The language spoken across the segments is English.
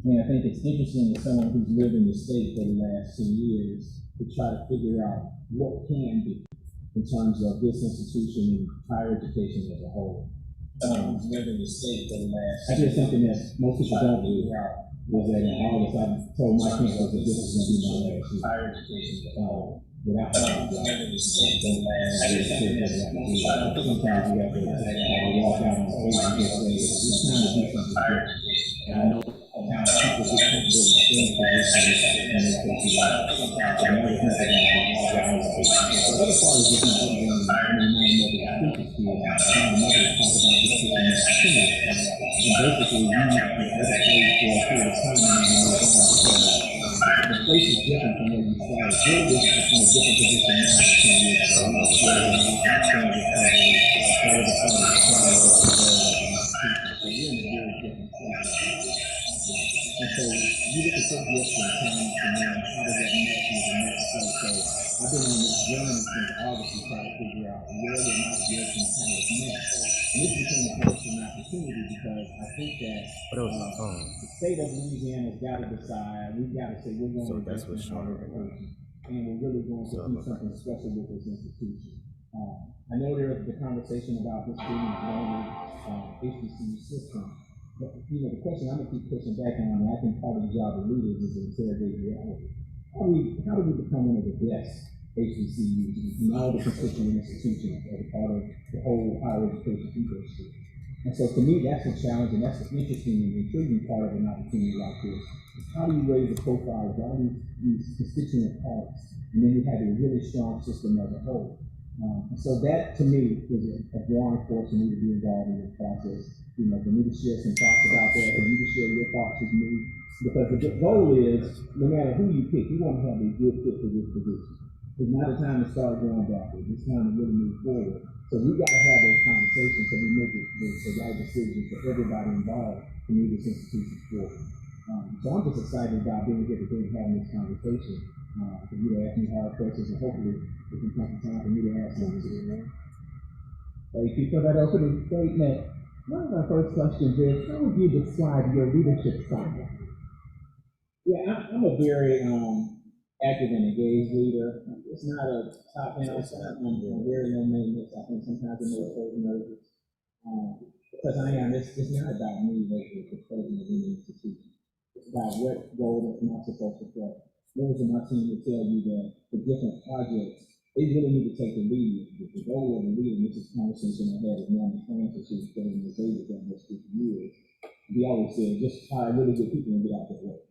And I think it's interesting as someone who's lived in the state for the last 2 years to try to figure out what can be in terms of this institution and higher education as a whole. Someone who's lived in the state for the last. I think something that most people don't do was that in August I told my campus that this was going to be my last year. Higher education as a whole. Without sometimes we have to sometimes we have to walk out on stage and just say it's time to do something different. And I know sometimes people get comfortable in the same position and they take you out. And the other part is just not only another speakers here, trying to talk about this system as continuous. And basically we advocate for a period of time and the place is different from where you started. You're in a different position now than 10 years ago. And so you're in a very different place. And so you get to take the extra time to learn how does that match with the next place. So I've been on this journey since August to try to figure out where the next direction kind of next. And this became a personal opportunity because I think that the state of Louisiana has got to decide, we've got to say we're going to invest in higher education, and we're really going to do something special with this institution. I know there's the conversation about this being a normal HBCU system, but the question I'm going to keep pushing back on, and I think part of the job of leaders is to interrogate reality. How do we become one of the best HBCUs in all the constituent institutions as a part of the whole higher education ecosystem? And so to me, that's a challenge, and that's the interesting and intriguing part of an opportunity like this. How do you raise the profile of all these constituent parts, and then you have a really strong system as a whole? And so that, to me, is a drawing force for me to be involved in this process. For me to share some thoughts about that, for you to share your thoughts with me, because the goal is, no matter who you pick, you want to have a good fit for this position. It's not a time to start going backwards. It's time to really move forward. So we've got to have those conversations so we make the right decisions for everybody involved to move this institution forward. So I'm just excited about being here today and having this conversation. For you to ask me hard questions, and hopefully it can come time for me to ask something to you. Thank you for that opening statement. One of my first questions is, how would you describe your leadership style? Yeah, I'm a very active and engaged leader. It's not a top-down, I'm very low maintenance. I think sometimes it makes folks nervous. Because it's not about me lately, the president of any institution. It's about what role am I supposed to play. Members of my team will tell you that the different projects, they really need to take the lead. The goal of the leader, and this is a conversation I had with Norman Francis, who's been in the David for almost 50 years. He always said, just hire really good people and get out their way.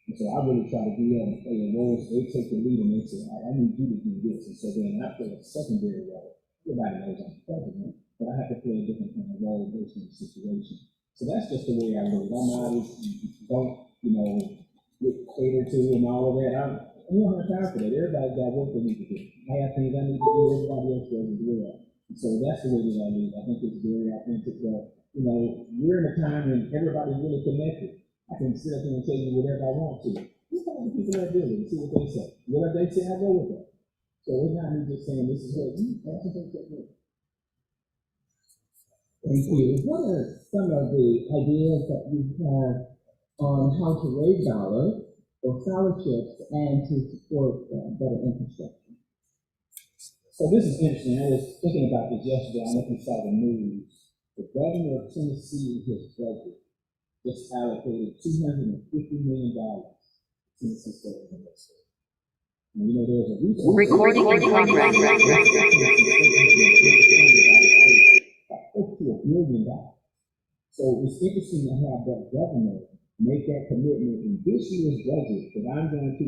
And so I really try to do that and play a role. So they take the lead and they say, I need you to do this. And so then I play a secondary role. Everybody knows I'm the president, but I have to play a different kind of role based on the situation. So that's just the way I live. I'm always, don't, get catered to and all of that. I don't have time for that. Everybody's got work they need to do. I have things I need to do, everybody else does as well. And so that's the way that I live. I think it's very authentic that, we're in a time when everybody's really connected. I can sit up here and tell you whatever I want to. Just talk to people that building and see what they say. Whatever they say, I go with that. So it's not me just saying this is what you have to take that with. Thank you. What are some of the ideas that you have on how to raise dollars for scholarships and to support better infrastructure? So this is interesting. I was thinking about this yesterday. I don't know if you saw the news. The governor of Tennessee, his budget, just allocated $250 million to Tennessee State University. And there's a recent recording in progress. Up to $1 billion. So it's interesting to have that governor make that commitment in this year's budget that I'm going to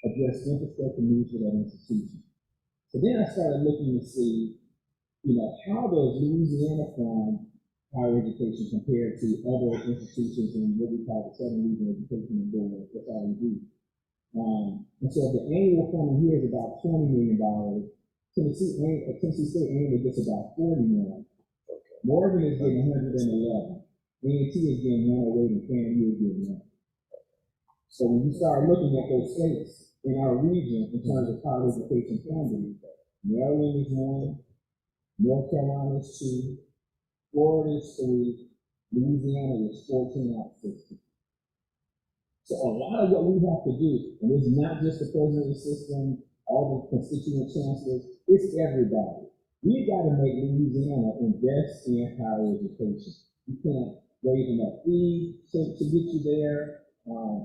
address infrastructure needs for that institution. So then I started looking to see, how does Louisiana fund higher education compared to other institutions in what we call the Southern Regional Education Board, that's all we do. And so the annual funding here is about $20 million. Tennessee State annually gets about $40 million. Morgan is getting 111. A&T is getting 108, and FAMU is getting 1. So when you start looking at those states in our region in terms of higher education funding, Maryland is 1, North Carolina is 2, Florida is 3, Louisiana is 14 out of 16. So a lot of what we have to do, and it's not just the president of the system, all the constituent chancellors, it's everybody. We've got to make Louisiana invest in higher education. You can't raise enough fees to get you there.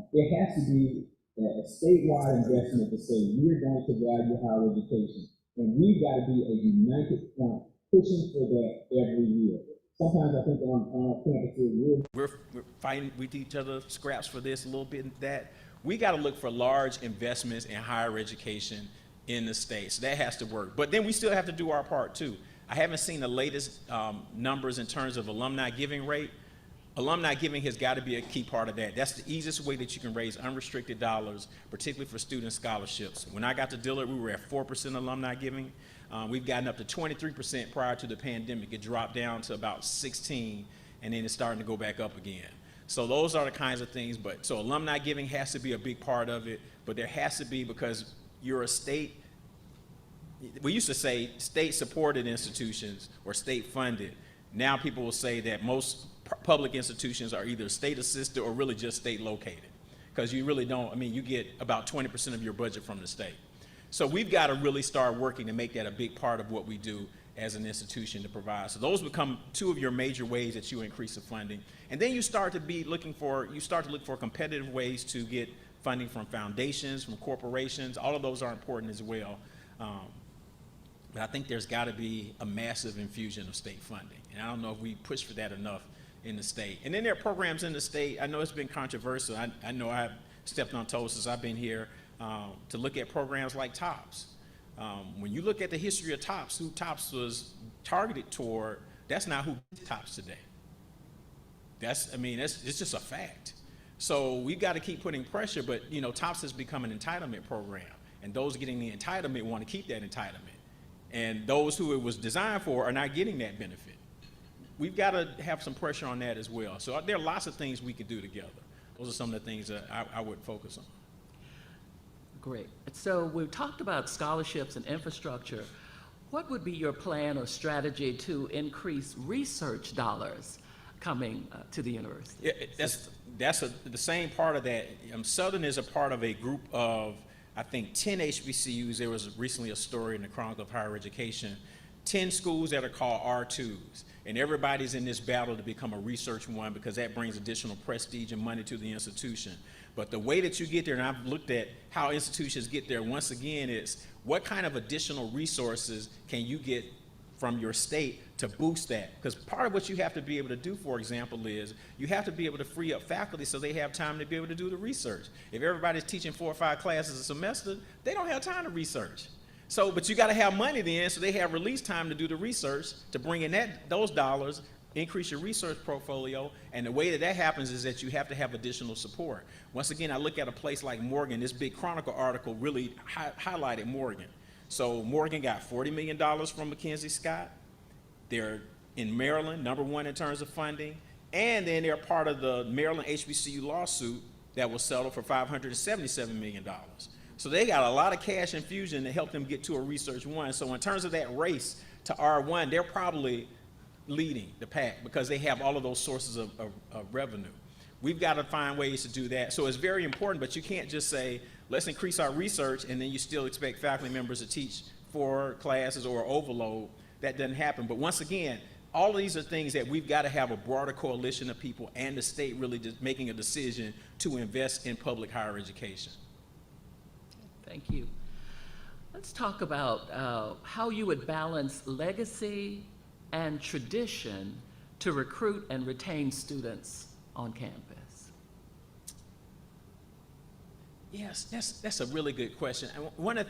There has to be a statewide investment to say we're going to value higher education. And we've got to be a united front pushing for that every year. Sometimes I think on our campuses, we're fighting with each other, scraps for this, a little bit of that. We got to look for large investments in higher education in the state. So that has to work. But then we still have to do our part too. I haven't seen the latest numbers in terms of alumni giving rate. Alumni giving has got to be a key part of that. That's the easiest way that you can raise unrestricted dollars, particularly for student scholarships. When I got to Dillard, we were at 4% alumni giving. We've gotten up to 23% prior to the pandemic. It dropped down to about 16, and then it's starting to go back up again. So those are the kinds of things, so alumni giving has to be a big part of it, but there has to be, because you're a state, we used to say state-supported institutions or state-funded. Now people will say that most public institutions are either state-assisted or really just state-located, because you really don't, I mean, you get about 20% of your budget from the state. So we've got to really start working to make that a big part of what we do as an institution to provide. So those become two of your major ways that you increase the funding. And then you start to look for competitive ways to get funding from foundations, from corporations. All of those are important as well. But I think there's got to be a massive infusion of state funding. And I don't know if we push for that enough in the state. And then there are programs in the state. I know it's been controversial. I know I've stepped on toes since I've been here. To look at programs like TOPS. When you look at the history of TOPS, who TOPS was targeted toward, that's not who gets TOPS today. It's just a fact. So we've got to keep putting pressure, but TOPS has become an entitlement program, and those getting the entitlement want to keep that entitlement. And those who it was designed for are not getting that benefit. We've got to have some pressure on that as well. So there are lots of things we could do together. Those are some of the things that I would focus on. Great. So we've talked about scholarships and infrastructure. What would be your plan or strategy to increase research dollars coming to the university? Yeah, that's the same part of that. Southern is a part of a group of, I think, 10 HBCUs. There was recently a story in the Chronicle of Higher Education, 10 schools that are called R2s. And everybody's in this battle to become a research one because that brings additional prestige and money to the institution. But the way that you get there, and I've looked at how institutions get there, once again, is what kind of additional resources can you get from your state to boost that? Because part of what you have to be able to do, for example, is you have to be able to free up faculty so they have time to be able to do the research. If everybody's teaching 4 or 5 classes a semester, they don't have time to research. So, but you got to have money then, so they have release time to do the research, to bring in those dollars, increase your research portfolio, and the way that happens is that you have to have additional support. Once again, I look at a place like Morgan. This big Chronicle article really highlighted Morgan. So Morgan got $40 million from Mackenzie Scott. They're in Maryland, #1 in terms of funding, and then they're part of the Maryland HBCU lawsuit that was settled for $577 million. So they got a lot of cash infusion to help them get to a research one. So in terms of that race to R1, they're probably leading the pack because they have all of those sources of revenue. We've got to find ways to do that. So it's very important, but you can't just say, let's increase our research, and then you still expect faculty members to teach 4 classes or overload. That doesn't happen. But once again, all of these are things that we've got to have a broader coalition of people and the state really just making a decision to invest in public higher education. Thank you. Let's talk about how you would balance legacy and tradition to recruit and retain students on campus. Yes, that's a really good question. And one of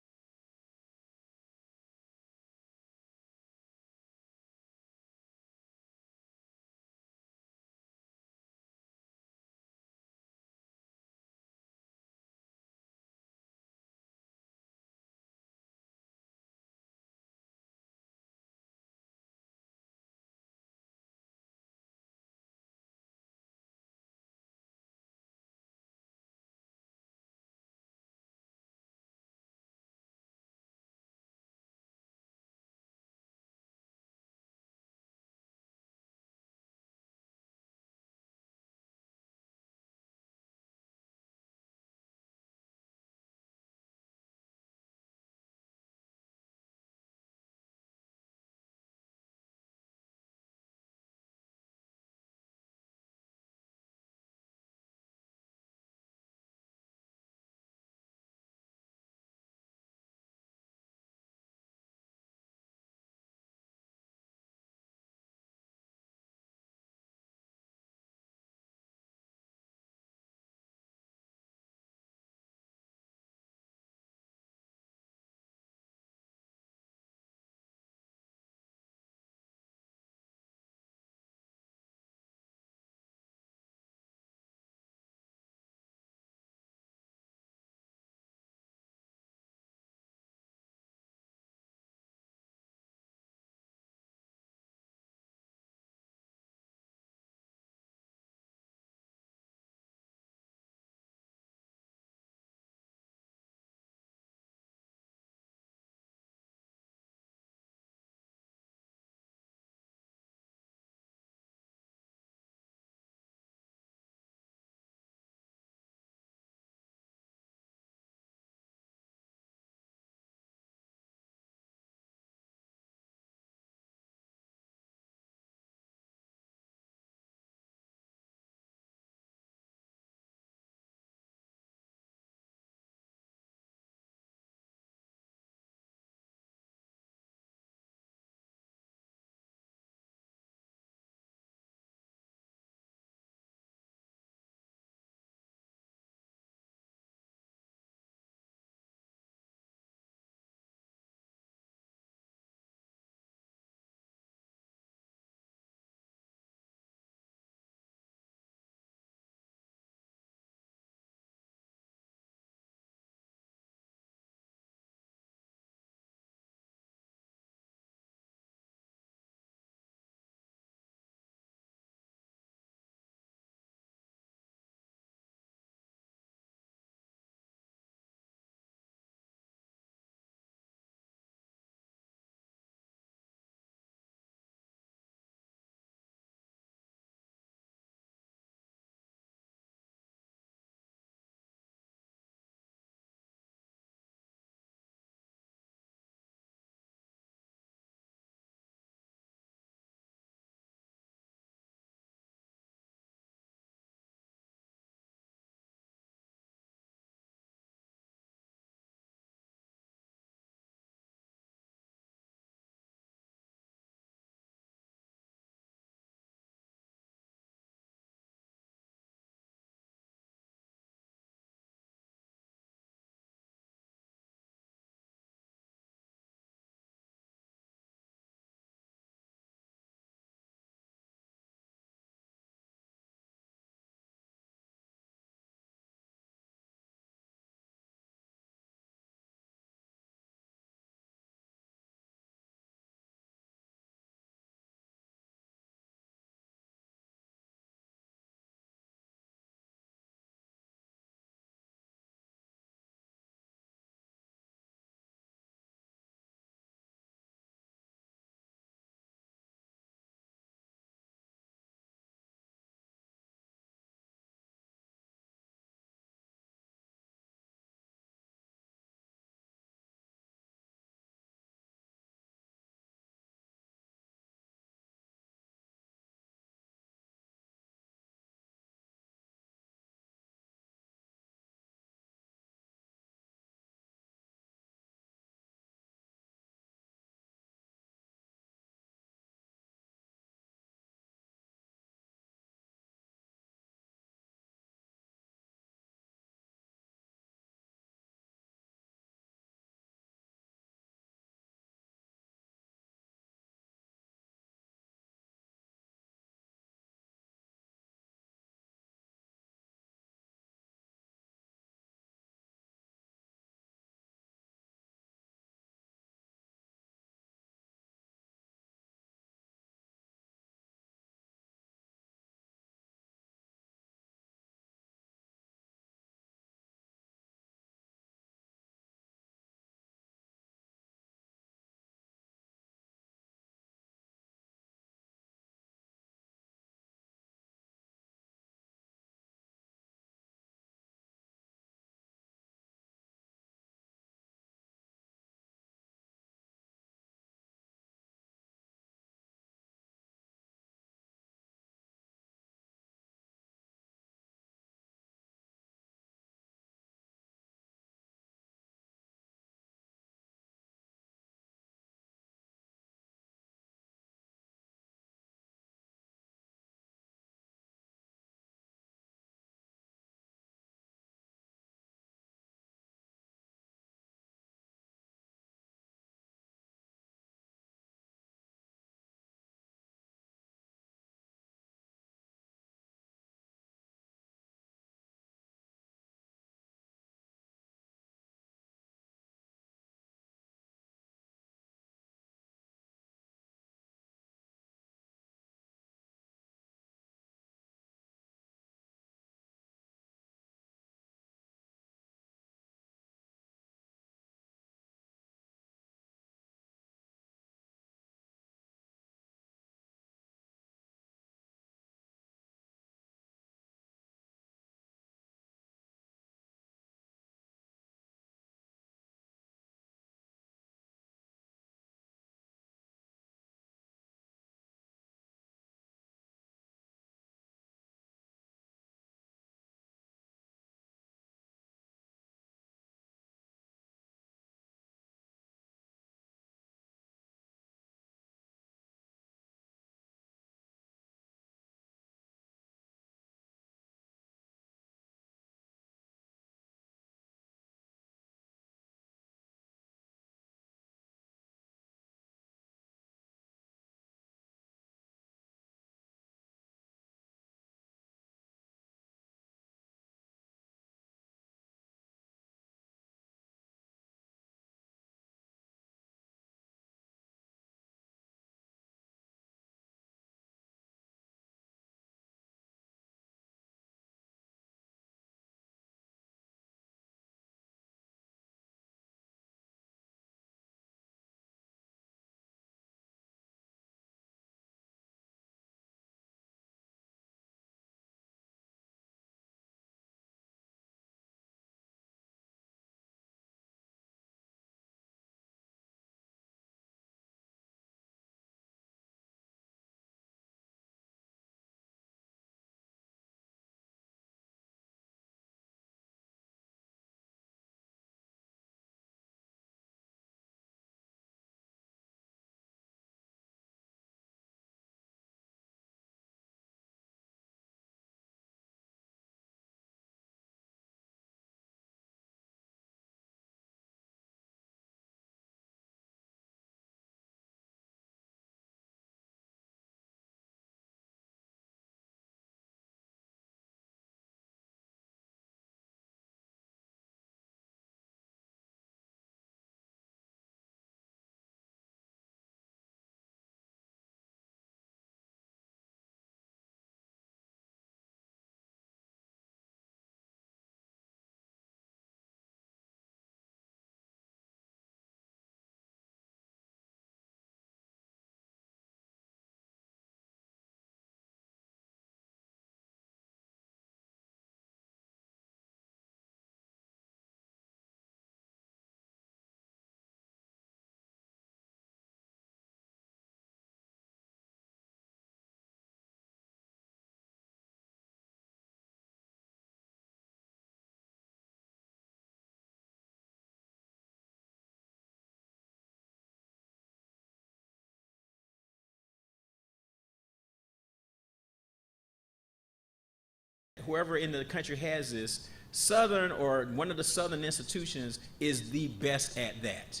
whoever in the country has this, Southern or one of the Southern institutions is the best at that.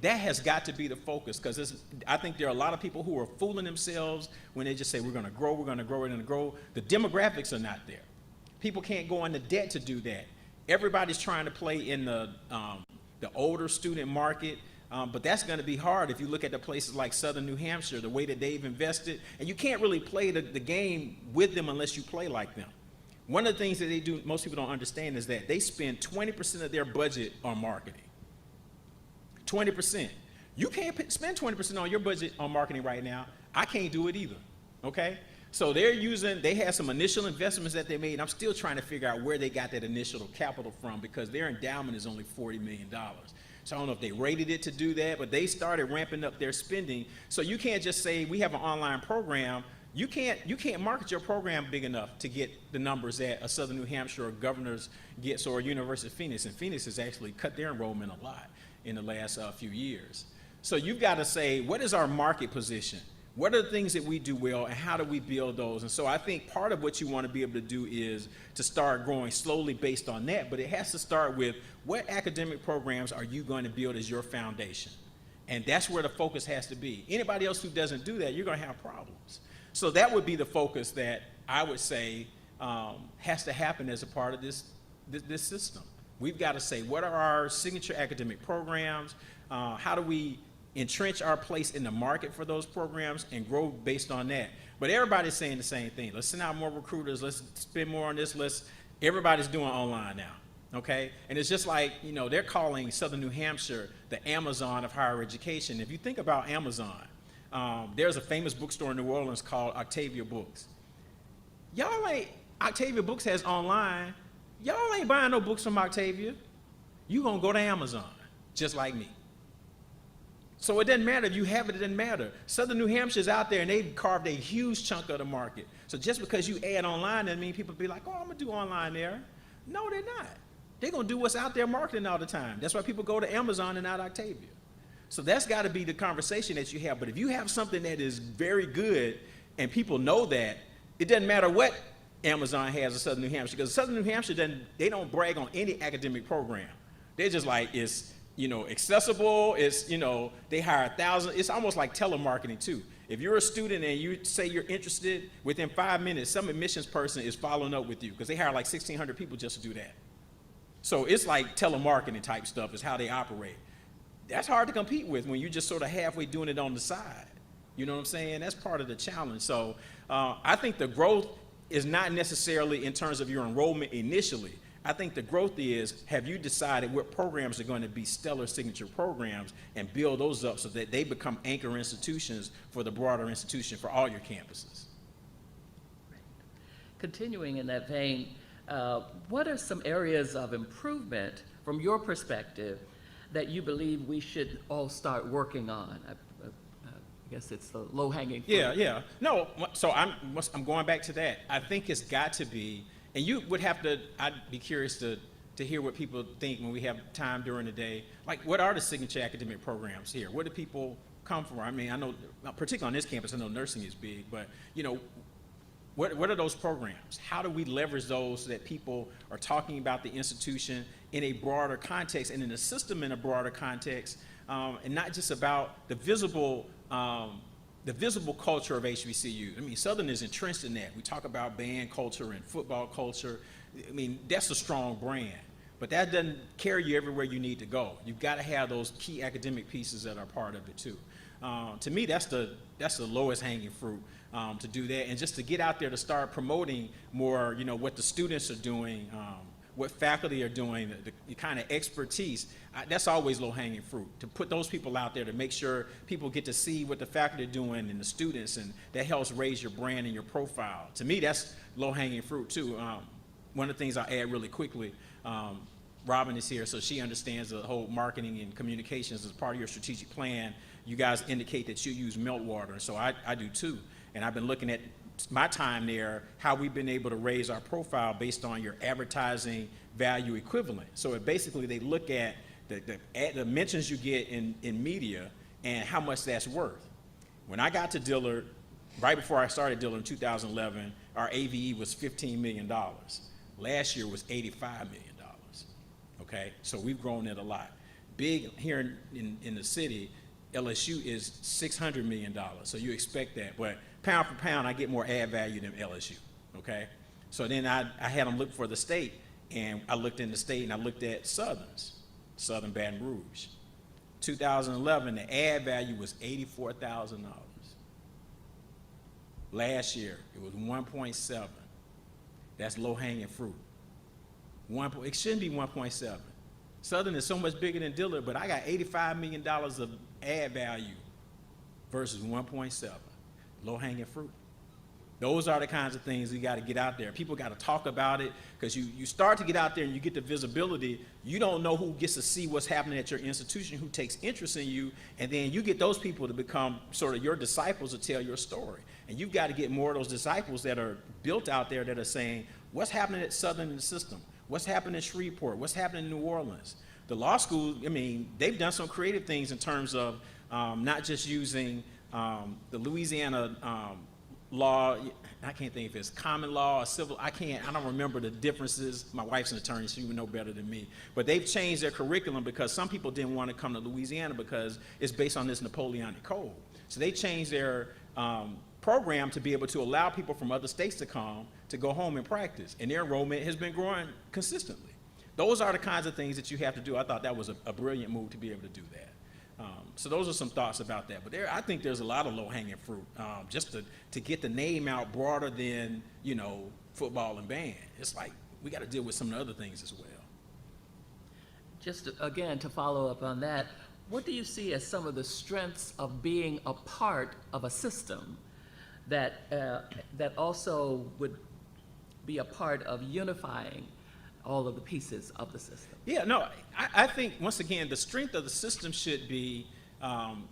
That has got to be the focus, because I think there are a lot of people who are fooling themselves when they just say, we're going to grow, we're going to grow, we're going to grow. The demographics are not there. People can't go into debt to do that. Everybody's trying to play in the older student market, but that's going to be hard if you look at the places like Southern New Hampshire, the way that they've invested, and you can't really play the game with them unless you play like them. One of the things that they do, most people don't understand, is that they spend 20% of their budget on marketing. 20%. You can't spend 20% on your budget on marketing right now. I can't do it either, okay? So they had some initial investments that they made, and I'm still trying to figure out where they got that initial capital from, because their endowment is only $40 million. So I don't know if they rated it to do that, but they started ramping up their spending. So you can't just say, we have an online program. You can't market your program big enough to get the numbers that a Southern New Hampshire or Governors gets, or University of Phoenix. And Phoenix has actually cut their enrollment a lot in the last few years. So you've got to say, what is our market position? What are the things that we do well, and how do we build those? And so I think part of what you want to be able to do is to start growing slowly based on that, but it has to start with, what academic programs are you going to build as your foundation? And that's where the focus has to be. Anybody else who doesn't do that, you're going to have problems. So that would be the focus that I would say has to happen as a part of this system. We've got to say, what are our signature academic programs? How do we entrench our place in the market for those programs and grow based on that? But everybody's saying the same thing. Let's send out more recruiters. Let's spend more on this. Everybody's doing online now, okay? And it's just like, they're calling Southern New Hampshire the Amazon of higher education. If you think about Amazon, there's a famous bookstore in New Orleans called Octavia Books. Octavia Books has online. Y'all ain't buying no books from Octavia. You gonna go to Amazon, just like me. So it doesn't matter if you have it, it doesn't matter. Southern New Hampshire's out there, and they've carved a huge chunk of the market. So just because you add online doesn't mean people be like, oh, I'm gonna do online there. No, they're not. They're gonna do what's out there marketing all the time. That's why people go to Amazon and not Octavia. So that's gotta be the conversation that you have. But if you have something that is very good and people know that, it doesn't matter what Amazon has in Southern New Hampshire, because Southern New Hampshire they don't brag on any academic program. They're just like, it's accessible, it's, they hire 1,000, it's almost like telemarketing too. If you're a student and you say you're interested, within 5 minutes, some admissions person is following up with you, because they hire like 1,600 people just to do that. So it's like telemarketing type stuff is how they operate. That's hard to compete with when you're just sort of halfway doing it on the side. You know what I'm saying? That's part of the challenge. So I think the growth is not necessarily in terms of your enrollment initially. I think the growth is, have you decided what programs are going to be stellar signature programs, and build those up so that they become anchor institutions for the broader institution for all your campuses. Continuing in that vein, what are some areas of improvement from your perspective that you believe we should all start working on? I guess it's the low-hanging fruit. Yeah. No, so I'm going back to that. I think it's got to be, and you would have to, I'd be curious to hear what people think when we have time during the day. Like, what are the signature academic programs here? Where do people come from? I mean, I know, particularly on this campus, I know nursing is big, but, what are those programs? How do we leverage those so that people are talking about the institution in a broader context, and in the system in a broader context, and not just about the visible culture of HBCU. I mean, Southern is entrenched in that. We talk about band culture and football culture. I mean, that's a strong brand, but that doesn't carry you everywhere you need to go. You've got to have those key academic pieces that are part of it too. To me, that's the lowest hanging fruit, to do that, and just to get out there to start promoting more, what the students are doing, what faculty are doing, the kind of expertise. That's always low-hanging fruit, to put those people out there to make sure people get to see what the faculty are doing and the students, and that helps raise your brand and your profile. To me, that's low-hanging fruit too. One of the things I'll add really quickly, Robin is here, so she understands the whole marketing and communications as part of your strategic plan. You guys indicate that you use Meltwater, so I do too. And I've been looking at my time there, how we've been able to raise our profile based on your advertising value equivalent. So basically they look at the mentions you get in media and how much that's worth. When I got to Dillard, right before I started Diller in 2011, our AVE was $15 million. Last year was $85 million. Okay, so we've grown it a lot. Big here in the city, LSU is $600 million, so you expect that. But pound for pound, I get more ad value than LSU, okay? So then I had them look for the state, and I looked in the state, and I looked at Southern Baton Rouge. 2011, the ad value was $84,000. Last year, it was 1.7. That's low-hanging fruit. It shouldn't be 1.7. Southern is so much bigger than Dillard, but I got $85 million of ad value versus 1.7. Low-hanging fruit. Those are the kinds of things we got to get out there. People got to talk about it, because you start to get out there and you get the visibility. You don't know who gets to see what's happening at your institution, who takes interest in you, and then you get those people to become sort of your disciples to tell your story. And you've got to get more of those disciples that are built out there that are saying, what's happening at Southern in the system? What's happening in Shreveport? What's happening in New Orleans? The law school, I mean, they've done some creative things in terms of not just using the Louisiana law. I can't think if it's common law or civil. I don't remember the differences. My wife's an attorney, she would know better than me. But they've changed their curriculum because some people didn't want to come to Louisiana because it's based on this Napoleonic Code. So they changed their program to be able to allow people from other states to come to go home and practice. And their enrollment has been growing consistently. Those are the kinds of things that you have to do. I thought that was a brilliant move to be able to do that. So those are some thoughts about that. But I think there's a lot of low-hanging fruit, just to get the name out broader than, football and band. It's like we got to deal with some of the other things as well. Just again, to follow up on that, what do you see as some of the strengths of being a part of a system that also would be a part of unifying all of the pieces of the system? Yeah, no, I think, once again, the strength of the system should be,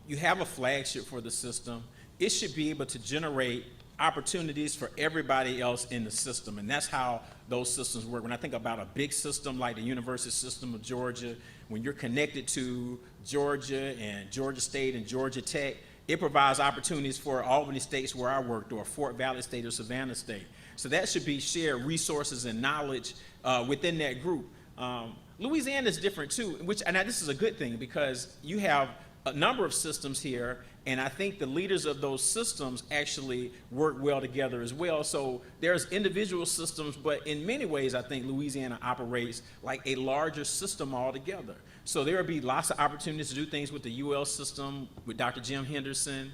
you have a flagship for the system. It should be able to generate opportunities for everybody else in the system, and that's how those systems work. When I think about a big system like the University System of Georgia, when you're connected to Georgia and Georgia State and Georgia Tech, it provides opportunities for Albany States where I worked, or Fort Valley State or Savannah State. So that should be shared resources and knowledge within that group. Louisiana is different too, and this is a good thing, because you have a number of systems here, and I think the leaders of those systems actually work well together as well. So there's individual systems, but in many ways I think Louisiana operates like a larger system altogether. So there will be lots of opportunities to do things with the UL system, with Dr. Jim Henderson,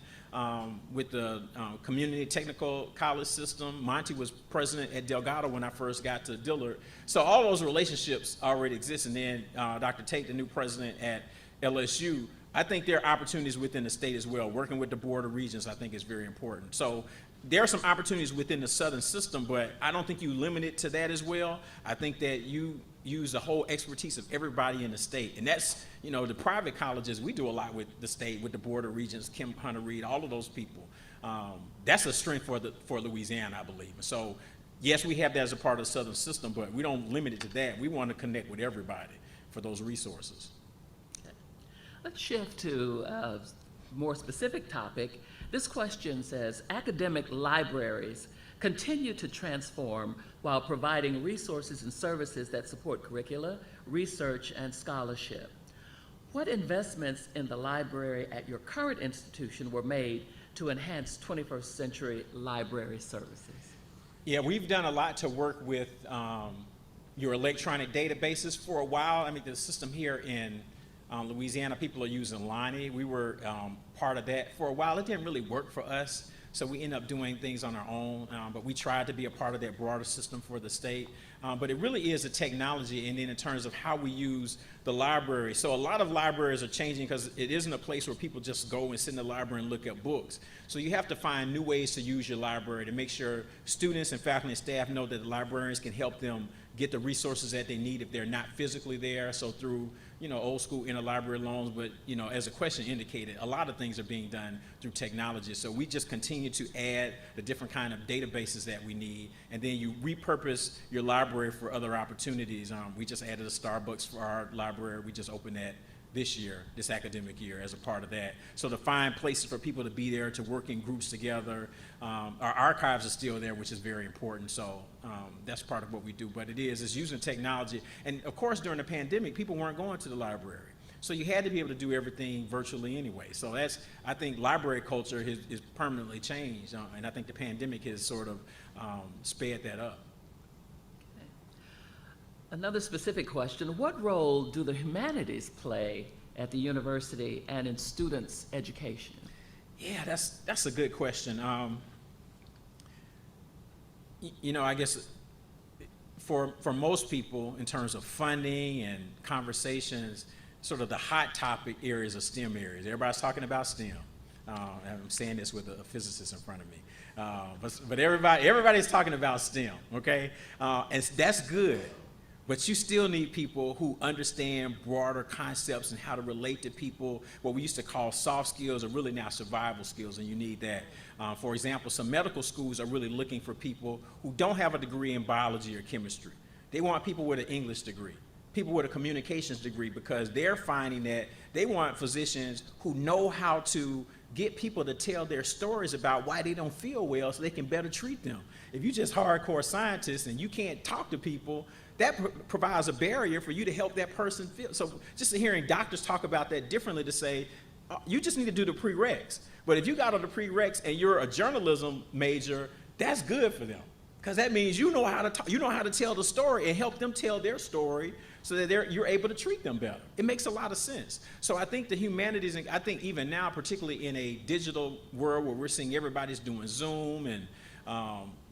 with the Community Technical College system. Monty was president at Delgado when I first got to Dillard. So all those relationships already exist. And then Dr. Tate, the new president at LSU, I think there are opportunities within the state as well. Working with the Board of Regents, I think, is very important. So there are some opportunities within the Southern system, but I don't think you limit it to that as well. I think that you use the whole expertise of everybody in the state. And that's, the private colleges, we do a lot with the state, with the Board of Regents, Kim Hunter-Reid, all of those people. That's a strength for Louisiana, I believe. And so, yes, we have that as a part of the Southern system, but we don't limit it to that. We want to connect with everybody for those resources. Let's shift to a more specific topic. This question says, academic libraries continue to transform while providing resources and services that support curricula, research, and scholarship. What investments in the library at your current institution were made to enhance 21st century library services? Yeah, we've done a lot to work with your electronic databases for a while. I mean, the system here in Louisiana, people are using Lonnie. We were part of that for a while. It didn't really work for us, so we ended up doing things on our own, but we tried to be a part of that broader system for the state. But it really is a technology, and then in terms of how we use the library. So a lot of libraries are changing because it isn't a place where people just go and sit in the library and look at books. So you have to find new ways to use your library to make sure students and faculty and staff know that the librarians can help them get the resources that they need if they're not physically there. So through old school interlibrary loans, but as the question indicated, a lot of things are being done through technology. So we just continue to add the different kind of databases that we need, and then you repurpose your library for other opportunities. We just added a Starbucks for our library. We just opened that this year, this academic year, as a part of that. So to find places for people to be there, to work in groups together. Our archives are still there, which is very important. So that's part of what we do. But it's using technology. And of course, during the pandemic, people weren't going to the library. So you had to be able to do everything virtually anyway. So I think library culture is permanently changed. And I think the pandemic has sort of sped that up. Another specific question, what role do the humanities play at the university and in students' education? Yeah, that's a good question. I guess for most people, in terms of funding and conversations, sort of the hot topic areas are STEM areas. Everybody's talking about STEM. I'm saying this with a physicist in front of me. But everybody's talking about STEM, okay? And that's good. But you still need people who understand broader concepts and how to relate to people, what we used to call soft skills are really now survival skills, and you need that. For example, some medical schools are really looking for people who don't have a degree in biology or chemistry. They want people with an English degree, people with a communications degree, because they're finding that they want physicians who know how to get people to tell their stories about why they don't feel well so they can better treat them. If you're just hardcore scientists and you can't talk to people, that provides a barrier for you to help that person feel. So just hearing doctors talk about that differently to say, you just need to do the prereqs. But if you got all the prereqs and you're a journalism major, that's good for them. Because that means you know how to talk, you know how to tell the story and help them tell their story so that you're able to treat them better. It makes a lot of sense. So I think the humanities, and I think even now, particularly in a digital world where we're seeing everybody's doing Zoom and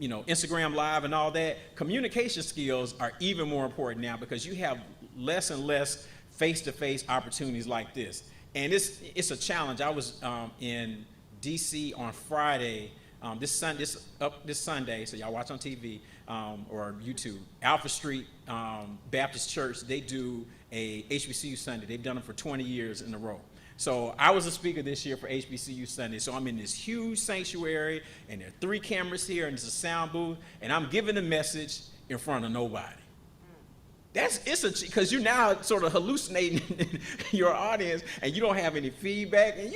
Instagram Live and all that, communication skills are even more important now because you have less and less face-to-face opportunities like this. And it's a challenge. I was in DC on Friday, this Sunday, so y'all watch on TV or YouTube. Alpha Street Baptist Church, they do a HBCU Sunday. They've done it for 20 years in a row. So I was a speaker this year for HBCU Sunday. So I'm in this huge sanctuary, and there are 3 cameras here, and there's a sound booth, and I'm giving a message in front of nobody. Because you're now sort of hallucinating your audience, and you don't have any feedback, and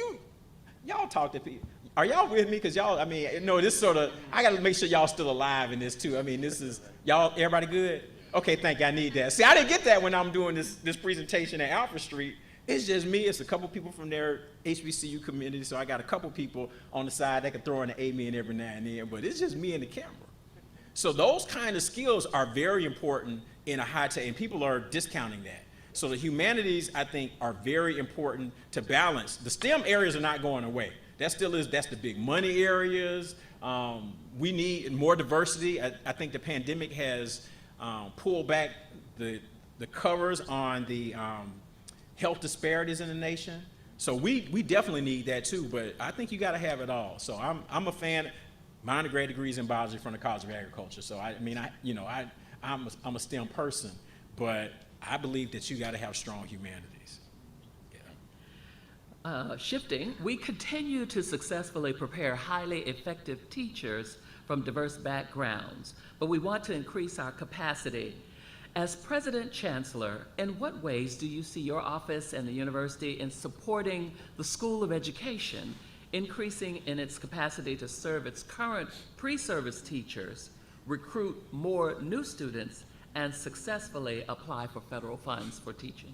y'all talk to people. Are y'all with me? Because y'all, this sort of, I got to make sure y'all still alive in this too. This is, everybody good? Okay, thank you, I need that. See, I didn't get that when I'm doing this presentation at Alpha Street. It's just me, it's a couple people from their HBCU community, so I got a couple people on the side that can throw in an amen every now and then, but it's just me and the camera. So those kind of skills are very important in a high tech, and people are discounting that. So the humanities, I think, are very important to balance. The STEM areas are not going away. That's the big money areas. We need more diversity. I think the pandemic has pulled back the covers on the health disparities in the nation. So we definitely need that too, but I think you got to have it all. So I'm a fan. My undergrad degree is in biology from the College of Agriculture. So I'm a STEM person, but I believe that you got to have strong humanities. Shifting, we continue to successfully prepare highly effective teachers from diverse backgrounds, but we want to increase our capacity. As President Chancellor, in what ways do you see your office and the university in supporting the School of Education, increasing in its capacity to serve its current pre-service teachers, recruit more new students, and successfully apply for federal funds for teaching?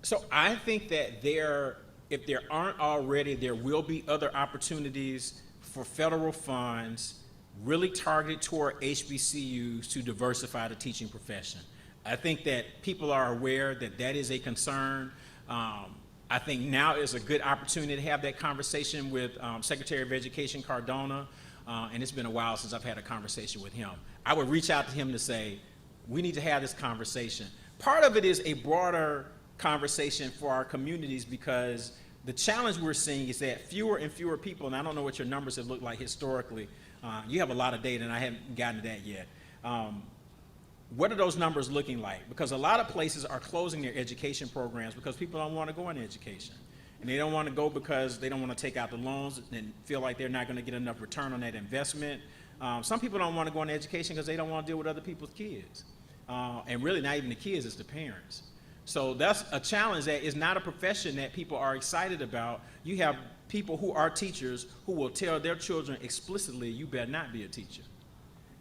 So I think that if there aren't already, there will be other opportunities for federal funds really targeted toward HBCUs to diversify the teaching profession. I think that people are aware that that is a concern. I think now is a good opportunity to have that conversation with Secretary of Education Cardona, and it's been a while since I've had a conversation with him. I would reach out to him to say, we need to have this conversation. Part of it is a broader conversation for our communities because the challenge we're seeing is that fewer and fewer people, and I don't know what your numbers have looked like historically, you have a lot of data and I haven't gotten to that yet. What are those numbers looking like? Because a lot of places are closing their education programs because people don't want to go into education. And they don't want to go because they don't want to take out the loans and feel like they're not going to get enough return on that investment. Some people don't want to go into education because they don't want to deal with other people's kids. And really not even the kids, it's the parents. So that's a challenge that is not a profession that people are excited about. You have people who are teachers who will tell their children explicitly, you better not be a teacher.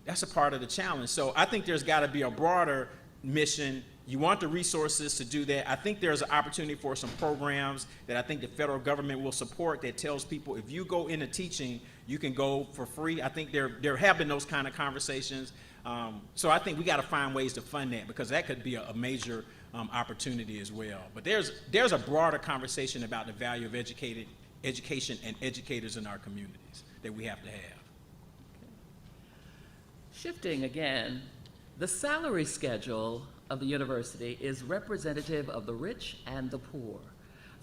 That's a part of the challenge. So I think there's got to be a broader mission. You want the resources to do that. I think there's an opportunity for some programs that I think the federal government will support that tells people if you go into teaching, you can go for free. I think there have been those kind of conversations. So I think we got to find ways to fund that, because that could be a major opportunity as well. But there's a broader conversation about the value of education and educators in our communities that we have to have. Shifting again, the salary schedule of the university is representative of the rich and the poor.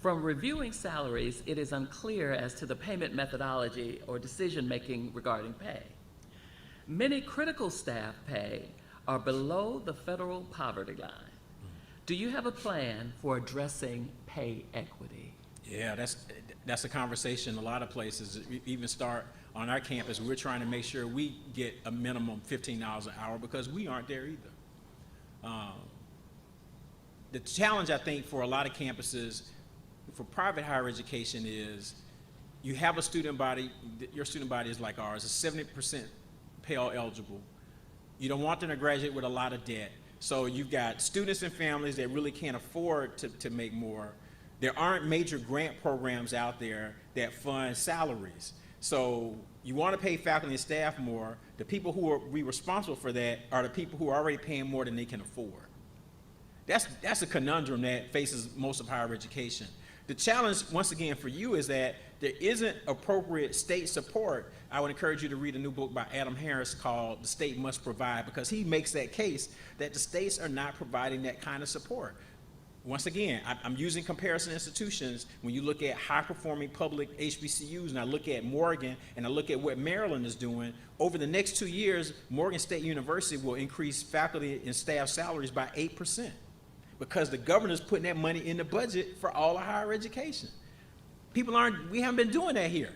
From reviewing salaries, it is unclear as to the payment methodology or decision-making regarding pay. Many critical staff pay are below the federal poverty line. Do you have a plan for addressing pay equity? Yeah, that's a conversation a lot of places even start on our campus. We're trying to make sure we get a minimum $15 an hour because we aren't there either. The challenge, I think, for a lot of campuses for private higher education is you have a student body, your student body is like ours, it's 70% Pell eligible. You don't want them to graduate with a lot of debt. So you've got students and families that really can't afford to make more. There aren't major grant programs out there that fund salaries. So you want to pay faculty and staff more. The people who are responsible for that are the people who are already paying more than they can afford. That's a conundrum that faces most of higher education. The challenge, once again, for you is that there isn't appropriate state support. I would encourage you to read a new book by Adam Harris called The State Must Provide, because he makes that case that the states are not providing that kind of support. Once again, I'm using comparison institutions. When you look at high-performing public HBCUs, and I look at Morgan, and I look at what Maryland is doing, over the next 2 years, Morgan State University will increase faculty and staff salaries by 8%. Because the governor's putting that money in the budget for all of higher education. We haven't been doing that here.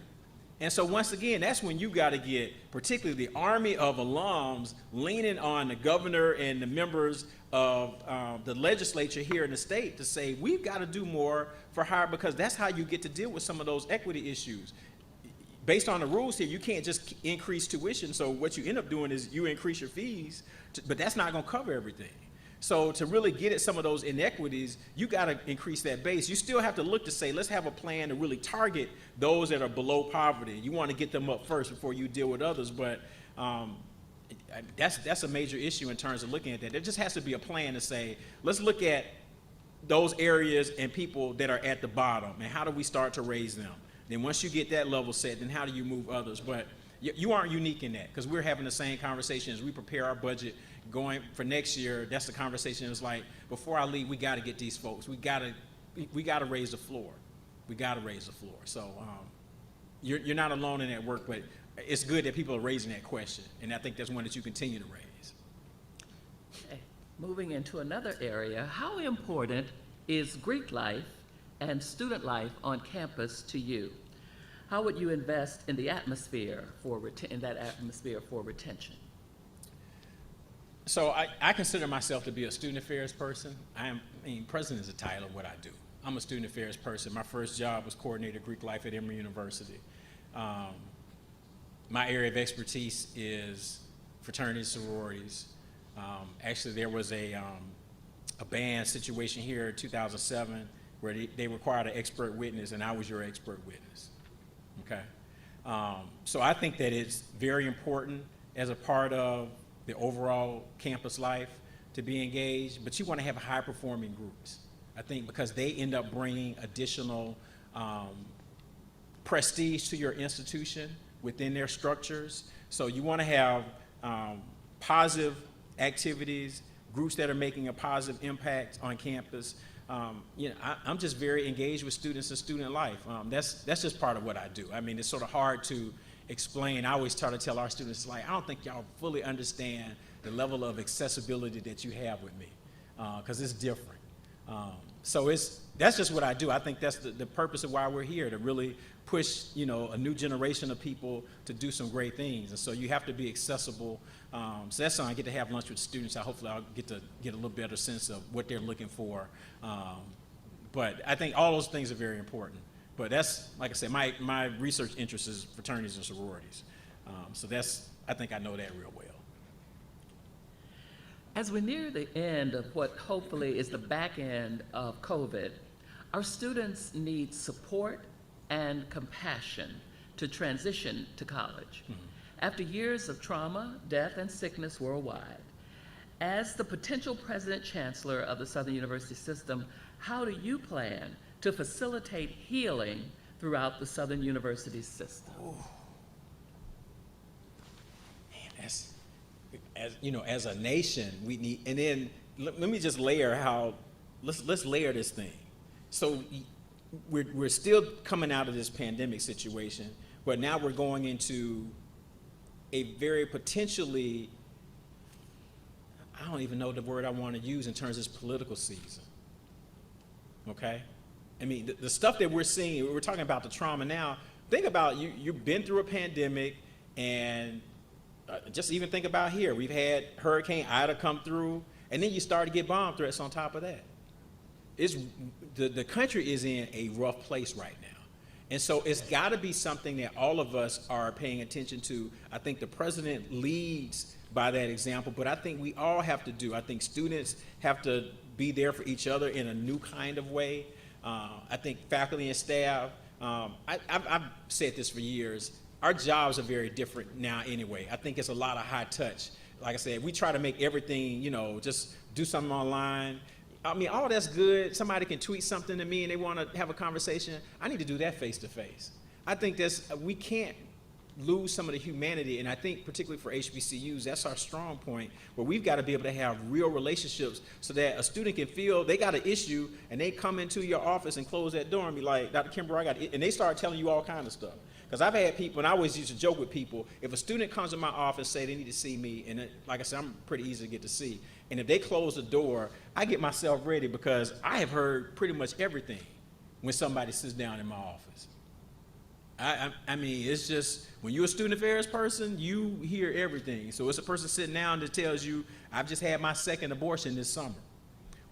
And so once again, that's when you gotta get, particularly the army of alums, leaning on the governor and the members of the legislature here in the state to say, we've gotta do more for higher, because that's how you get to deal with some of those equity issues. Based on the rules here, you can't just increase tuition, so what you end up doing is you increase your fees, but that's not gonna cover everything. So to really get at some of those inequities, you got to increase that base. You still have to look to say, let's have a plan to really target those that are below poverty. You want to get them up first before you deal with others, but that's a major issue in terms of looking at that. There just has to be a plan to say, let's look at those areas and people that are at the bottom, and how do we start to raise them? Then once you get that level set, then how do you move others? But you aren't unique in that, because we're having the same conversation as we prepare our budget going for next year. That's the conversation. It's like, before I leave, we got to get these folks. We got to raise the floor. We got to raise the floor. So you're not alone in that work, but it's good that people are raising that question, and I think that's one that you continue to raise. Okay. Moving into another area, how important is Greek life and student life on campus to you? How would you invest in the atmosphere for retention? So I consider myself to be a student affairs person. President is a title of what I do. I'm a student affairs person. My first job was coordinator of Greek life at Emory University. My area of expertise is fraternities, sororities. Actually, there was a ban situation here in 2007 where they required an expert witness, and I was your expert witness. Okay. So I think that it's very important as a part of the overall campus life to be engaged, but you want to have high-performing groups. I think because they end up bringing additional prestige to your institution within their structures. So you want to have positive activities, groups that are making a positive impact on campus. I'm just very engaged with students and student life. That's just part of what I do. I mean, it's sort of hard to explain. I always try to tell our students, like, I don't think y'all fully understand the level of accessibility that you have with me, because it's different. So that's just what I do. I think that's the purpose of why we're here, to really push, you know, a new generation of people to do some great things. And so you have to be accessible. So that's something I get to have lunch with students. Hopefully I'll get to get a little better sense of what they're looking for. But I think all those things are very important. But that's, like I said, my research interest is fraternities and sororities. So I think I know that real well. As we near the end of what hopefully is the back end of COVID, our students need support and compassion to transition to college. Mm-hmm. After years of trauma, death, and sickness worldwide, as the potential President Chancellor of the Southern University system, how do you plan to facilitate healing throughout the Southern University system? Ooh. Man, as a nation, we need, and then let me just layer let's layer this thing. So we're still coming out of this pandemic situation, but now we're going into a very potentially, I don't even know the word I want to use in terms of this political season. Okay? I mean, the stuff that we're seeing, we're talking about the trauma now. Think about you've been through a pandemic, and just even think about here. We've had Hurricane Ida come through, and then you start to get bomb threats on top of that. The country is in a rough place right now. And so it's got to be something that all of us are paying attention to. I think the president leads by that example, but I think we all have to do. I think students have to be there for each other in a new kind of way. I think faculty and staff, I've said this for years, our jobs are very different now anyway. I think it's a lot of high touch. Like I said, we try to make everything, just do something online. I mean, all that's good. Somebody can tweet something to me and they want to have a conversation. I need to do that face to face. I think we can't lose some of the humanity, and I think particularly for HBCUs, that's our strong point, where we've got to be able to have real relationships so that a student can feel they got an issue and they come into your office and close that door and be like, Dr. Kimbrough, and they start telling you all kinds of stuff. Because I've had people, and I always used to joke with people, if a student comes to my office, say they need to see me, and like I said, I'm pretty easy to get to see, and if they close the door, I get myself ready because I have heard pretty much everything when somebody sits down in my office. I mean, it's just, when you're a student affairs person, you hear everything. So it's a person sitting down that tells you, I've just had my second abortion this summer.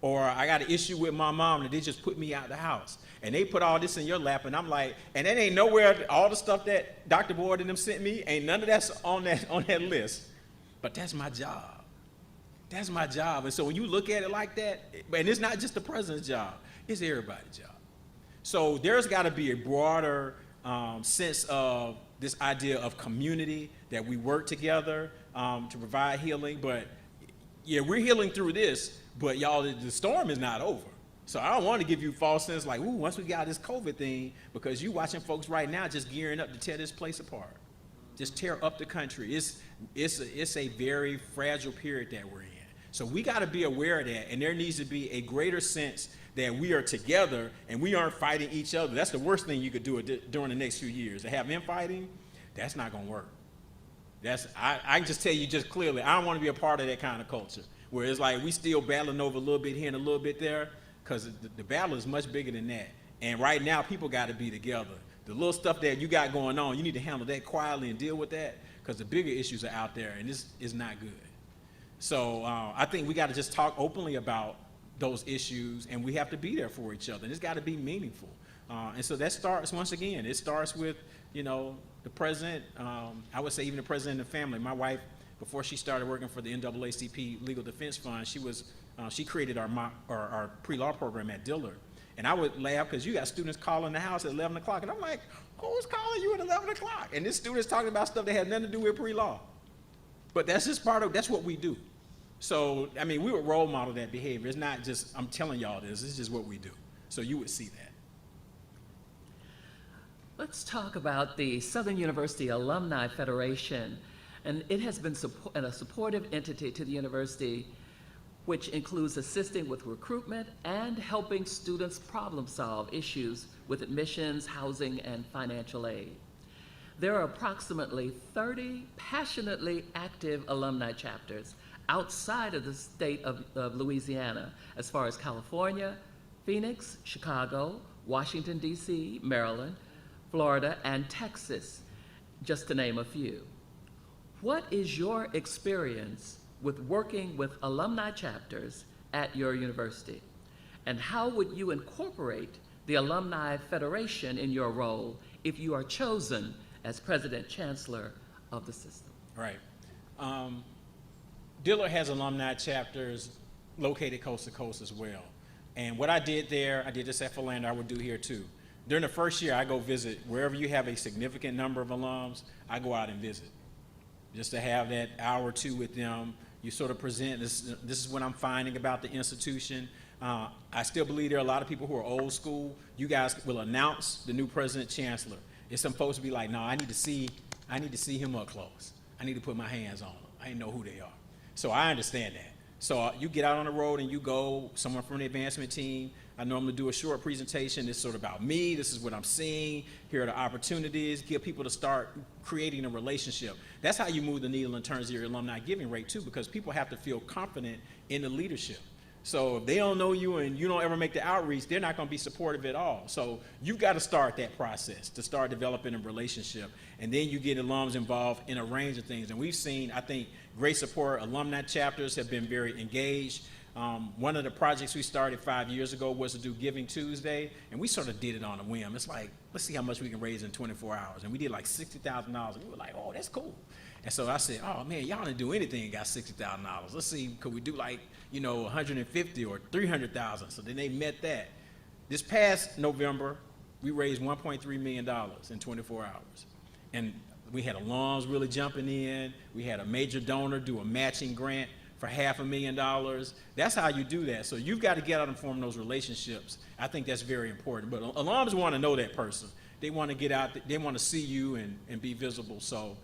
Or I got an issue with my mom and they just put me out the house. And they put all this in your lap, and I'm like, and that ain't nowhere, all the stuff that Dr. Boyd and them sent me, ain't none of that's on that list. But that's my job. That's my job. And so when you look at it like that, and it's not just the president's job, it's everybody's job. So there's got to be a broader sense of this idea of community, that we work together to provide healing. But yeah, we're healing through this, but y'all, the storm is not over. So I don't want to give you false sense like, ooh, once we got this COVID thing, because you watching folks right now just gearing up to tear this place apart, just tear up the country. It's a very fragile period that we're in. So we got to be aware of that, and there needs to be a greater sense that we are together and we aren't fighting each other. That's the worst thing you could do during the next few years. To have infighting, that's not going to work. I can just tell you just clearly, I don't want to be a part of that kind of culture where it's like we still battling over a little bit here and a little bit there, because the battle is much bigger than that. And right now, people got to be together. The little stuff that you got going on, you need to handle that quietly and deal with that, because the bigger issues are out there, and this is not good. So I think we got to just talk openly about those issues, and we have to be there for each other, and it's got to be meaningful. And so that starts, once again, it starts with, the president, I would say even the president and the family. My wife, before she started working for the NAACP Legal Defense Fund, she created our pre-law program at Dillard. And I would laugh because you got students calling the house at 11 o'clock, and I'm like, who's calling you at 11 o'clock? And this student's talking about stuff that had nothing to do with pre-law. But that's just that's what we do. So, I mean, we would role model that behavior. It's not just, I'm telling y'all this, it's just what we do. So you would see that. Let's talk about the Southern University Alumni Federation. And it has been a supportive entity to the university, which includes assisting with recruitment and helping students problem solve issues with admissions, housing, and financial aid. There are approximately 30 passionately active alumni chapters outside of the state of Louisiana, as far as California, Phoenix, Chicago, Washington, D.C., Maryland, Florida, and Texas, just to name a few. What is your experience with working with alumni chapters at your university? And how would you incorporate the Alumni Federation in your role if you are chosen as President Chancellor of the system? Right. Dillard has alumni chapters located coast to coast as well. And what I did there, I did this at Philander, I would do here too. During the first year, I go visit wherever you have a significant number of alums, I go out and visit. Just to have that hour or two with them, you sort of present, this is what I'm finding about the institution. I still believe there are a lot of people who are old school. You guys will announce the new President Chancellor. It's some folks will be like, no, I need to see him up close. I need to put my hands on him. I didn't know who they are. So I understand that. So you get out on the road and you go, someone from the advancement team, I normally do a short presentation. It's sort of about me. This is what I'm seeing. Here are the opportunities. Get people to start creating a relationship. That's how you move the needle in terms of your alumni giving rate too, because people have to feel confident in the leadership. So if they don't know you and you don't ever make the outreach, they're not going to be supportive at all. So you've got to start that process to start developing a relationship. And then you get alums involved in a range of things. And we've seen, I think, great support. Alumni chapters have been very engaged. One of the projects we started 5 years ago was to do Giving Tuesday, and we sort of did it on a whim. It's like, let's see how much we can raise in 24 hours. And we did like $60,000, and we were like, oh, that's cool. And so I said, oh man, y'all didn't do anything and got $60,000. Let's see, could we do like, 150 or 300,000? So then they met that. This past November, we raised $1.3 million in 24 hours. And we had alums really jumping in. We had a major donor do a matching grant for $500,000. That's how you do that. So you've got to get out and form those relationships. I think that's very important. But alums want to know that person. They want to get out, they want to see you and be visible. So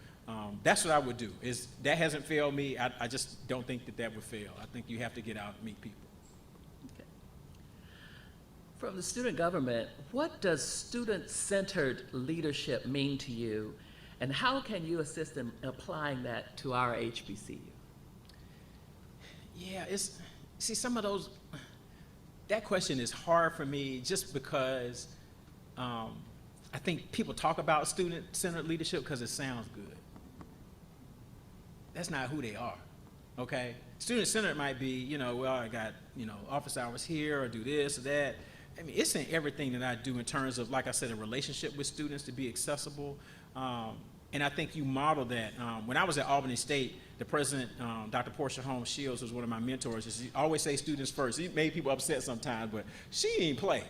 that's what I would do. That hasn't failed me. I just don't think that would fail. I think you have to get out and meet people. Okay. From the student government, what does student-centered leadership mean to you, and how can you assist in applying that to our HBCU? Yeah, some of those, that question is hard for me just because I think people talk about student-centered leadership because it sounds good. That's not who they are, okay? Student-centered might be, well, I got, office hours here or do this or that. I mean, it's in everything that I do in terms of, like I said, a relationship with students to be accessible. And I think you model that. When I was at Albany State, the president, Dr. Portia Holmes Shields, was one of my mentors. She always say students first. He made people upset sometimes, but she didn't play.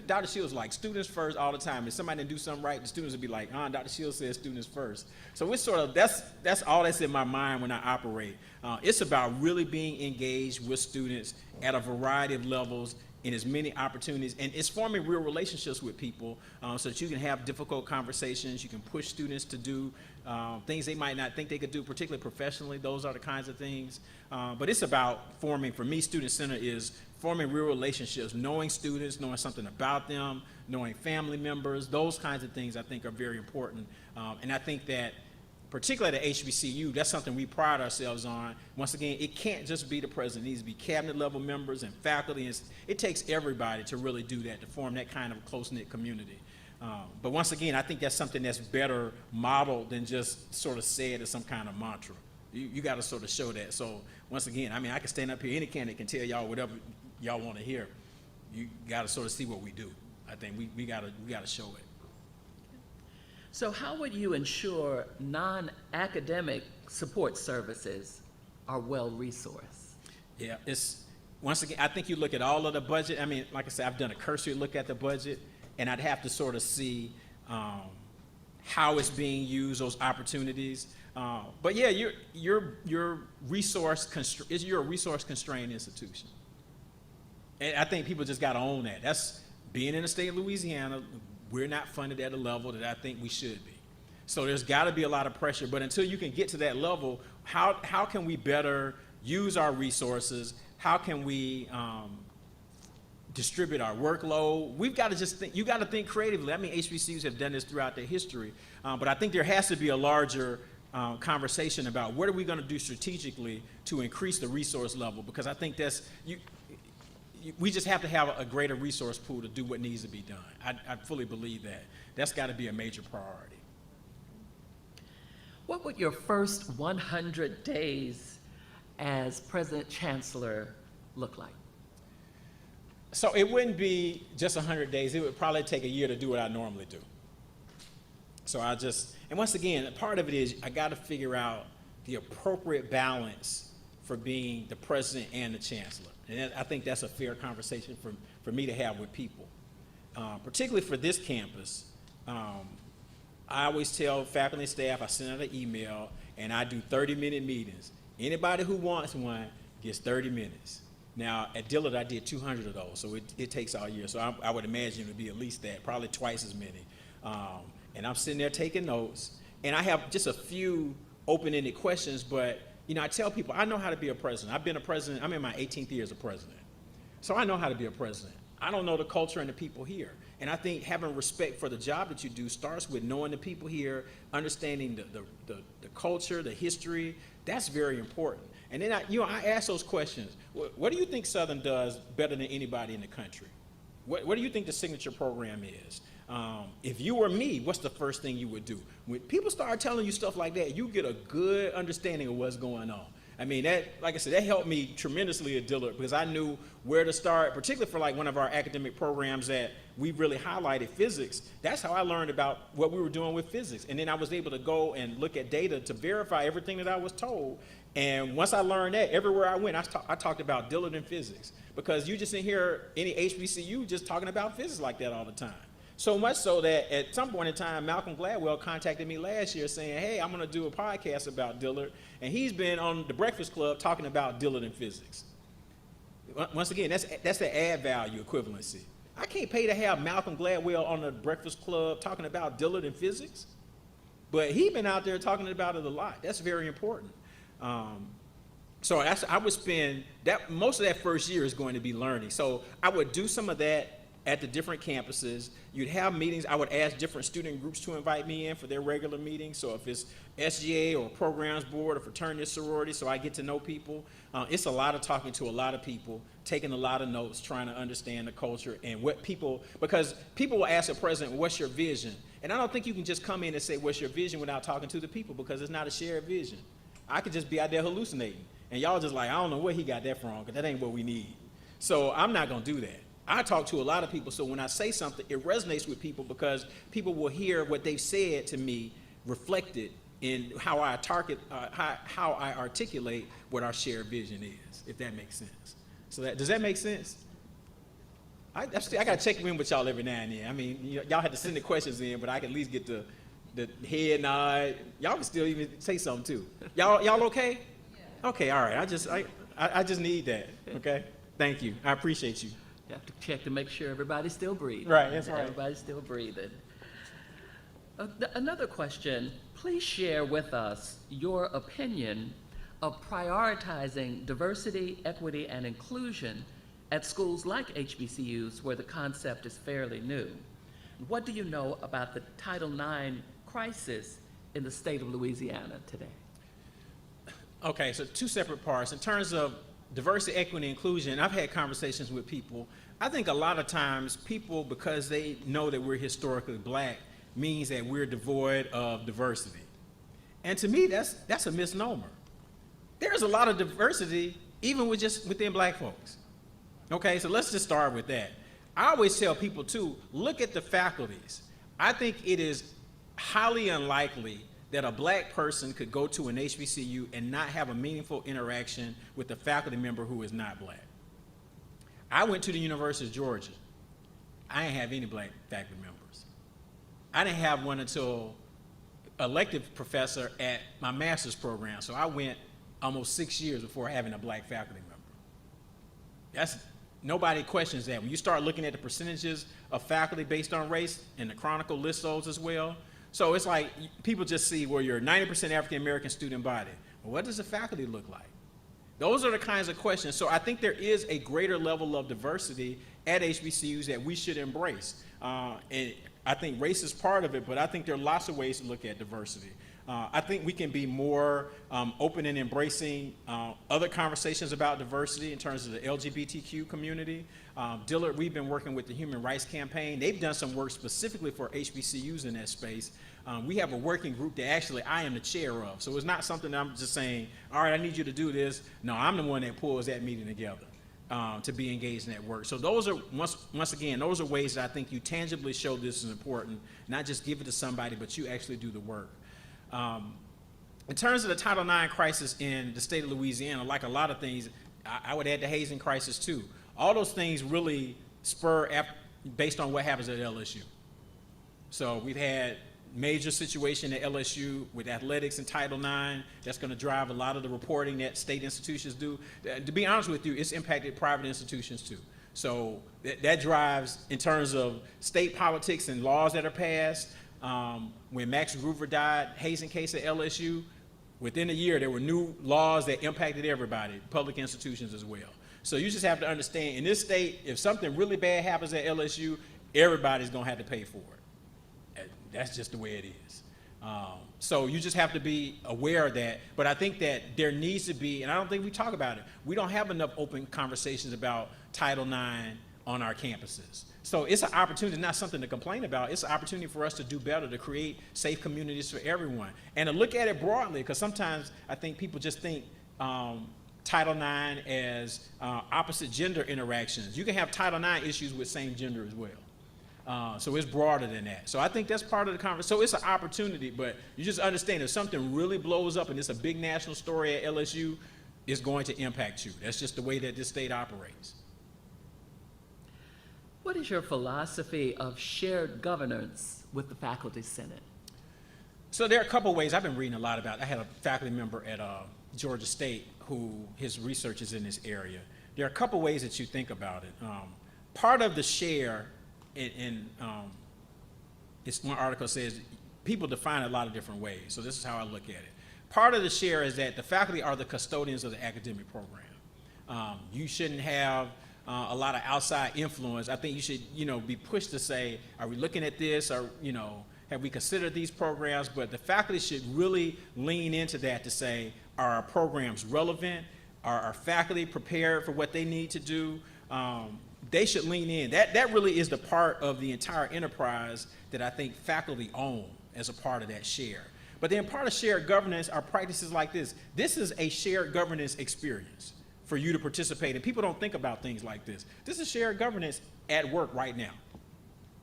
Dr. Shields like students first all the time. If somebody didn't do something right, the students would be like, Dr. Shields says students first. So it's sort of, that's all that's in my mind when I operate. It's about really being engaged with students at a variety of levels in as many opportunities, and it's forming real relationships with people so that you can have difficult conversations. You can push students to do things they might not think they could do, particularly professionally. Those are the kinds of things. But it's about forming, for me, Student Center is forming real relationships, knowing students, knowing something about them, knowing family members. Those kinds of things I think are very important. And I think that particularly at HBCU, that's something we pride ourselves on. Once again, it can't just be the president. It needs to be cabinet level members and faculty. It takes everybody to really do that, to form that kind of close-knit community. But once again, I think that's something that's better modeled than just sort of said as some kind of mantra. You got to sort of show that. So once again, I mean, I can stand up here, any candidate can tell y'all whatever y'all want to hear. You got to sort of see what we do. I think we got to show it. So how would you ensure non-academic support services are well-resourced? Yeah, once again, I think you look at all of the budget. I mean, like I said, I've done a cursory look at the budget, and I'd have to sort of see how it's being used, those opportunities. But yeah, you're a resource-constrained institution. And I think people just got to own that. That's being in the state of Louisiana. We're not funded at a level that I think we should be. So there's got to be a lot of pressure. But until you can get to that level, how can we better use our resources? How can we distribute our workload? We've got to just think. You got to think creatively. I mean, HBCUs have done this throughout their history. But I think there has to be a larger conversation about what are we going to do strategically to increase the resource level? Because I think we just have to have a greater resource pool to do what needs to be done. I fully believe that. That's got to be a major priority. What would your first 100 days as President Chancellor look like? So it wouldn't be just 100 days. It would probably take a year to do what I normally do. So and once again, part of it is I got to figure out the appropriate balance for being the president and the chancellor. And I think that's a fair conversation for me to have with people. Particularly for this campus, I always tell faculty and staff, I send out an email and I do 30-minute meetings. Anybody who wants one gets 30 minutes. Now, at Dillard, I did 200 of those, so it takes all year. So I would imagine it would be at least that, probably twice as many. And I'm sitting there taking notes, and I have just a few open-ended questions, but I tell people, I know how to be a president. I've been a president, I'm in my 18th year as a president. So I know how to be a president. I don't know the culture and the people here. And I think having respect for the job that you do starts with knowing the people here, understanding the culture, the history. That's very important. And then I ask those questions. What do you think Southern does better than anybody in the country? What do you think the signature program is? If you were me, what's the first thing you would do? When people start telling you stuff like that, you get a good understanding of what's going on. I mean, that, like I said, that helped me tremendously at Dillard because I knew where to start, particularly for like one of our academic programs that we really highlighted, physics. That's how I learned about what we were doing with physics. And then I was able to go and look at data to verify everything that I was told. And once I learned that, everywhere I went, I talked about Dillard and physics because you just didn't hear any HBCU just talking about physics like that all the time. So much so that at some point in time, Malcolm Gladwell contacted me last year saying, hey, I'm gonna do a podcast about Dillard, and he's been on the Breakfast Club talking about Dillard and physics. Once again, that's the add value equivalency. I can't pay to have Malcolm Gladwell on the Breakfast Club talking about Dillard and physics, but he's been out there talking about it a lot. That's very important. So I would spend most of that first year is going to be learning. So I would do some of that at the different campuses. You'd have meetings. I would ask different student groups to invite me in for their regular meetings. So if it's SGA or programs board or fraternity sorority, so I get to know people. It's a lot of talking to a lot of people, taking a lot of notes, trying to understand the culture and what because people will ask the president, what's your vision? And I don't think you can just come in and say, what's your vision without talking to the people because it's not a shared vision. I could just be out there hallucinating. And y'all just like, I don't know where he got that from because that ain't what we need. So I'm not gonna do that. I talk to a lot of people, so when I say something, it resonates with people because people will hear what they've said to me reflected in how I articulate what our shared vision is, if that makes sense. So does that make sense? I got to check in with y'all every now and then. I mean, y'all had to send the questions in, but I can at least get the head nod. Y'all can still even say something too. Y'all okay? Yeah. Okay, all right. I just need that. Okay. Thank you. I appreciate you. You have to check to make sure everybody's still breathing. Right, that's right. Everybody's still breathing. Another question, please share with us your opinion of prioritizing diversity, equity, and inclusion at schools like HBCUs where the concept is fairly new. What do you know about the Title IX crisis in the state of Louisiana today? Okay, so two separate parts. In terms of diversity, equity, and inclusion, I've had conversations with people. I think a lot of times people, because they know that we're historically black, means that we're devoid of diversity. And to me, that's a misnomer. There's a lot of diversity even within black folks. Okay, so let's just start with that. I always tell people too, look at the faculties. I think it is highly unlikely that a black person could go to an HBCU and not have a meaningful interaction with a faculty member who is not black. I went to the University of Georgia. I didn't have any black faculty members. I didn't have one until elective professor at my master's program. So I went almost 6 years before having a black faculty member. Nobody questions that. When you start looking at the percentages of faculty based on race, and the Chronicle lists those as well. So it's like people just see, well, you're a 90% African-American student body. Well, what does the faculty look like? Those are the kinds of questions. So I think there is a greater level of diversity at HBCUs that we should embrace. And I think race is part of it, but I think there are lots of ways to look at diversity. I think we can be more open and embracing other conversations about diversity in terms of the LGBTQ community. Dillard, we've been working with the Human Rights Campaign. They've done some work specifically for HBCUs in that space. We have a working group that actually I am the chair of. So it's not something that I'm just saying, all right, I need you to do this. No, I'm the one that pulls that meeting together to be engaged in that work. So those are, once again, those are ways that I think you tangibly show this is important, not just give it to somebody, but you actually do the work. In terms of the Title IX crisis in the state of Louisiana, like a lot of things, I would add the hazing crisis too. All those things really spur based on what happens at LSU. So we've had major situation at LSU with athletics and Title IX. That's going to drive a lot of the reporting that state institutions do. To be honest with you, it's impacted private institutions too. So that drives, in terms of state politics and laws that are passed. When Max Groover died, hazing case at LSU, within a year there were new laws that impacted everybody, public institutions as well. So you just have to understand, in this state, if something really bad happens at LSU, everybody's going to have to pay for it. That's just the way it is. So you just have to be aware of that. But I think that there needs to be, and I don't think we talk about it, we don't have enough open conversations about Title IX on our campuses. So it's an opportunity, not something to complain about. It's an opportunity for us to do better, to create safe communities for everyone. And to look at it broadly, because sometimes I think people just think Title IX as opposite gender interactions. You can have Title IX issues with same gender as well. So it's broader than that. So I think that's part of the conversation. So it's an opportunity, but you just understand if something really blows up and it's a big national story at LSU, it's going to impact you. That's just the way that this state operates. What is your philosophy of shared governance with the Faculty Senate? So there are a couple ways. I've been reading a lot about it. I had a faculty member at Georgia State who his research is in this area. There are a couple ways that you think about it. Part of the share, it's one article says people define it a lot of different ways. So this is how I look at it. Part of the share is that the faculty are the custodians of the academic program. You shouldn't have a lot of outside influence. I think you should, be pushed to say, are we looking at this, or, have we considered these programs? But the faculty should really lean into that to say, are our programs relevant? Are our faculty prepared for what they need to do? They should lean in. That really is the part of the entire enterprise that I think faculty own as a part of that share. But then part of shared governance are practices like this. This is a shared governance experience for you to participate in. People don't think about things like this. This is shared governance at work right now.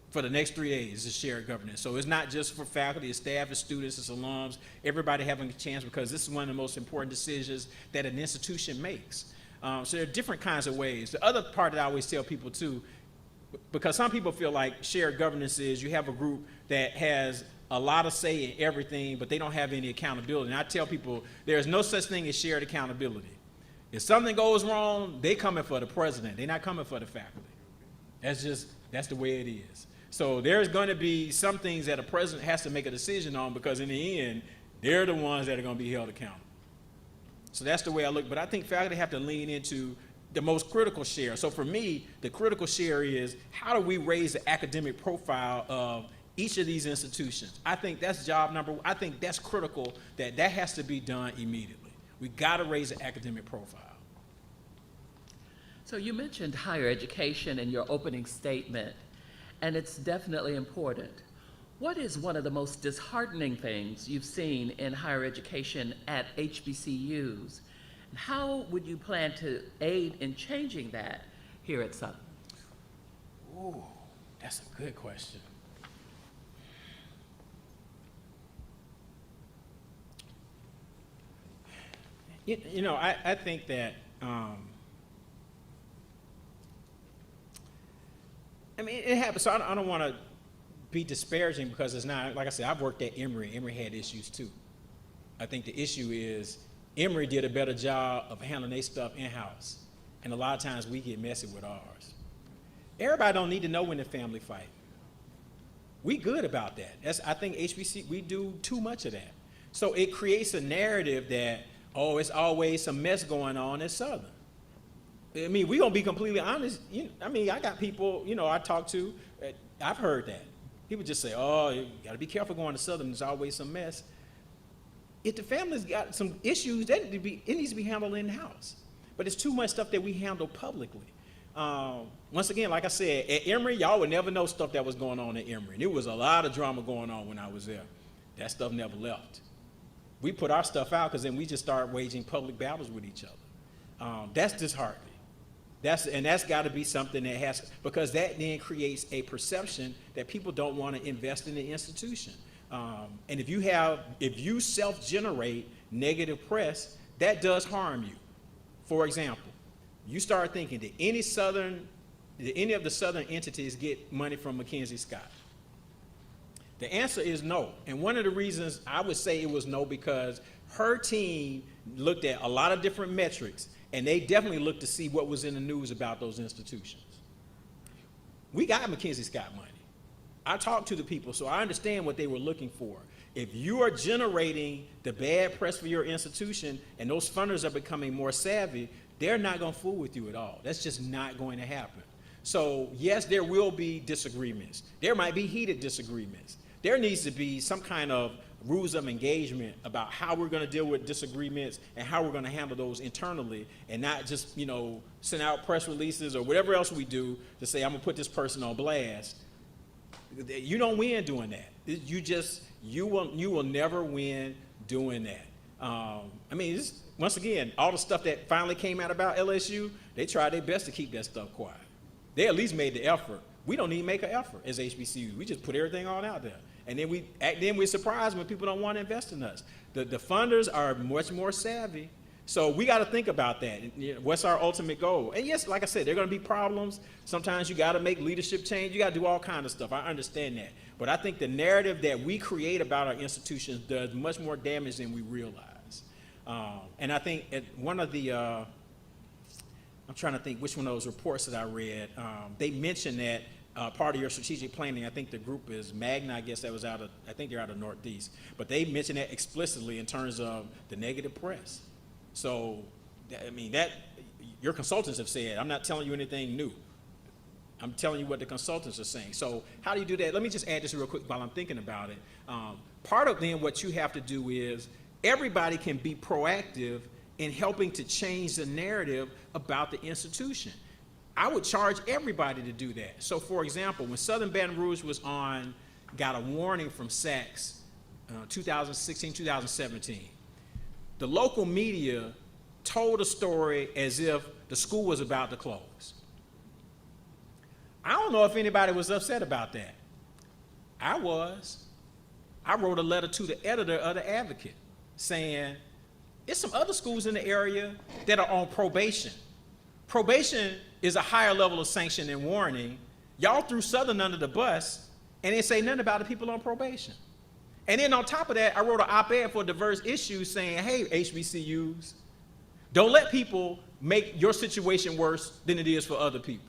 For the next 3 days, it's shared governance. So it's not just for faculty, it's staff, it's students, it's alums, everybody having a chance, because this is one of the most important decisions that an institution makes. So there are different kinds of ways. The other part that I always tell people too, because some people feel like shared governance is you have a group that has a lot of say in everything, but they don't have any accountability. And I tell people there's no such thing as shared accountability. If something goes wrong, they coming for the president. They're not coming for the faculty. That's the way it is. So there's going to be some things that a president has to make a decision on, because in the end, they're the ones that are going to be held accountable. So that's the way I look. But I think faculty have to lean into the most critical share. So for me, the critical share is, how do we raise the academic profile of each of these institutions? I think that's job number one. I think that's critical, that has to be done immediately. We got to raise the academic profile. So you mentioned higher education in your opening statement, and it's definitely important. What is one of the most disheartening things you've seen in higher education at HBCUs? And how would you plan to aid in changing that here at Southern? Ooh, that's a good question. I think that, it happens. So I don't want to be disparaging, because it's not, like I said, I've worked at Emory. Emory had issues too. I think the issue is Emory did a better job of handling their stuff in-house. And a lot of times we get messy with ours. Everybody don't need to know when the family fight. We good about that. I think HBC, we do too much of that. So it creates a narrative that, it's always some mess going on at Southern. We're going to be completely honest. I got people, I talk to, I've heard that. People just say, you got to be careful going to Southern, there's always some mess. if the family's got some issues, it needs to be handled in-house. But it's too much stuff that we handle publicly. Once again, like I said, at Emory, y'all would never know stuff that was going on at Emory. And there was a lot of drama going on when I was there. That stuff never left. We put our stuff out because then we just start waging public battles with each other. That's disheartening. That's got to be something that has, because that then creates a perception that people don't want to invest in the institution. And if you self-generate negative press, that does harm you. For example, you start thinking, did any of the Southern entities get money from Mackenzie Scott? The answer is no. And one of the reasons I would say it was no, because her team looked at a lot of different metrics, and they definitely looked to see what was in the news about those institutions. We got Mackenzie Scott money. I talked to the people, so I understand what they were looking for. If you are generating the bad press for your institution and those funders are becoming more savvy, they're not going to fool with you at all. That's just not going to happen. So yes, there will be disagreements. There might be heated disagreements. There needs to be some kind of rules of engagement about how we're going to deal with disagreements and how we're going to handle those internally, and not just, send out press releases or whatever else we do to say, I'm going to put this person on blast. You don't win doing that. You will never win doing that. Once again, all the stuff that finally came out about LSU, they tried their best to keep that stuff quiet. They at least made the effort. We don't even make an effort as HBCUs. We just put everything on out there. And then we're surprised when people don't want to invest in us. The funders are much more savvy. So we got to think about that. What's our ultimate goal? And yes, like I said, there are going to be problems. Sometimes you got to make leadership change. You got to do all kinds of stuff. I understand that. But I think the narrative that we create about our institutions does much more damage than we realize. And I think one of the, I'm trying to think which one of those reports that I read, they mentioned that part of your strategic planning, I think the group is Magna, I guess that was I think they're out of Northeast, but they mentioned that explicitly in terms of the negative press. So, your consultants have said, I'm not telling you anything new. I'm telling you what the consultants are saying. So how do you do that? Let me just add this real quick while I'm thinking about it. Part of then what you have to do is everybody can be proactive in helping to change the narrative about the institution. I would charge everybody to do that. So for example, when Southern Baton Rouge got a warning from SACS, 2016, 2017, the local media told a story as if the school was about to close. I don't know if anybody was upset about that. I was. I wrote a letter to the editor of the Advocate saying, there's some other schools in the area that are on probation. Probation is a higher level of sanction than warning. Y'all threw Southern under the bus and didn't say nothing about the people on probation. And then on top of that, I wrote an op-ed for diverse issues saying, hey, HBCUs, don't let people make your situation worse than it is for other people.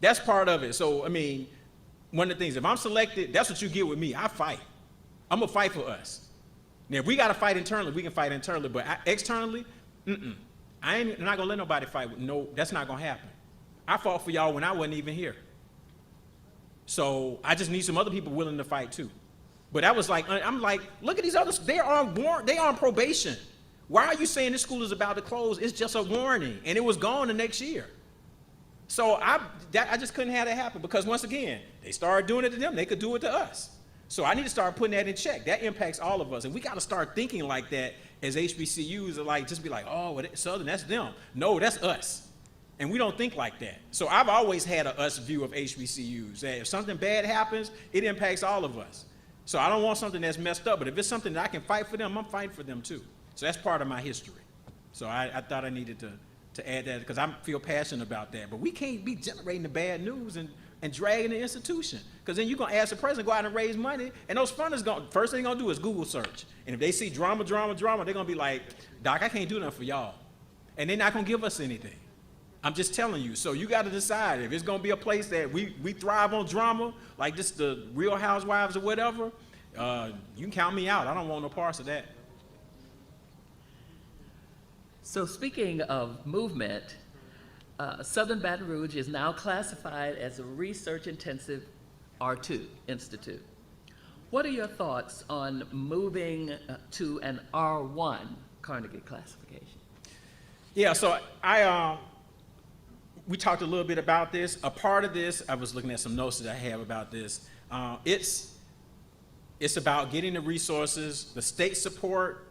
That's part of it. So, one of the things, if I'm selected, that's what you get with me. I fight. I'm going to fight for us. Now, if we got to fight internally, we can fight internally. But externally, I'm not going to let nobody fight. No, that's not going to happen. I fought for y'all when I wasn't even here. So I just need some other people willing to fight too. But that was I'm like, look at these others. They're on probation. Why are you saying this school is about to close? It's just a warning. And it was gone the next year. So I just couldn't have that happen, because once again, they started doing it to them, they could do it to us. So I need to start putting that in check. That impacts all of us. And we got to start thinking like that as HBCUs, just be like, oh, well, Southern, that's them. No, that's us. And we don't think like that. So I've always had a us view of HBCUs, that if something bad happens, it impacts all of us. So I don't want something that's messed up, but if it's something that I can fight for them, I'm fighting for them too. So that's part of my history. So I thought I needed to add that, because I feel passionate about that. But we can't be generating the bad news and dragging the institution, because then you're going to ask the president to go out and raise money, and those funders, first thing they're going to do is Google search. And if they see drama, they're going to be like, Doc, I can't do nothing for y'all. And they're not going to give us anything. I'm just telling you. So you got to decide if it's going to be a place that we thrive on drama, like this, the Real Housewives or whatever, you can count me out. I don't want no parts of that. So speaking of movement, Southern Baton Rouge is now classified as a research-intensive R2 institute. What are your thoughts on moving to an R1 Carnegie classification? Yeah, so we talked a little bit about this. A part of this, I was looking at some notes that I have about this. It's about getting the resources, the state support,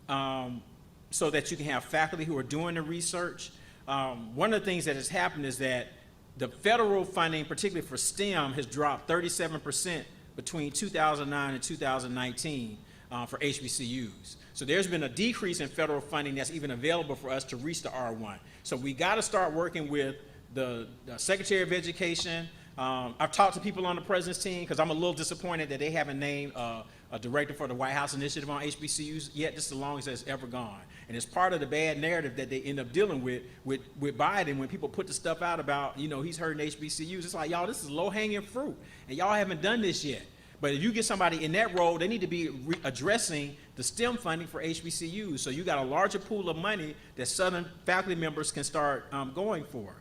so that you can have faculty who are doing the research. One of the things that has happened is that the federal funding, particularly for STEM, has dropped 37% between 2009 and 2019 for HBCUs. So there's been a decrease in federal funding that's even available for us to reach the R1. So we got to start working with the Secretary of Education. I've talked to people on the president's team because I'm a little disappointed that they haven't named a director for the White House Initiative on HBCUs yet. This is the longest that's ever gone. And it's part of the bad narrative that they end up dealing with Biden when people put the stuff out about, you know, he's hurting HBCUs. It's like, y'all, this is low-hanging fruit, and y'all haven't done this yet. But if you get somebody in that role, they need to be addressing the STEM funding for HBCUs. So you got a larger pool of money that Southern faculty members can start going for.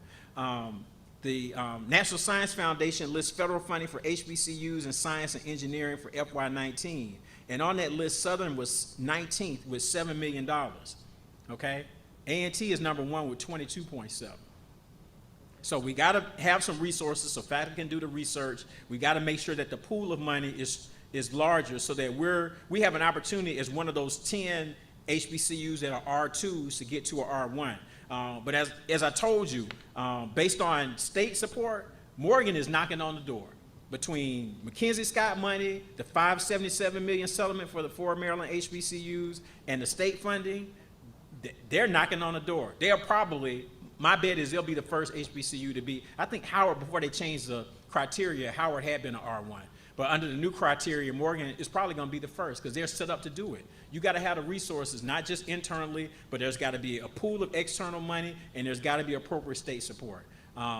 The National Science Foundation lists federal funding for HBCUs in science and engineering for FY19. And on that list, Southern was 19th with $7 million, okay? A&T is number 1 with 22.7. So we gotta have some resources so faculty can do the research. We gotta make sure that the pool of money is larger so that we have an opportunity as one of those 10 HBCUs that are R2s to get to a R1. But as I told you, based on state support, Morgan is knocking on the door. Between Mackenzie Scott money, the $577 million settlement for the 4 Maryland HBCUs, and the state funding, they're knocking on the door. They'll probably, my bet is they'll be the first HBCU to be, I think Howard, before they changed the criteria, Howard had been an R1. But under the new criteria, Morgan is probably going to be the first because they're set up to do it. You got to have the resources, not just internally, but there's got to be a pool of external money, and there's got to be appropriate state support.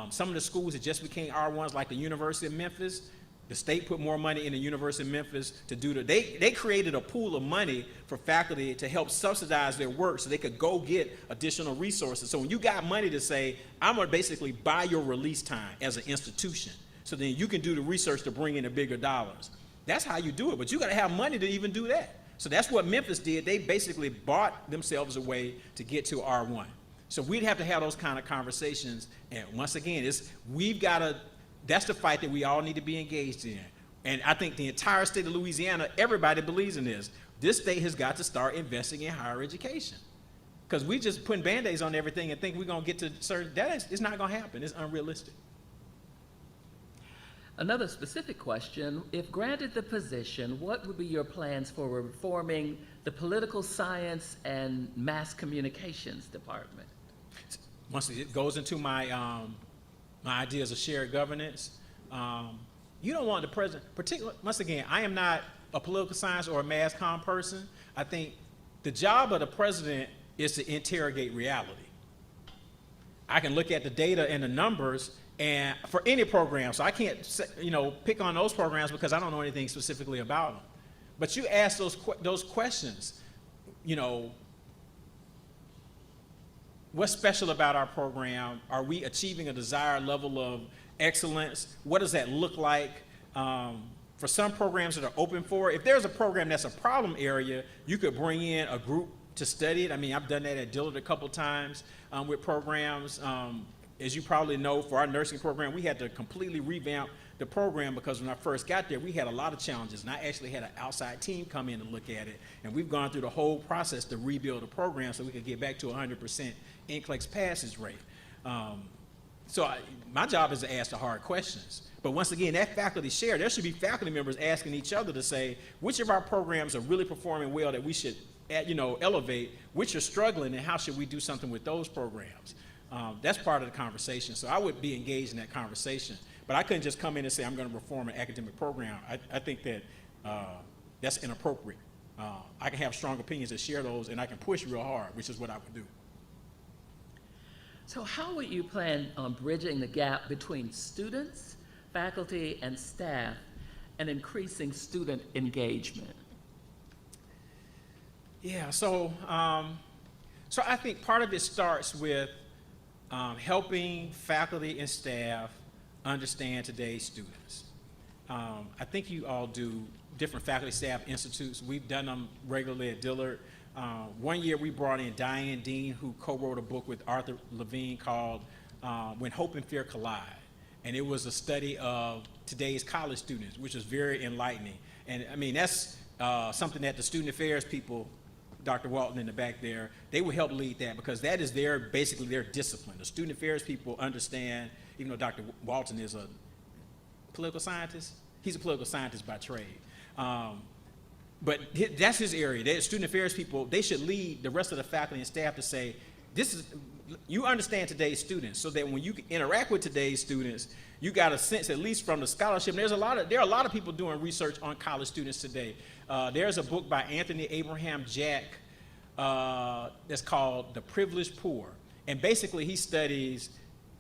Some of the schools that just became R1s, like the University of Memphis, the state put more money in the University of Memphis to do they created a pool of money for faculty to help subsidize their work so they could go get additional resources. So when you got money to say, I'm going to basically buy your release time as an institution, so then you can do the research to bring in the bigger dollars. That's how you do it, but you got to have money to even do that. So that's what Memphis did. They basically bought themselves a way to get to R1. So we'd have to have those kind of conversations. And once again, that's the fight that we all need to be engaged in. And I think the entire state of Louisiana, everybody believes in this. This state has got to start investing in higher education. Because we just putting Band-Aids on everything and think we're going to get to certain, it's not going to happen. It's unrealistic. Another specific question, if granted the position, what would be your plans for reforming the political science and mass communications department? Once it goes into my ideas of shared governance, you don't want the president, particularly, once again, I am not a political science or a mass comm person. I think the job of the president is to interrogate reality. I can look at the data and the numbers and for any program, so I can't, pick on those programs because I don't know anything specifically about them. But you ask those questions, what's special about our program? Are we achieving a desired level of excellence? What does that look like? For some programs that are open for, if there's a program that's a problem area, you could bring in a group to study it. I mean, I've done that at Dillard a couple times with programs. As you probably know, for our nursing program, we had to completely revamp the program because when I first got there, we had a lot of challenges, and I actually had an outside team come in and look at it, and we've gone through the whole process to rebuild the program so we could get back to 100% NCLEX passage rate. My job is to ask the hard questions. But once again, that faculty share, there should be faculty members asking each other to say, which of our programs are really performing well that we should elevate, which are struggling, and how should we do something with those programs? That's part of the conversation. So I would be engaged in that conversation. But I couldn't just come in and say, I'm going to reform an academic program. I think that that's inappropriate. I can have strong opinions and share those, and I can push real hard, which is what I would do. So how would you plan on bridging the gap between students, faculty, and staff, and increasing student engagement? Yeah, so I think part of it starts with helping faculty and staff understand today's students. I think you all do different faculty staff institutes. We've done them regularly at Dillard. One year we brought in Diane Dean, who co-wrote a book with Arthur Levine called When Hope and Fear Collide. And it was a study of today's college students, which was very enlightening. And I mean, that's something that the student affairs people, Dr. Walton in the back there, they will help lead that, because that is basically their discipline. The student affairs people understand, even though Dr. Walton is a political scientist, he's a political scientist by trade. But that's his area. The student affairs people, they should lead the rest of the faculty and staff to say, you understand today's students, so that when you interact with today's students, you got a sense, at least from the scholarship. There are a lot of people doing research on college students today. There's a book by Anthony Abraham Jack that's called The Privileged Poor. And basically he studies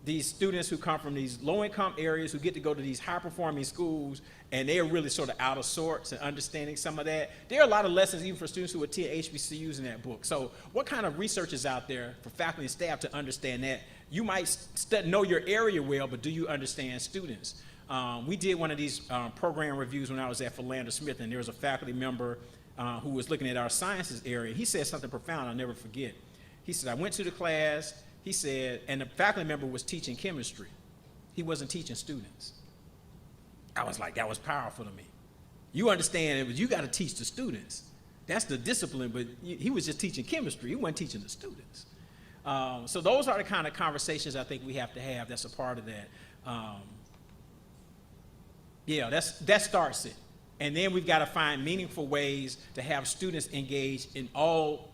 these students who come from these low-income areas who get to go to these high-performing schools, and they're really sort of out of sorts and understanding some of that. There are a lot of lessons even for students who attend HBCUs in that book. So what kind of research is out there for faculty and staff to understand that? You might know your area well, but do you understand students? We did one of these program reviews when I was at Philander Smith, and there was a faculty member who was looking at our sciences area. He said something profound I'll never forget. He said, I went to the class, he said, and the faculty member was teaching chemistry. He wasn't teaching students. I was like, that was powerful to me. You understand, you got to teach the students. That's the discipline, but he was just teaching chemistry. He wasn't teaching the students. So those are the kind of conversations I think we have to have that's a part of that. That starts it. And then we've got to find meaningful ways to have students engaged in all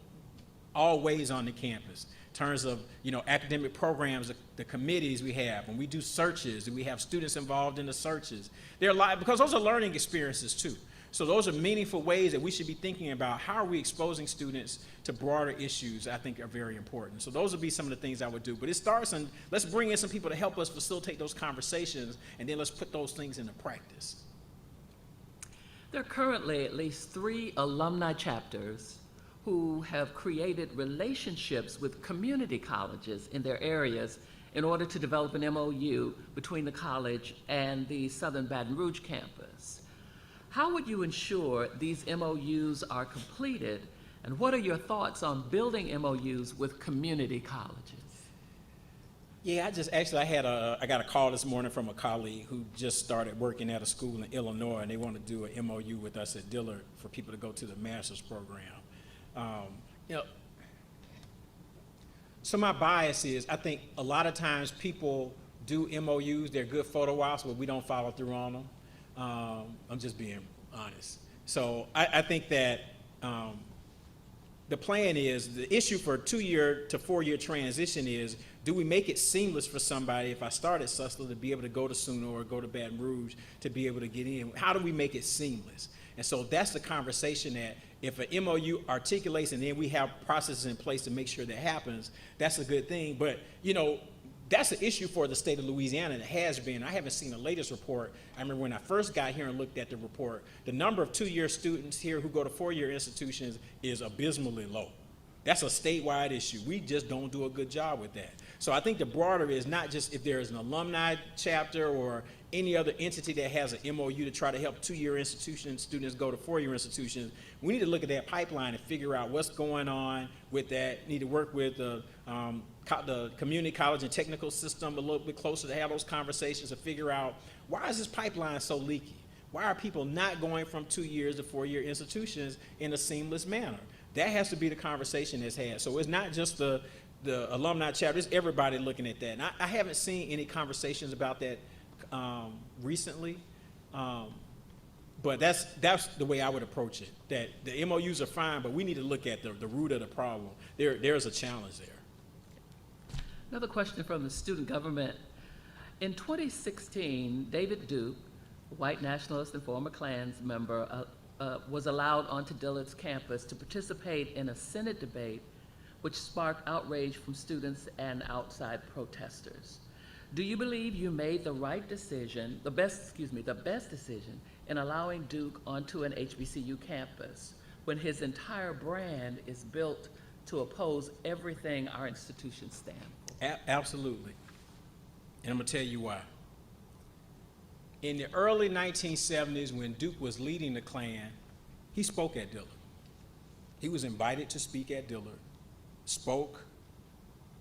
ways on the campus. In terms of, academic programs, the committees we have, when we do searches, and we have students involved in the searches. They're live, because those are learning experiences too. So those are meaningful ways that we should be thinking about how are we exposing students to broader issues I think are very important. So those would be some of the things I would do. But it starts, and let's bring in some people to help us facilitate those conversations, and then let's put those things into practice. There are currently at least 3 alumni chapters who have created relationships with community colleges in their areas in order to develop an MOU between the college and the Southern Baton Rouge campus. How would you ensure these MOUs are completed, and what are your thoughts on building MOUs with community colleges? Yeah, I got a call this morning from a colleague who just started working at a school in Illinois, and they want to do an MOU with us at Dillard for people to go to the master's program. So my bias is, I think a lot of times people do MOUs, they're good photo ops, but we don't follow through on them. I'm just being honest. So I think that the plan is, the issue for 2-year to 4-year transition is, do we make it seamless for somebody, if I start at Susler, to be able to go to SUNY or go to Baton Rouge to be able to get in? How do we make it seamless? And so that's the conversation that if an MOU articulates and then we have processes in place to make sure that happens, that's a good thing. But, that's an issue for the state of Louisiana, and it has been. I haven't seen the latest report. I remember when I first got here and looked at the report, the number of 2-year students here who go to 4-year institutions is abysmally low. That's a statewide issue. We just don't do a good job with that. So I think the broader is not just if there is an alumni chapter or any other entity that has an MOU to try to help 2-year institutions, students go to 4-year institutions. We need to look at that pipeline and figure out what's going on with that. Need to work with the community college and technical system a little bit closer to have those conversations and figure out, why is this pipeline so leaky? Why are people not going from 2 years to 4-year institutions in a seamless manner? That has to be the conversation that's had. So it's not just the alumni chapter, it's everybody looking at that. And I haven't seen any conversations about that recently, but that's the way I would approach it. That the MOUs are fine, but we need to look at the root of the problem. There's a challenge there. Another question from the student government. In 2016, David Duke, a white nationalist and former Klans member, was allowed onto Dillard's campus to participate in a Senate debate which sparked outrage from students and outside protesters. Do you believe you made the right decision, the best decision in allowing Duke onto an HBCU campus when his entire brand is built to oppose everything our institutions stand for? Absolutely. And I'm gonna tell you why. In the early 1970s, when Duke was leading the Klan, he spoke at Dillard. He was invited to speak at Dillard, spoke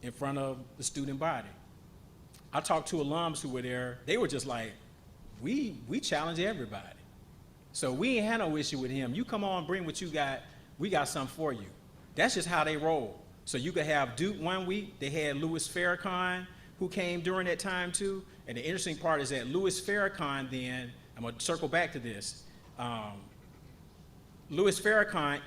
in front of the student body. I talked to alums who were there. They were just like, we challenge everybody. So we ain't had no issue with him. You come on, bring what you got. We got something for you. That's just how they roll. So you could have Duke one week. They had Louis Farrakhan, who came during that time too. And the interesting part is that Louis Farrakhan then, I'm gonna circle back to this. Louis Farrakhan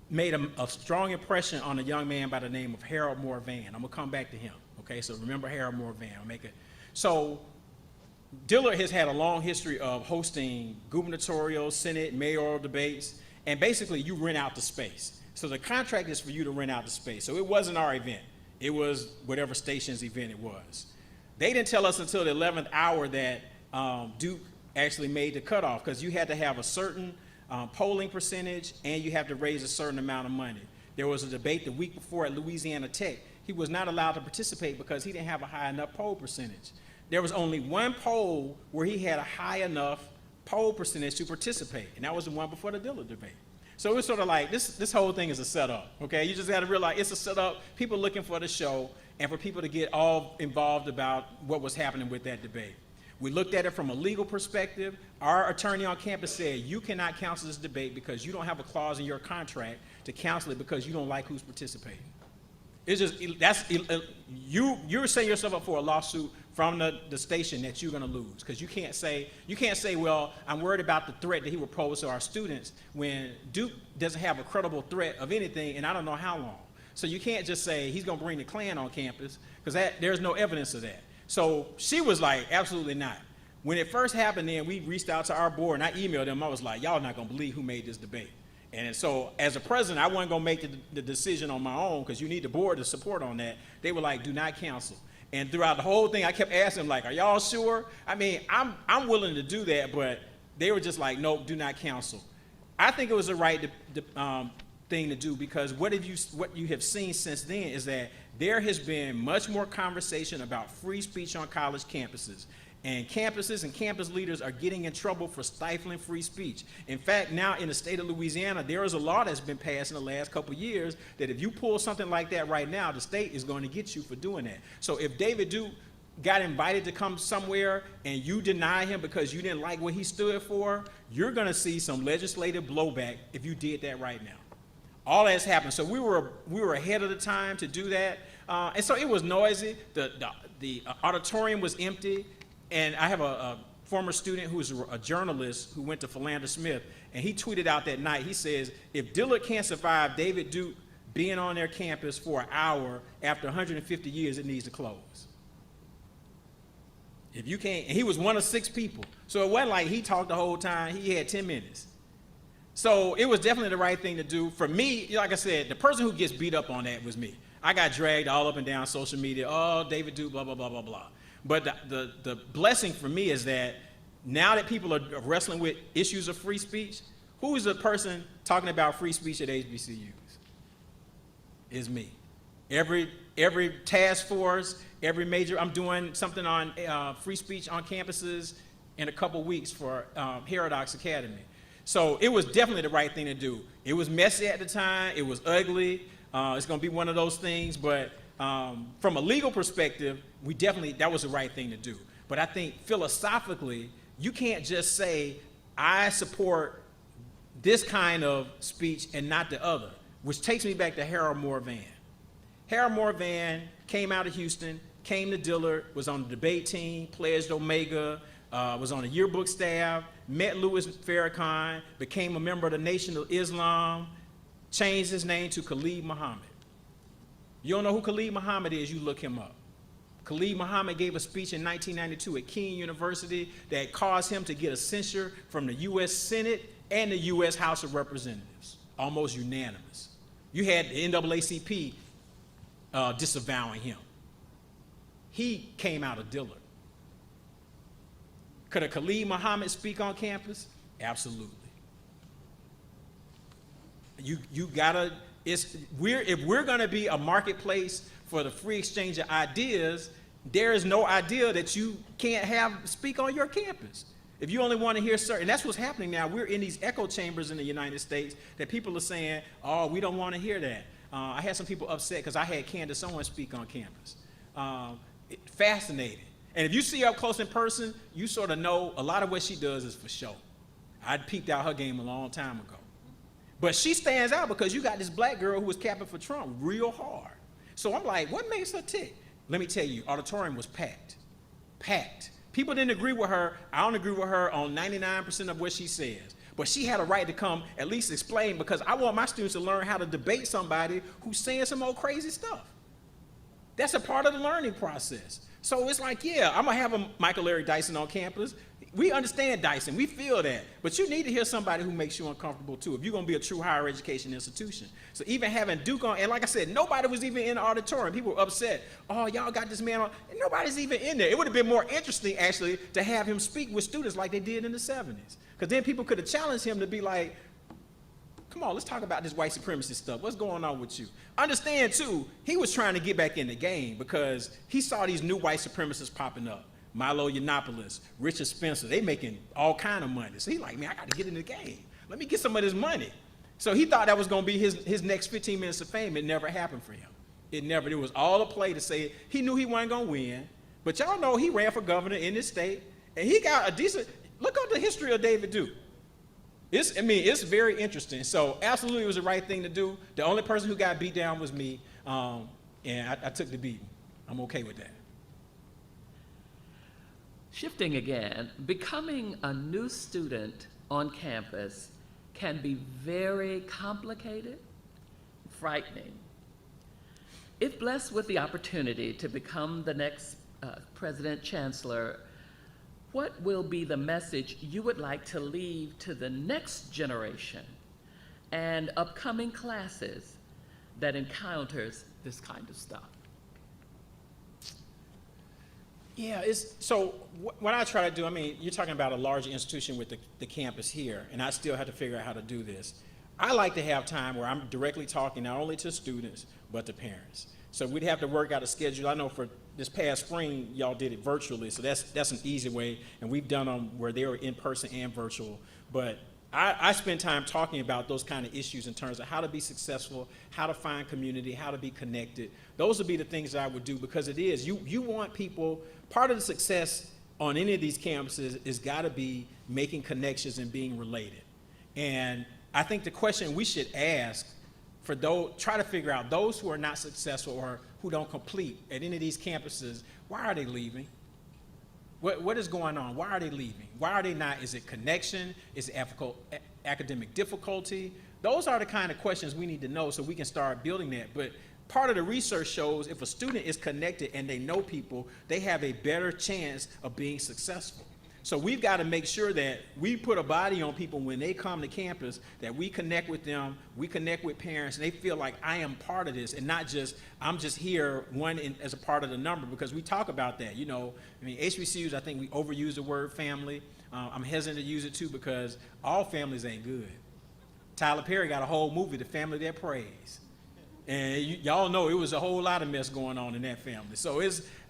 made a strong impression on a young man by the name of Harold Moore Van. I'm gonna come back to him, okay? So remember Harold Moore Van, I'll make it. So Dillard has had a long history of hosting gubernatorial, Senate, mayoral debates, and basically you rent out the space. So the contract is for you to rent out the space. So it wasn't our event. It was whatever station's event it was. They didn't tell us until the 11th hour that Duke actually made the cutoff, because you had to have a certain polling percentage and you have to raise a certain amount of money. There was a debate the week before at Louisiana Tech. He was not allowed to participate because he didn't have a high enough poll percentage. There was only one poll where he had a high enough poll percentage to participate, and that was the one before the Dillard debate. So it was sort of like, this whole thing is a setup, okay? You just gotta realize it's a setup, people looking for the show, and for people to get all involved about what was happening with that debate. We looked at it from a legal perspective. Our attorney on campus said, you cannot counsel this debate because you don't have a clause in your contract to counsel it because you don't like who's participating. It's just, you're setting yourself up for a lawsuit from the station that you're gonna lose, because you can't say, well, I'm worried about the threat that he will pose to our students, when Duke doesn't have a credible threat of anything and I don't know how long. So you can't just say he's gonna bring the Klan on campus, because there's no evidence of that. So she was like, absolutely not. When it first happened, then we reached out to our board and I emailed them. I was like, y'all not gonna believe who made this debate. And so as a president, I wasn't gonna make the decision on my own, because you need the board to support on that. They were like, do not cancel. And throughout the whole thing, I kept asking them, like, are y'all sure? I mean, I'm willing to do that, but they were just like, nope, do not cancel. I think it was the right thing to do, because what you have seen since then is that there has been much more conversation about free speech on college campuses. And campuses and campus leaders are getting in trouble for stifling free speech. In fact, now in the state of Louisiana, there is a law that's been passed in the last couple of years that if you pull something like that right now, the state is going to get you for doing that. So if David Duke got invited to come somewhere and you deny him because you didn't like what he stood for, you're going to see some legislative blowback if you did that right now. All that's happened. So we were ahead of the time to do that. And so it was noisy. The auditorium was empty. And I have a former student who's a journalist who went to Philander Smith, and he tweeted out that night, he says, if Dillard can't survive David Duke being on their campus for an hour after 150 years, it needs to close. If you can't, and he was one of 6 people. So it wasn't like he talked the whole time, he had 10 minutes. So it was definitely the right thing to do. For me, like I said, the person who gets beat up on that was me. I got dragged all up and down social media, oh, David Duke, blah, blah, blah, blah, blah. But the blessing for me is that now that people are wrestling with issues of free speech, who is the person talking about free speech at HBCUs? It's me. Every task force, every major, I'm doing something on free speech on campuses in a couple weeks for Paradox Academy. So it was definitely the right thing to do. It was messy at the time, it was ugly, it's gonna be one of those things, but from a legal perspective, that was the right thing to do. But I think philosophically, you can't just say, I support this kind of speech and not the other, which takes me back to Harold Moore Van. Harold Moore Van came out of Houston, came to Dillard, was on the debate team, pledged Omega, was on the yearbook staff, met Louis Farrakhan, became a member of the Nation of Islam, changed his name to Khalid Muhammad. You don't know who Khalid Muhammad is, you look him up. Khalid Muhammad gave a speech in 1992 at Keene University that caused him to get a censure from the U.S. Senate and the U.S. House of Representatives, almost unanimous. You had the NAACP disavowing him. He came out of Dillard. Could a Khalid Muhammad speak on campus? Absolutely. You gotta, if we're gonna be a marketplace for the free exchange of ideas, there is no idea that you can't speak on your campus. If you only want to hear certain, and that's what's happening now. We're in these echo chambers in the United States that people are saying, oh, we don't want to hear that. I had some people upset because I had Candace Owens speak on campus. Fascinating. And if you see her up close in person, you sort of know a lot of what she does is for show. I'd peeped out her game a long time ago. But she stands out because you got this black girl who was capping for Trump real hard. So I'm like, what makes her tick? Let me tell you, auditorium was packed. Packed. People didn't agree with her. I don't agree with her on 99% of what she says. But she had a right to come at least explain, because I want my students to learn how to debate somebody who's saying some old crazy stuff. That's a part of the learning process. So it's like, yeah, I'm going to have a Michael Eric Dyson on campus. We understand Dyson. We feel that. But you need to hear somebody who makes you uncomfortable, too, if you're going to be a true higher education institution. So even having Duke on, and like I said, nobody was even in the auditorium. People were upset. Oh, y'all got this man on. And nobody's even in there. It would have been more interesting, actually, to have him speak with students like they did in the 70s. Because then people could have challenged him to be like, come on, let's talk about this white supremacy stuff. What's going on with you? Understand, too, he was trying to get back in the game because he saw these new white supremacists popping up. Milo Yiannopoulos, Richard Spencer, they making all kind of money. So he's like, man, I got to get in the game. Let me get some of this money. So he thought that was going to be his next 15 minutes of fame. It never happened for him. It was all a play to say he knew he wasn't going to win. But y'all know he ran for governor in this state, and he got a decent, look up the history of David Duke. It's very interesting. So absolutely it was the right thing to do. The only person who got beat down was me, and I took the beating. I'm okay with that. Shifting again, becoming a new student on campus can be very complicated, frightening. If blessed with the opportunity to become the next President Chancellor, what will be the message you would like to leave to the next generation and upcoming classes that encounters this kind of stuff? Yeah, so what I try to do, you're talking about a large institution with the campus here, and I still have to figure out how to do this. I like to have time where I'm directly talking not only to students, but to parents. So we'd have to work out a schedule. I know for this past spring, y'all did it virtually, so that's an easy way, and we've done them where they were in person and virtual. But I spend time talking about those kind of issues in terms of how to be successful, how to find community, how to be connected. Those would be the things that I would do, because it is, you want people, part of the success on any of these campuses is got to be making connections and being related. And I think the question we should ask for those, try to figure out those who are not successful or who don't complete at any of these campuses, why are they leaving? What is going on? Why are they leaving? Why are they not? Is it connection? Is it academic difficulty? Those are the kind of questions we need to know so we can start building that. But part of the research shows if a student is connected and they know people, they have a better chance of being successful. So we've got to make sure that we put a body on people when they come to campus, that we connect with them, we connect with parents, and they feel like I am part of this and not just, I'm just here as a part of the number, because we talk about that, HBCUs, I think we overuse the word family. I'm hesitant to use it too because all families ain't good. Tyler Perry got a whole movie, The Family That Prays. And y'all know it was a whole lot of mess going on in that family. So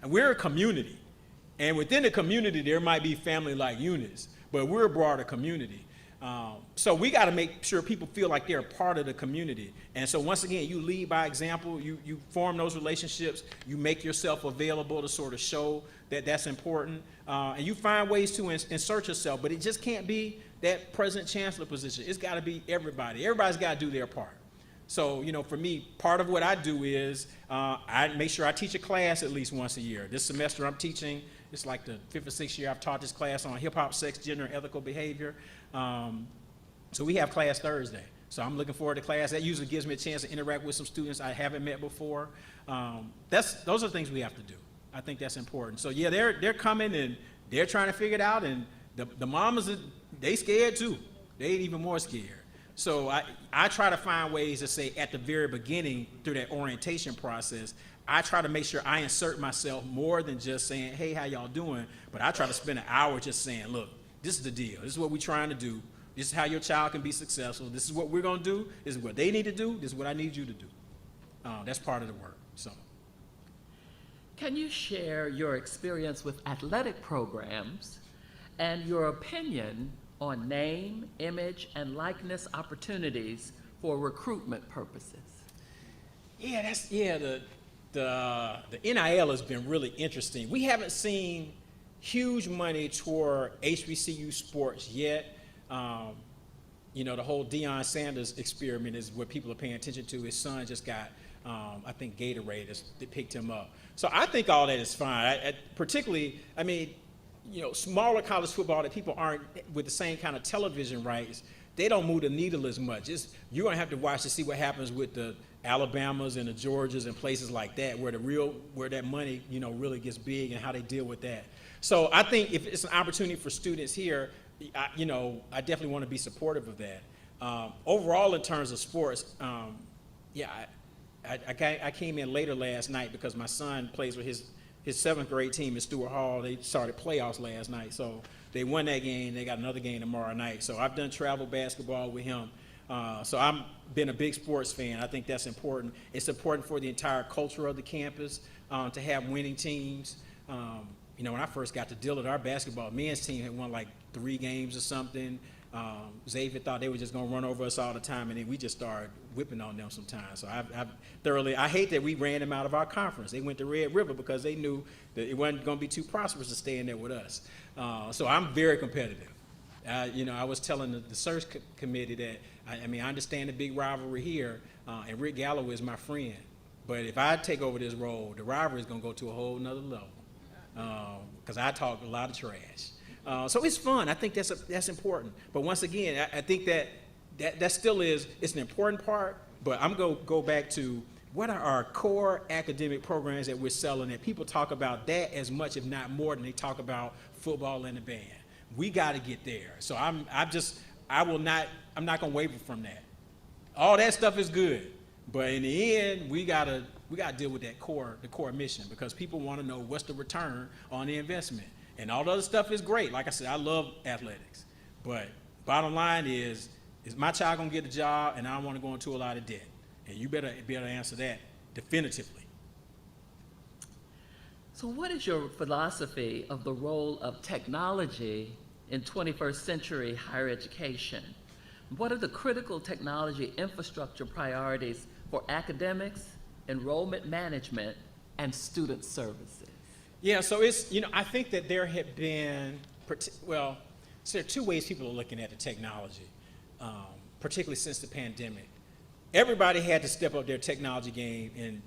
we're a community. And within the community, there might be family-like units, but we're a broader community. So we got to make sure people feel like they're a part of the community. And so once again, you lead by example, you form those relationships, you make yourself available to sort of show that that's important, and you find ways to insert yourself, but it just can't be that President Chancellor position. It's got to be everybody. Everybody's got to do their part. So, for me, part of what I do is I make sure I teach a class at least once a year. This semester I'm teaching, it's like the 5th or 6th year I've taught this class on hip-hop, sex, gender, and ethical behavior. So we have class Thursday. So I'm looking forward to class. That usually gives me a chance to interact with some students I haven't met before. Those are the things we have to do. I think that's important. So yeah, they're coming and they're trying to figure it out, and the mamas, they scared too. They ain't even more scared. So I try to find ways to say at the very beginning through that orientation process, I try to make sure I insert myself more than just saying, hey, how y'all doing? But I try to spend an hour just saying, look, this is the deal. This is what we're trying to do. This is how your child can be successful. This is what we're going to do. This is what they need to do. This is what I need you to do. That's part of the work. So, Can you share your experience with athletic programs and your opinion on name, image, and likeness opportunities for recruitment purposes? Yeah, the NIL has been really interesting. We haven't seen huge money toward HBCU sports yet. You know, the whole Deion Sanders experiment is what people are paying attention to. His son just got, I think Gatorade they picked him up. So I think all that is fine. Particularly, I mean, you know, smaller college football that people aren't with the same kind of television rights, they don't move the needle as much. You're gonna have to watch to see what happens with the Alabamas and the Georgias and places like that, where that money, you know, really gets big and how they deal with that. So I think if it's an opportunity for students here, I definitely want to be supportive of that. Overall, in terms of sports, I came in later last night because my son plays with his 7th grade team at Stewart Hall. They started playoffs last night, so they won that game. They got another game tomorrow night. So I've done travel basketball with him. So I've been a big sports fan. I think that's important. It's important for the entire culture of the campus to have winning teams. You know, when I first got to Dillard, our men's team had won like 3 games or something. Xavier thought they were just going to run over us all the time, and then we just started whipping on them sometimes. So I hate that we ran them out of our conference. They went to Red River because they knew that it wasn't going to be too prosperous to stay in there with us. So I'm very competitive. You know, I was telling the search committee that, I understand the big rivalry here, and Rick Galloway is my friend. But if I take over this role, the rivalry is going to go to a whole nother level because I talk a lot of trash. So it's fun. I think that's important. But once again, I think that still it's an important part. But I'm going to go back to what are our core academic programs that we're selling, and people talk about that as much, if not more, than they talk about football and the band. We got to get there. So I'm not going to waver from that. All that stuff is good, but in the end, we gotta deal with the core mission, because people want to know what's the return on the investment. And all the other stuff is great. Like I said, I love athletics, but bottom line is my child gonna get a job, and I don't want to go into a lot of debt? And you better be able to answer that definitively. So what is your philosophy of the role of technology in 21st century higher education? What are the critical technology infrastructure priorities for academics, enrollment management, and student services? Yeah, so I think that there have been, so there are 2 ways people are looking at the technology, particularly since the pandemic. Everybody had to step up their technology game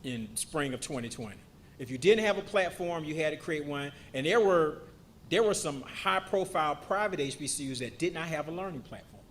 in spring of 2020. If you didn't have a platform, you had to create one, and there were some high-profile private HBCUs that did not have a learning platform.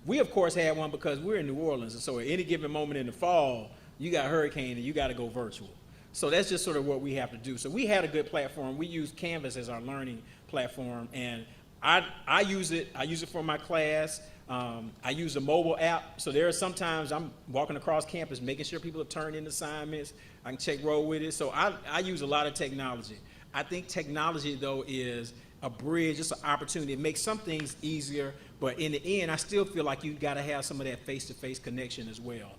We, of course, had one because we're in New Orleans, and so at any given moment in the fall, you got a hurricane and you got to go virtual. So that's just sort of what we have to do. So we had a good platform. We use Canvas as our learning platform, and I use it. I use it for my class. I use a mobile app. So there are sometimes I'm walking across campus making sure people have turned in assignments. I can check roll with it. So I use a lot of technology. I think technology, though, is a bridge. It's an opportunity. It makes some things easier, but in the end, I still feel like you've got to have some of that face-to-face connection as well.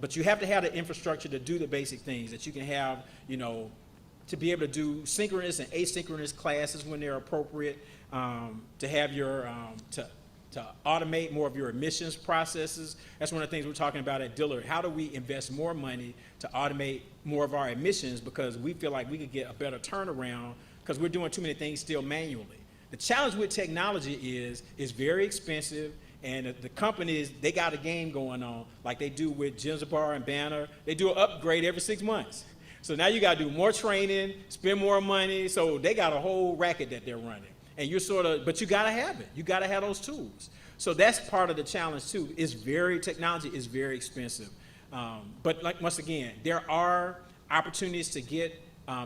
But you have to have the infrastructure to do the basic things that you can have, to be able to do synchronous and asynchronous classes when they're appropriate, to have your, to automate more of your admissions processes. That's one of the things we're talking about at Dillard. How do we invest more money to automate more of our admissions, because we feel like we could get a better turnaround because we're doing too many things still manually. The challenge with technology is it's very expensive. And the companies, they got a game going on, like they do with Zanzibar and Banner. They do an upgrade every 6 months. So now you got to do more training, spend more money. So they got a whole racket that they're running. And but you got to have it. You got to have those tools. So that's part of the challenge too. Technology is very expensive. But once again, there are opportunities to get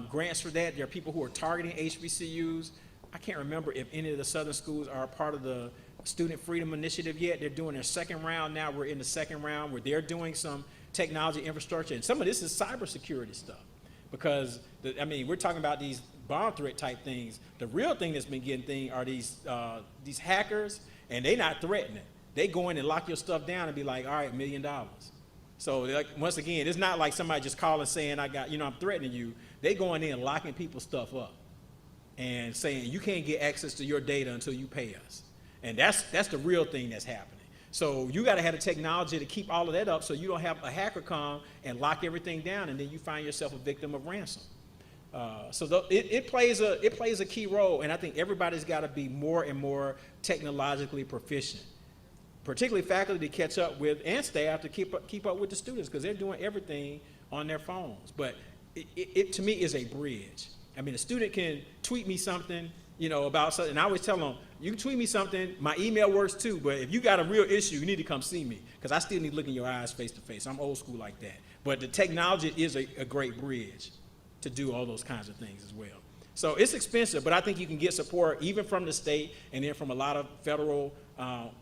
grants for that. There are people who are targeting HBCUs. I can't remember if any of the Southern schools are a part of the Student Freedom Initiative yet. They're doing their 2nd round now. We're in the 2nd round where they're doing some technology infrastructure, and some of this is cybersecurity stuff, because we're talking about these bomb threat type things. The real thing that's been getting are these hackers, and they're not threatening. They go in and lock your stuff down and be like, all right, $1 million. So like, once again, it's not like somebody just calling saying, I'm threatening you. They going in locking people's stuff up and saying you can't get access to your data until you pay us. And that's the real thing that's happening. So you got to have the technology to keep all of that up so you don't have a hacker come and lock everything down and then you find yourself a victim of ransom. It plays a key role, and I think everybody's got to be more and more technologically proficient, particularly faculty to catch up with and staff to keep up with the students because they're doing everything on their phones. But it to me is a bridge. I mean, a student can tweet me something, about something, and I always tell them, you can tweet me something, my email works too, but if you got a real issue, you need to come see me because I still need to look in your eyes face to face. I'm old school like that. But the technology is a great bridge to do all those kinds of things as well. So it's expensive, but I think you can get support even from the state and then from a lot of federal,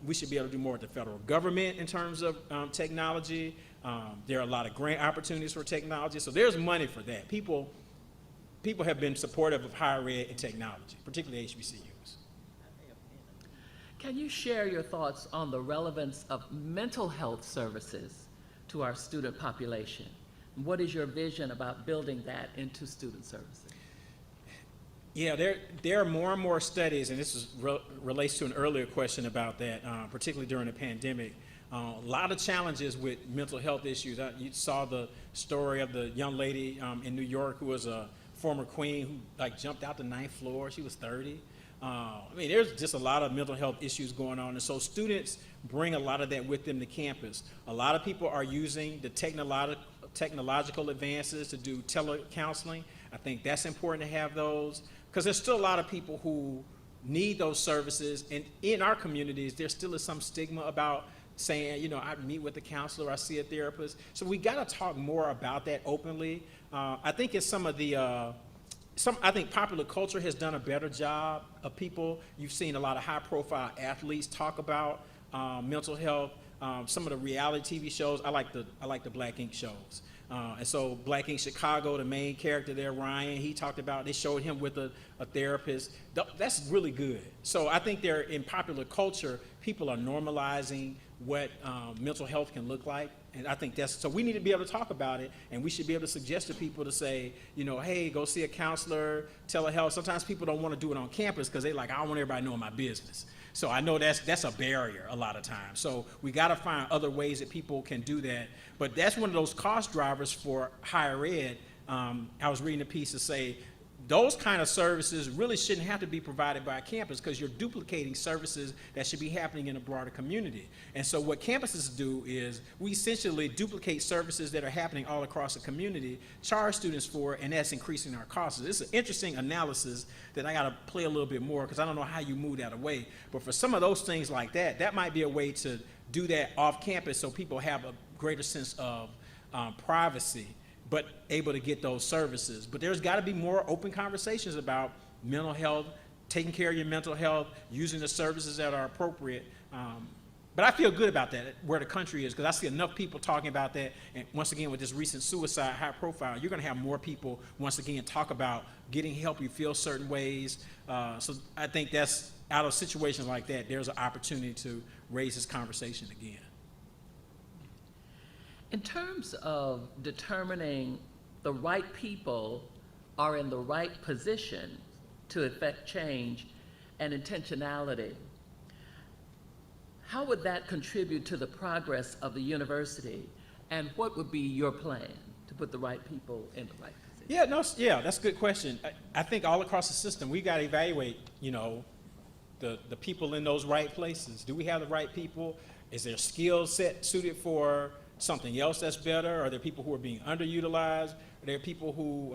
we should be able to do more with the federal government in terms of technology. There are a lot of grant opportunities for technology, so there's money for that. People have been supportive of higher ed and technology, particularly HBCUs. Can you share your thoughts on the relevance of mental health services to our student population? What is your vision about building that into student services? Yeah, there are more and more studies, and this relates to an earlier question about that, particularly during the pandemic. A lot of challenges with mental health issues. You saw the story of the young lady in New York who was a former queen who jumped out the 9th floor. She was 30. There's just a lot of mental health issues going on, and so students bring a lot of that with them to campus. A lot of people are using the technological advances to do telecounseling. I think that's important to have those because there's still a lot of people who need those services, and in our communities there still is some stigma about saying, I meet with a counselor, I see a therapist. So we got to talk more about that openly. I think it's some of the I think popular culture has done a better job of people. You've seen a lot of high-profile athletes talk about mental health. Some of the reality TV shows, I like the Black Ink shows. And so Black Ink Chicago, the main character there, Ryan, he talked about, they showed him with a therapist. That's really good. So I think in popular culture, people are normalizing what mental health can look like. And I think so we need to be able to talk about it, and we should be able to suggest to people to say, hey, go see a counselor, telehealth. Sometimes people don't want to do it on campus because they're like, I don't want everybody knowing my business. So I know that's a barrier a lot of times. So we got to find other ways that people can do that. But that's one of those cost drivers for higher ed. I was reading a piece to say those kind of services really shouldn't have to be provided by a campus because you're duplicating services that should be happening in a broader community. And so what campuses do is we essentially duplicate services that are happening all across the community, charge students for it, and that's increasing our costs. It's an interesting analysis that I got to play a little bit more because I don't know how you move that away. But for some of those things like that, that might be a way to do that off campus so people have a greater sense of privacy, but able to get those services. But there's got to be more open conversations about mental health, taking care of your mental health, using the services that are appropriate. But I feel good about that, where the country is, because I see enough people talking about that. And once again, with this recent suicide high profile, you're going to have more people, once again, talk about getting help you feel certain ways. So I think that's, out of situations like that, there's an opportunity to raise this conversation again. In terms of determining the right people are in the right position to effect change and intentionality, how would that contribute to the progress of the university? And what would be your plan to put the right people in the right position? Yeah, that's a good question. I think all across the system, we got to evaluate, the people in those right places. Do we have the right people? Is their skill set suited for something else that's better? Are there people who are being underutilized? Are there people who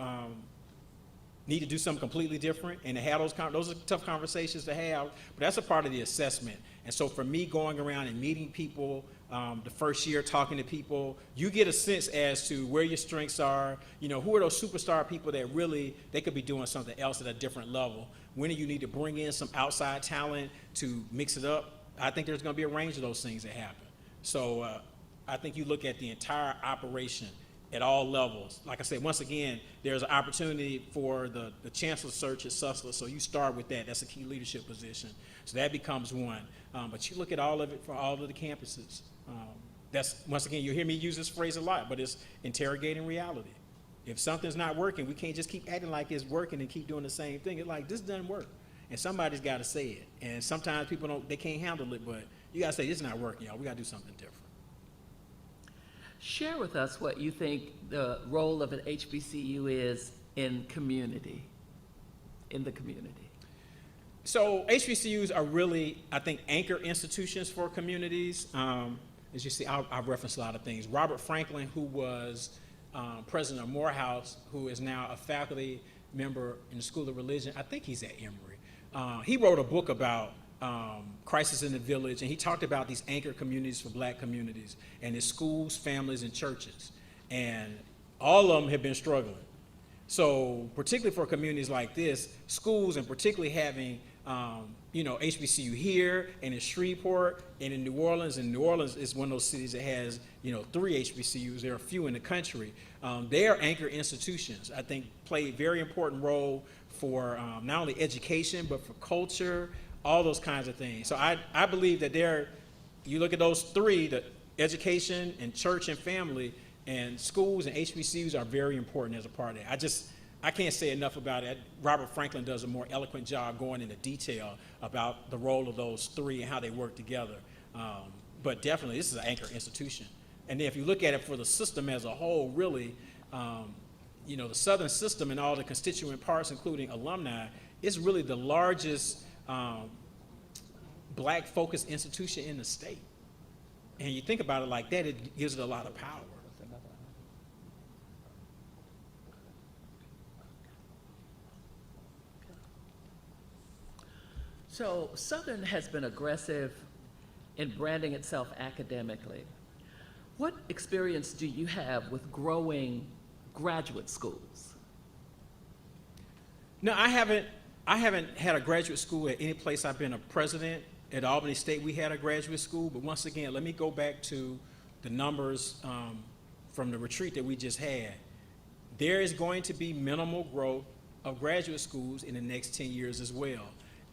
need to do something completely different? And to have those are tough conversations to have, but that's a part of the assessment. And so for me, going around and meeting people, the first year talking to people, you get a sense as to where your strengths are, who are those superstar people that really, they could be doing something else at a different level. When do you need to bring in some outside talent to mix it up? I think there's gonna be a range of those things that happen. So I think you look at the entire operation at all levels. Like I said, once again, there's an opportunity for the Chancellor search at Sussex, so you start with that. That's a key leadership position. So that becomes one. But you look at all of it for all of the campuses. That's, once again, you hear me use this phrase a lot, but it's interrogating reality. If something's not working, we can't just keep acting like it's working and keep doing the same thing. It's like, this doesn't work. And somebody's got to say it. And sometimes people they can't handle it, but you got to say, this is not working, y'all. We got to do something different. Share with us what you think the role of an HBCU is in the community. So HBCUs are really, I think, anchor institutions for communities. As you see, I've referenced a lot of things. Robert Franklin, who was president of Morehouse, who is now a faculty member in the School of Religion, I think he's at Emory. He wrote a book about crisis in the village, and he talked about these anchor communities for black communities, and it's schools, families, and churches. And all of them have been struggling. So particularly for communities like this, schools, and particularly having HBCU here and in Shreveport and in New Orleans, and New Orleans is one of those cities that has 3 HBCUs. There are a few in the country. They are anchor institutions. I think play a very important role for not only education but for culture, all those kinds of things. So I believe that you look at those 3, the education and church and family, and schools and HBCUs are very important as a part of that. I can't say enough about it. Robert Franklin does a more eloquent job going into detail about the role of those 3 and how they work together. But definitely, this is an anchor institution. And then if you look at it for the system as a whole, really, the Southern system and all the constituent parts, including alumni, is really the largest black-focused institution in the state. And you think about it like that, it gives it a lot of power. So Southern has been aggressive in branding itself academically. What experience do you have with growing graduate schools? No, I haven't had a graduate school at any place I've been a president. At Albany State, we had a graduate school, but once again, let me go back to the numbers from the retreat that we just had. There is going to be minimal growth of graduate schools in the next 10 years as well.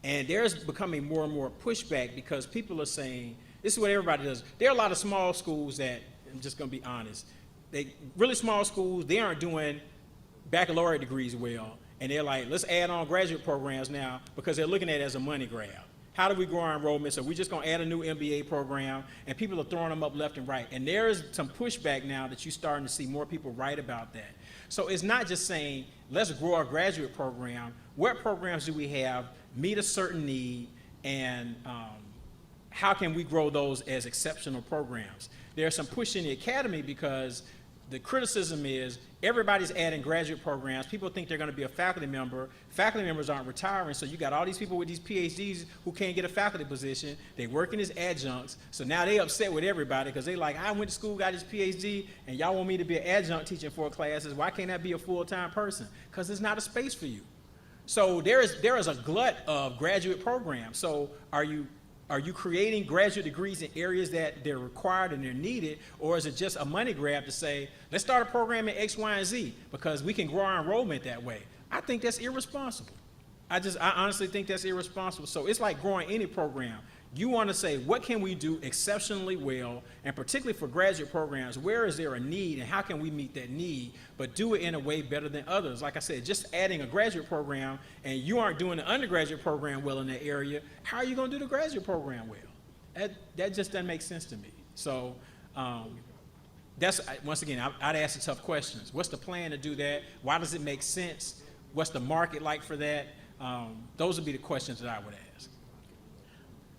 And there's becoming more and more pushback because people are saying, this is what everybody does. There are a lot of small schools that, I'm just gonna be honest, really small schools, they aren't doing baccalaureate degrees well. And they're like, let's add on graduate programs now because they're looking at it as a money grab. How do we grow our enrollment? So we're just gonna add a new MBA program, and people are throwing them up left and right. And there is some pushback now that you're starting to see more people write about that. So it's not just saying, let's grow our graduate program. What programs do we have meet a certain need, and how can we grow those as exceptional programs? There's some push in the academy because the criticism is everybody's adding graduate programs. People think they're going to be a faculty member. Faculty members aren't retiring, so you got all these people with these PhDs who can't get a faculty position. They working as adjuncts, so now they upset with everybody because they like, I went to school, got this PhD, and y'all want me to be an adjunct teaching 4 classes. Why can't I be a full-time person? Because there's not a space for you. So there is a glut of graduate programs. So are you creating graduate degrees in areas that they're required and they're needed, or is it just a money grab to say, let's start a program in X, Y, and Z because we can grow our enrollment that way? I think that's irresponsible. I honestly think that's irresponsible. So it's like growing any program. You want to say, what can we do exceptionally well, and particularly for graduate programs, where is there a need and how can we meet that need, but do it in a way better than others? Like I said, just adding a graduate program and you aren't doing the undergraduate program well in that area, how are you going to do the graduate program well? That just doesn't make sense to me. So that's, once again, I'd ask the tough questions. What's the plan to do that? Why does it make sense? What's the market like for that? Those would be the questions that I would ask.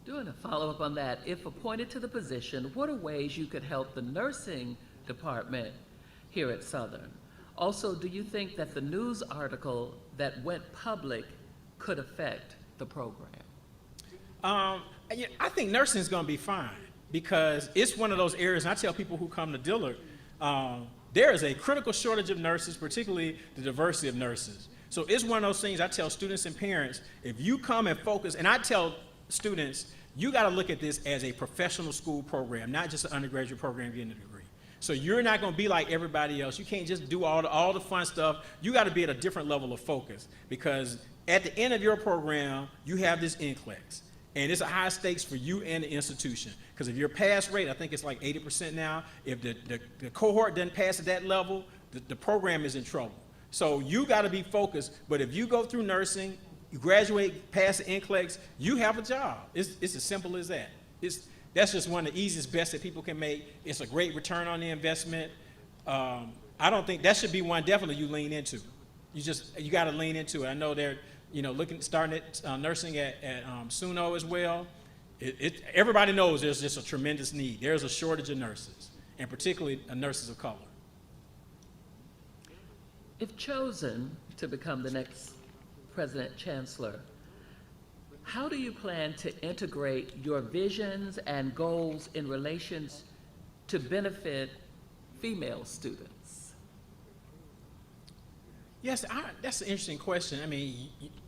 Doing a follow-up on that, if appointed to the position, what are ways you could help the nursing department here at Southern? Also, do you think that the news article that went public could affect the program? I think nursing is going to be fine because it's one of those areas, and I tell people who come to Dillard, there is a critical shortage of nurses, particularly the diversity of nurses. So it's one of those things I tell students and parents, if you come and focus, and I tell students, you got to look at this as a professional school program, not just an undergraduate program getting a degree. So you're not going to be like everybody else. You can't just do all the fun stuff. You got to be at a different level of focus because at the end of your program, you have this NCLEX. And it's a high stakes for you and the institution. Because if your pass rate, I think it's like 80% now, if the cohort doesn't pass at that level, the program is in trouble. So you got to be focused. But if you go through nursing, you graduate, pass the NCLEX, you have a job. It's as simple as that. That's just one of the easiest bets that people can make. It's a great return on the investment. I don't think that should be one definitely you lean into. You got to lean into it. I know they're starting at nursing at SUNO as well. Everybody knows there's just a tremendous need. There's a shortage of nurses, and particularly nurses of color. If chosen to become the next President Chancellor, how do you plan to integrate your visions and goals in relations to benefit female students? Yes, that's an interesting question. I mean,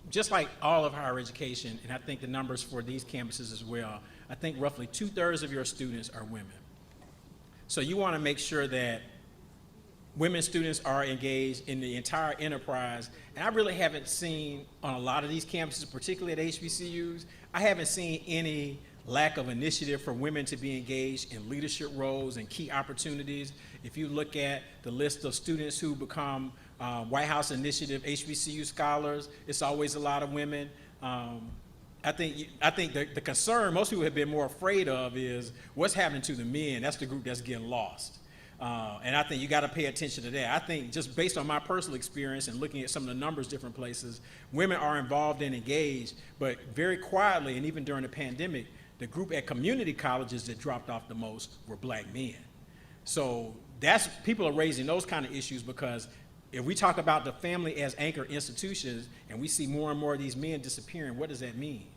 just like all of higher education, and I think the numbers for these campuses as well, I think roughly 2/3 of your students are women. So you want to make sure that women students are engaged in the entire enterprise. And I really haven't seen on a lot of these campuses, particularly at HBCUs, I haven't seen any lack of initiative for women to be engaged in leadership roles and key opportunities. If you look at the list of students who become White House Initiative HBCU scholars, it's always a lot of women. I think the concern most people have been more afraid of is what's happening to the men. That's the group that's getting lost. And I think you got to pay attention to that. I think just based on my personal experience and looking at some of the numbers different places, women are involved and engaged, but very quietly, and even during the pandemic, the group at community colleges that dropped off the most were black men. So people are raising those kind of issues because if we talk about the family as anchor institutions and we see more and more of these men disappearing, what does that mean?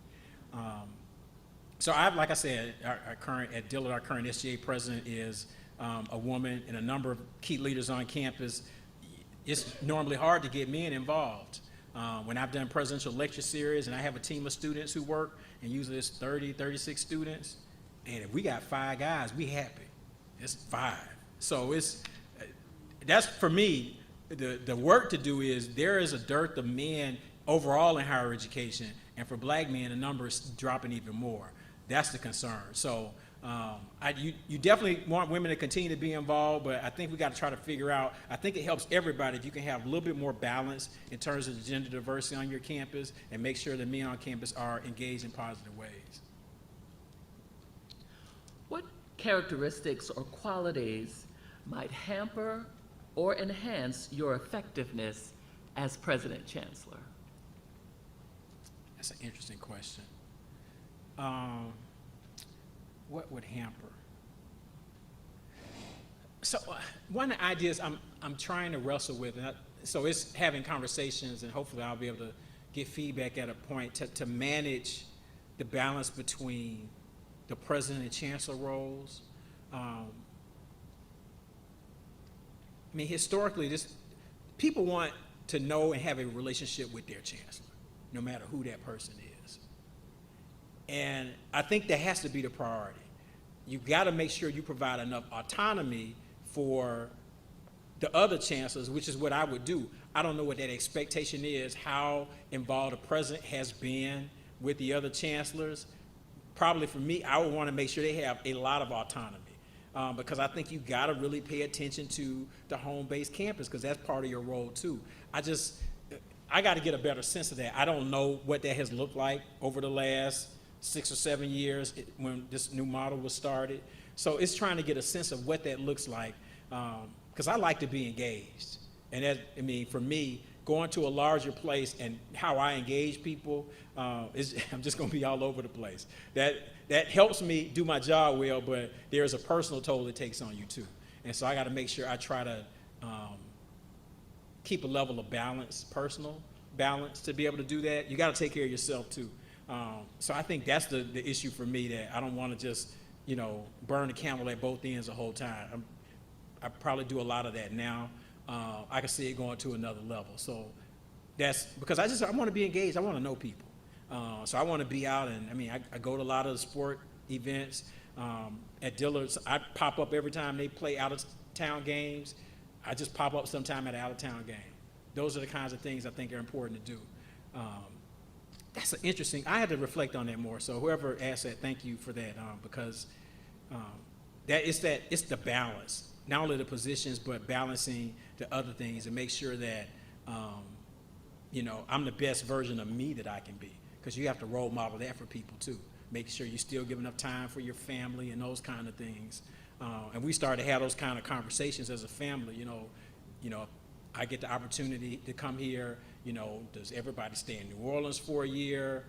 So like I said, at Dillard, our current SGA president is a woman, and a number of key leaders on campus. It's normally hard to get men involved. When I've done presidential lecture series and I have a team of students who work, and usually it's 30, 36 students, and if we got 5 guys, we happy. It's 5. So that's for me, the work to do is there is a dearth of men overall in higher education, and for black men, the number is dropping even more. That's the concern. So you definitely want women to continue to be involved, but I think we got to try to figure out, I think it helps everybody if you can have a little bit more balance in terms of gender diversity on your campus and make sure that men on campus are engaged in positive ways. What characteristics or qualities might hamper or enhance your effectiveness as President Chancellor? That's an interesting question. What would hamper? So one of the ideas I'm trying to wrestle with, so it's having conversations, and hopefully I'll be able to get feedback at a point to manage the balance between the president and chancellor roles. I mean, historically, people want to know and have a relationship with their chancellor, no matter who that person is. And I think that has to be the priority. You've got to make sure you provide enough autonomy for the other chancellors, which is what I would do. I don't know what that expectation is, how involved the president has been with the other chancellors. Probably for me, I would want to make sure they have a lot of autonomy. Because I think you've got to really pay attention to the home-based campus, because that's part of your role too. I got to get a better sense of that. I don't know what that has looked like over the last 6 or 7 years when this new model was started. So it's trying to get a sense of what that looks like, because I like to be engaged. And for me, going to a larger place and how I engage people, I'm just going to be all over the place. That helps me do my job well, but there's a personal toll it takes on you too. And so I got to make sure I try to keep a level of balance, personal balance, to be able to do that. You got to take care of yourself too. So I think that's the issue for me, that I don't want to just, burn the camel at both ends the whole time. I probably do a lot of that now. I can see it going to another level. So that's because I want to be engaged. I want to know people. So I want to be out, and I go to a lot of the sport events. At Dillard's, I pop up every time they play out-of-town games. I just pop up sometime at an out-of-town game. Those are the kinds of things I think are important to do. That's an interesting, I had to reflect on that more. So whoever asked that, thank you for that, because it's the balance, not only the positions, but balancing the other things and make sure that, I'm the best version of me that I can be. Because you have to role model that for people too. Making sure you still give enough time for your family and those kind of things. And we started to have those kind of conversations as a family, I get the opportunity to come here, does everybody stay in New Orleans for a year?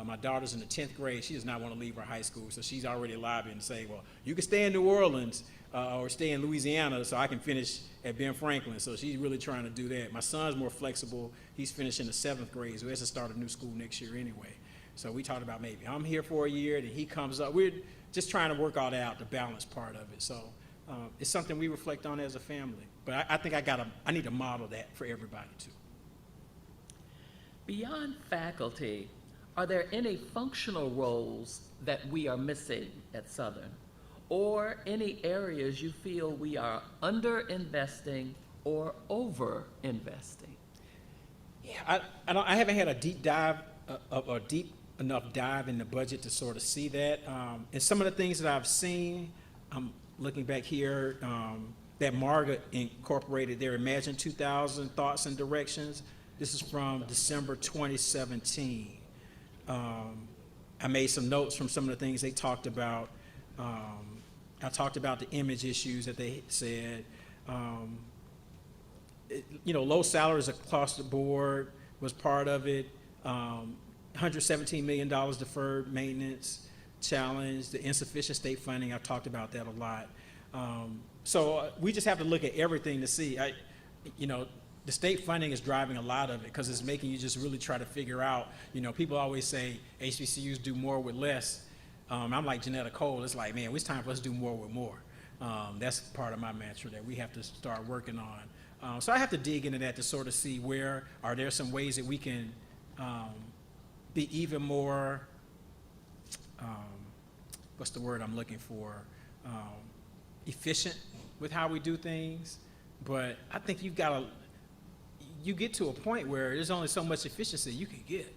My daughter's in the 10th grade. She does not want to leave her high school, so she's already lobbying to say, well, you can stay in New Orleans or stay in Louisiana so I can finish at Ben Franklin. So she's really trying to do that. My son's more flexible. He's finishing the 7th grade, so he has to start a new school next year anyway. So we talked about maybe I'm here for a year, then he comes up. We're just trying to work all that out, the balance part of it. So it's something we reflect on as a family. But I think I need to model that for everybody too. Beyond faculty, are there any functional roles that we are missing at Southern, or any areas you feel we are under-investing or over-investing? Yeah, I haven't had a deep dive, a deep enough dive in the budget to sort of see that. And some of the things that I've seen, I'm looking back here, that Margaret incorporated their Imagine 2000 thoughts and directions. This is from December 2017. I made some notes from some of the things they talked about. I talked about the image issues that they said. Low salaries across the board was part of it. $117 million deferred maintenance challenge, the insufficient state funding, I've talked about that a lot. So we just have to look at everything to see. The state funding is driving a lot of it because it's making you just really try to figure out, people always say HBCUs do more with less. I'm like Janetta Cole, it's like, man, it's time for us to do more with more. That's part of my mantra that we have to start working on. So I have to dig into that to sort of see where are there some ways that we can be even more, what's the word I'm looking for, efficient with how we do things. But I think you get to a point where there's only so much efficiency you can get.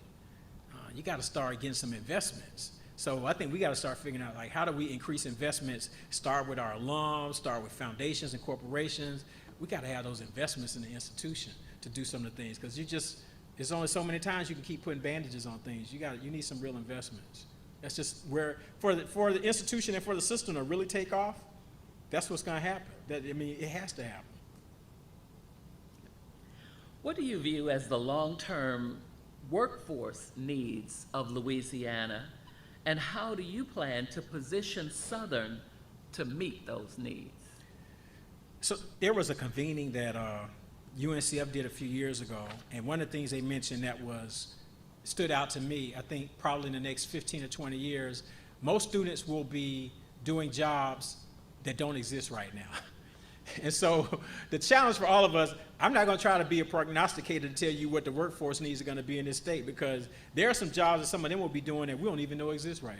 You got to start getting some investments. So I think we got to start figuring out, like, how do we increase investments, start with our alums, start with foundations and corporations. We got to have those investments in the institution to do some of the things, because there's only so many times you can keep putting bandages on things. You need some real investments. That's just where, for the institution and for the system to really take off, that's what's going to happen. It has to happen. What do you view as the long-term workforce needs of Louisiana, and how do you plan to position Southern to meet those needs? So there was a convening that UNCF did a few years ago, and one of the things they mentioned that stood out to me, I think probably in the next 15 or 20 years, most students will be doing jobs that don't exist right now. And so the challenge for all of us, I'm not going to try to be a prognosticator to tell you what the workforce needs are going to be in this state, because there are some jobs that some of them will be doing that we don't even know exist right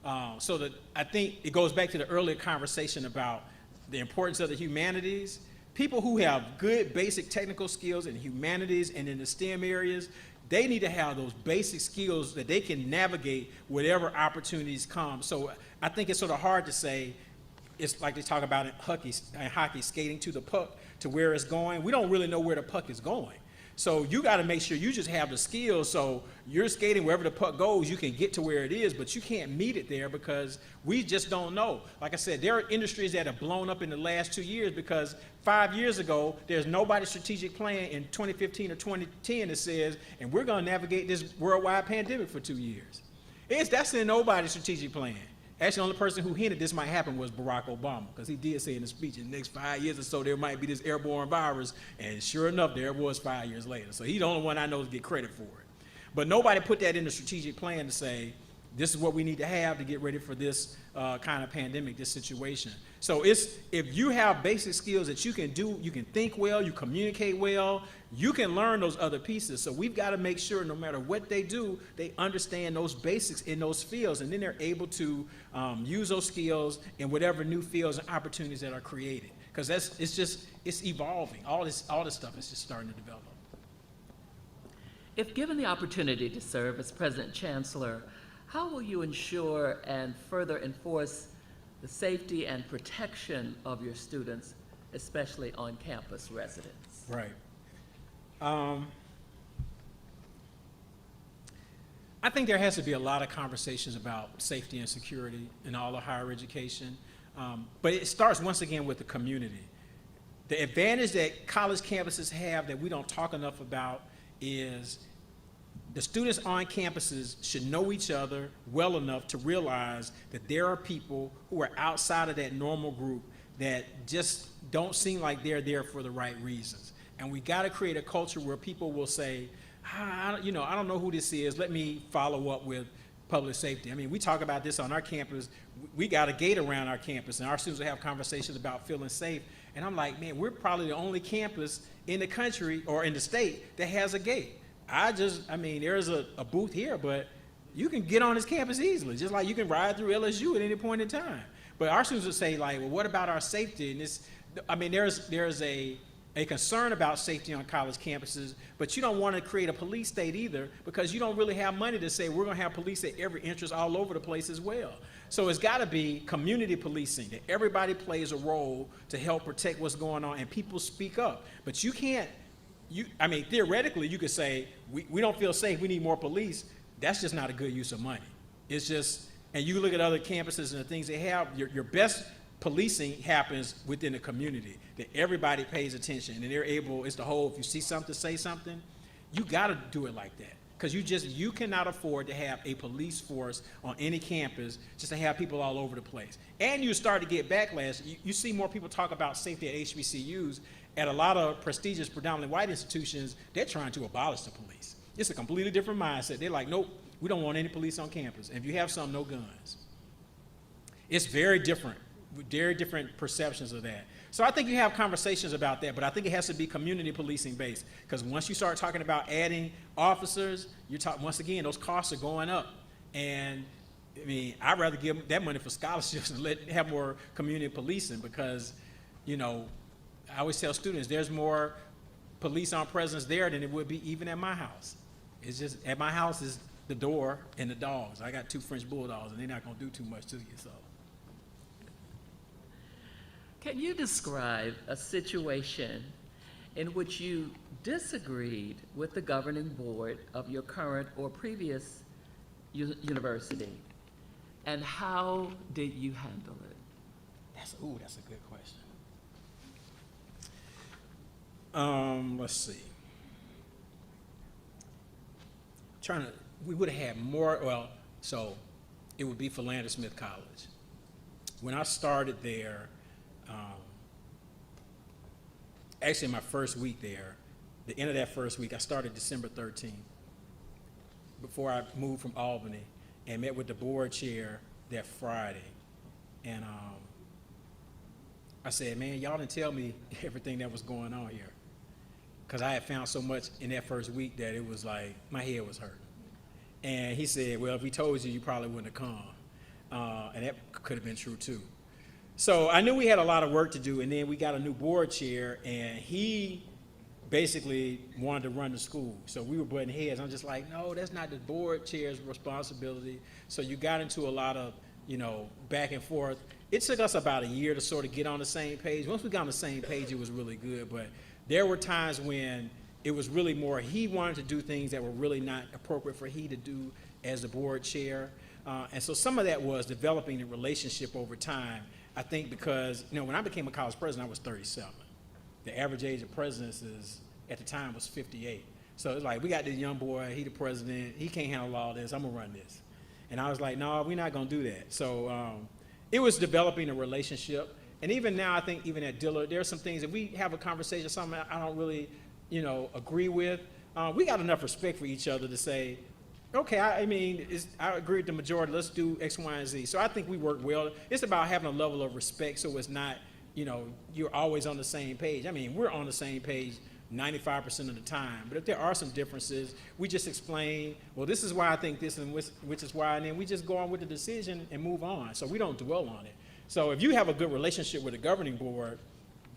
now. So I think it goes back to the earlier conversation about the importance of the humanities. People who have good basic technical skills in humanities and in the STEM areas, they need to have those basic skills that they can navigate whatever opportunities come. So I think it's sort of hard to say, it's like they talk about in hockey, skating to the puck to where it's going. We don't really know where the puck is going. So you got to make sure you just have the skills, so you're skating wherever the puck goes, you can get to where it is, but you can't meet it there because we just don't know. Like I said, there are industries that have blown up in the last 2 years because 5 years ago, there's nobody's strategic plan in 2015 or 2010 that says, and we're going to navigate this worldwide pandemic for 2 years. That's in nobody's strategic plan. Actually, the only person who hinted this might happen was Barack Obama, because he did say in the speech, in the next 5 years or so, there might be this airborne virus, and sure enough, there it was 5 years later. So he's the only one I know to get credit for it. But nobody put that in the strategic plan to say, this is what we need to have to get ready for this kind of pandemic, this situation. So if you have basic skills that you can do, you can think well, you communicate well, you can learn those other pieces. So we've got to make sure no matter what they do, they understand those basics in those fields, and then they're able to use those skills in whatever new fields and opportunities that are created. Because it's evolving. All this stuff is just starting to develop. If given the opportunity to serve as President Chancellor, how will you ensure and further enforce the safety and protection of your students, especially on-campus residents? Right. I think there has to be a lot of conversations about safety and security in all of higher education, but it starts once again with the community. The advantage that college campuses have that we don't talk enough about is the students on campuses should know each other well enough to realize that there are people who are outside of that normal group that just don't seem like they're there for the right reasons. And we got to create a culture where people will say, I don't know who this is. Let me follow up with public safety. I mean, we talk about this on our campus. We got a gate around our campus, and our students will have conversations about feeling safe. And I'm like, man, we're probably the only campus in the country or in the state that has a gate. There's a booth here, but you can get on this campus easily, just like you can ride through LSU at any point in time. But our students would say, like, well, what about our safety? And there's a concern about safety on college campuses, but you don't want to create a police state either, because you don't really have money to say we're going to have police at every entrance all over the place as well. So it's got to be community policing, that everybody plays a role to help protect what's going on, and people speak up. But you can't, theoretically, you could say, we don't feel safe, we need more police. That's just not a good use of money. It's just, and you look at other campuses and the things they have, your best policing happens within the community, that everybody pays attention and they're able, it's the whole, if you see something, say something. You got to do it like that, because you cannot afford to have a police force on any campus just to have people all over the place. And you start to get backlash. You see more people talk about safety at HBCUs. At a lot of prestigious, predominantly white institutions, they're trying to abolish the police. It's a completely different mindset. They're like, nope, we don't want any police on campus. And if you have some, no guns. It's very different perceptions of that. So I think you have conversations about that, but I think it has to be community policing based, because once you start talking about adding officers, once again, those costs are going up. And I'd rather give that money for scholarships and have more community policing, because, I always tell students there's more police on presence there than it would be even at my house. It's just, at my house is the door and the dogs. I got 2 French bulldogs, and they're not going to do too much to you, so. Can you describe a situation in which you disagreed with the governing board of your current or previous university, and how did you handle it? That's a good question. Let's see. We would have had more, so it would be Philander Smith College. When I started there, actually my first week there, the end of that first week, I started December 13th, before I moved from Albany, and met with the board chair that Friday. And I said, man, y'all didn't tell me everything that was going on here, because I had found so much in that first week that it was like, my head was hurting. And he said, well, if we told you, you probably wouldn't have come. And that could have been true too. So I knew we had a lot of work to do, and then we got a new board chair, and he basically wanted to run the school. So we were butting heads. I'm just like, no, that's not the board chair's responsibility. So you got into a lot of, back and forth. It took us about a year to sort of get on the same page. Once we got on the same page, it was really good, but there were times when it was really more, he wanted to do things that were really not appropriate for he to do as the board chair. And so some of that was developing the relationship over time. I think because, when I became a college president, I was 37. The average age of presidents at the time was 58. So it's like, we got this young boy, he the president, he can't handle all this, I'm gonna run this. And I was like, no, we're not gonna do that. So it was developing a relationship. And even now, I think even at Dillard, there are some things that we have a conversation, something I don't really, agree with. We got enough respect for each other to say, okay, I agree with the majority, let's do X, Y, and Z. So I think we work well. It's about having a level of respect, so it's not, you're always on the same page. We're on the same page 95% of the time, but if there are some differences, we just explain, well, this is why I think this, and which is why, and then we just go on with the decision and move on. So we don't dwell on it. So if you have a good relationship with the governing board,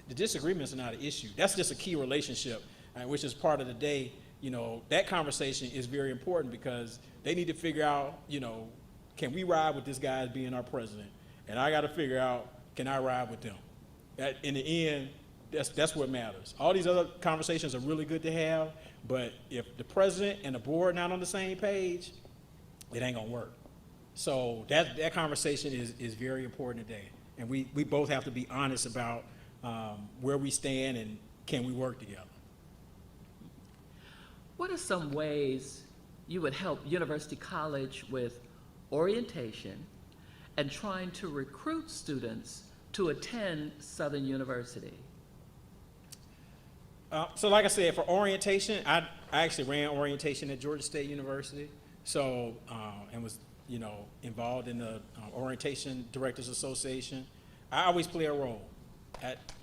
the disagreements are not an issue. That's just a key relationship, which is part of the day. that conversation is very important because they need to figure out, can we ride with this guy as being our president? And I got to figure out, can I ride with them? That, in the end, that's what matters. All these other conversations are really good to have, but if the president and the board not on the same page, it ain't gonna work. So that conversation is very important today. And we both have to be honest about where we stand and can we work together. What are some ways you would help University College with orientation and trying to recruit students to attend Southern University? So like I said, for orientation, I actually ran orientation at Georgia State University. So, and was, involved in the Orientation Directors Association. I always play a role.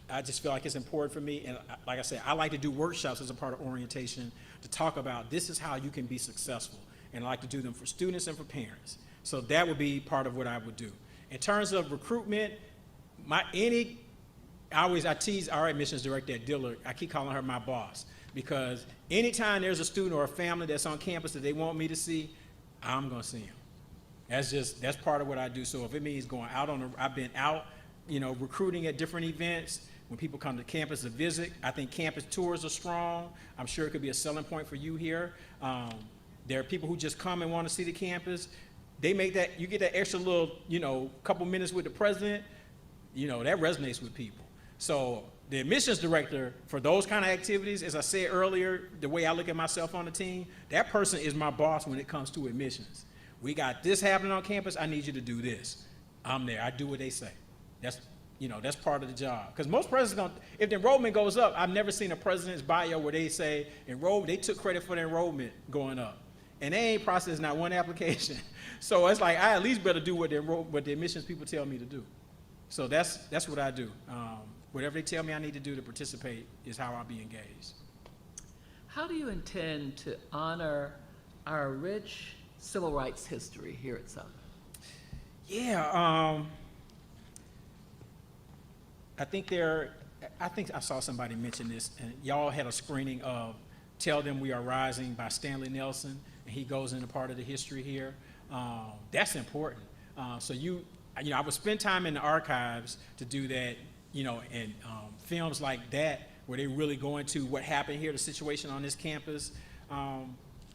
I just feel like it's important for me. And like I said, I like to do workshops as a part of orientation to talk about this is how you can be successful. And I like to do them for students and for parents. So that would be part of what I would do. In terms of recruitment, I tease our admissions director at Dillard. I keep calling her my boss because anytime there's a student or a family that's on campus that they want me to see, I'm going to see them. That's part of what I do. So if it means going out I've been out, recruiting at different events. When people come to campus to visit, I think campus tours are strong. I'm sure it could be a selling point for you here. There are people who just come and want to see the campus. They make that, you get that extra little, couple minutes with the president, that resonates with people. So the admissions director for those kind of activities, as I said earlier, the way I look at myself on the team, that person is my boss when it comes to admissions. We got this happening on campus, I need you to do this. I'm there, I do what they say. That's part of the job. Because most presidents if the enrollment goes up, I've never seen a president's bio where they say they took credit for the enrollment going up. And they ain't processed not one application. So it's like, I at least better do what the admissions people tell me to do. So that's what I do. Whatever they tell me I need to do to participate is how I'll be engaged. How do you intend to honor our rich civil rights history here at Southern? Yeah, I think I saw somebody mention this, and y'all had a screening of Tell Them We Are Rising by Stanley Nelson, and he goes into part of the history here. That's important. So I would spend time in the archives to do that, and films like that, where they really go into what happened here, the situation on this campus,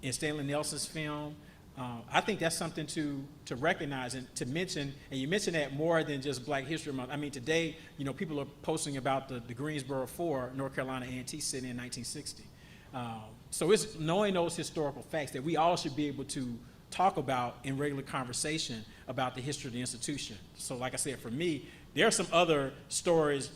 in Stanley Nelson's film. I think that's something to recognize and to mention, and you mentioned that more than just Black History Month. I mean, today, people are posting about the Greensboro 4, North Carolina A&T sitting in 1960. So it's knowing those historical facts that we all should be able to talk about in regular conversation about the history of the institution. So like I said, for me, there are some other stories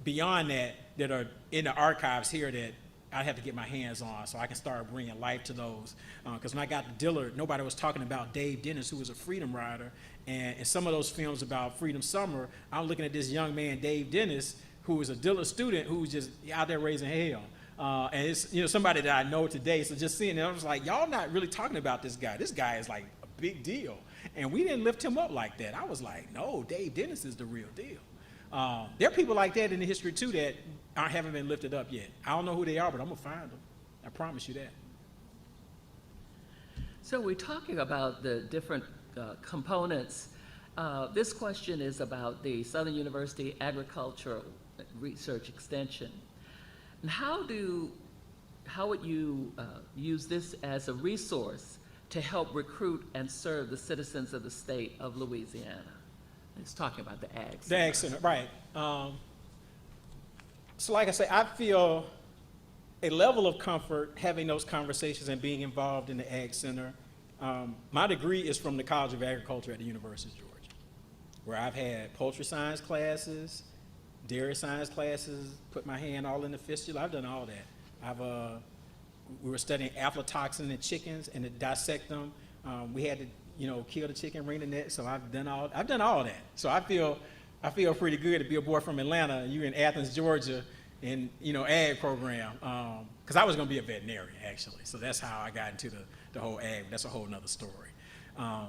beyond that are in the archives here that I have to get my hands on so I can start bringing life to those. Because when I got to Dillard, nobody was talking about Dave Dennis, who was a freedom rider. And in some of those films about Freedom Summer, I'm looking at this young man, Dave Dennis, who was a Dillard student who was just out there raising hell. And it's somebody that I know today. So just seeing it, I was like, y'all not really talking about this guy. This guy is like a big deal. And we didn't lift him up like that. I was like, no, Dave Dennis is the real deal. There are people like that in the history too that haven't been lifted up yet. I don't know who they are, but I'm gonna find them. I promise you that. So we're talking about the different components. This question is about the Southern University Agricultural Research Extension. And how would you use this as a resource to help recruit and serve the citizens of the state of Louisiana? It's talking about the Ag Center. The Ag Center, right. So like I say, I feel a level of comfort having those conversations and being involved in the Ag Center. My degree is from the College of Agriculture at the University of Georgia, where I've had poultry science classes, dairy science classes, put my hand all in the fistula. I've done all that. We were studying aflatoxin in chickens and to dissect them. We had to, kill the chicken, ring the net. So I've done all that. So I feel pretty good to be a boy from Atlanta. You're in Athens, Georgia, in ag program. Because I was going to be a veterinarian actually. So that's how I got into the whole ag. That's a whole nother story. I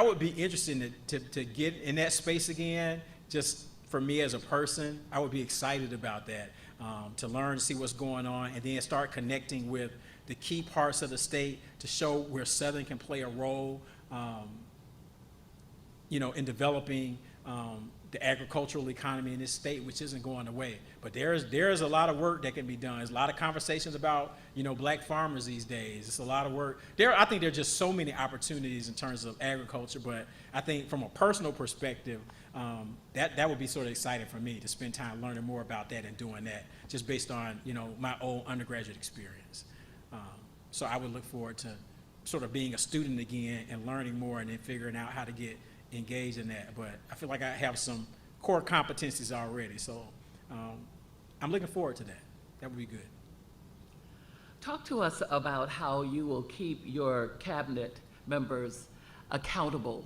would be interested to get in that space again, just for me as a person, I would be excited about that, to learn, to see what's going on, and then start connecting with the key parts of the state to show where Southern can play a role, in developing the agricultural economy in this state, which isn't going away. But there's a lot of work that can be done. There's a lot of conversations about, black farmers these days. It's a lot of work. I think there are just so many opportunities in terms of agriculture, but I think from a personal perspective, that would be sort of exciting for me to spend time learning more about that and doing that, just based on, my old undergraduate experience. So I would look forward to sort of being a student again and learning more and then figuring out how to get engaged in that. But I feel like I have some core competencies already, so I'm looking forward to that. That would be good. Talk to us about how you will keep your cabinet members accountable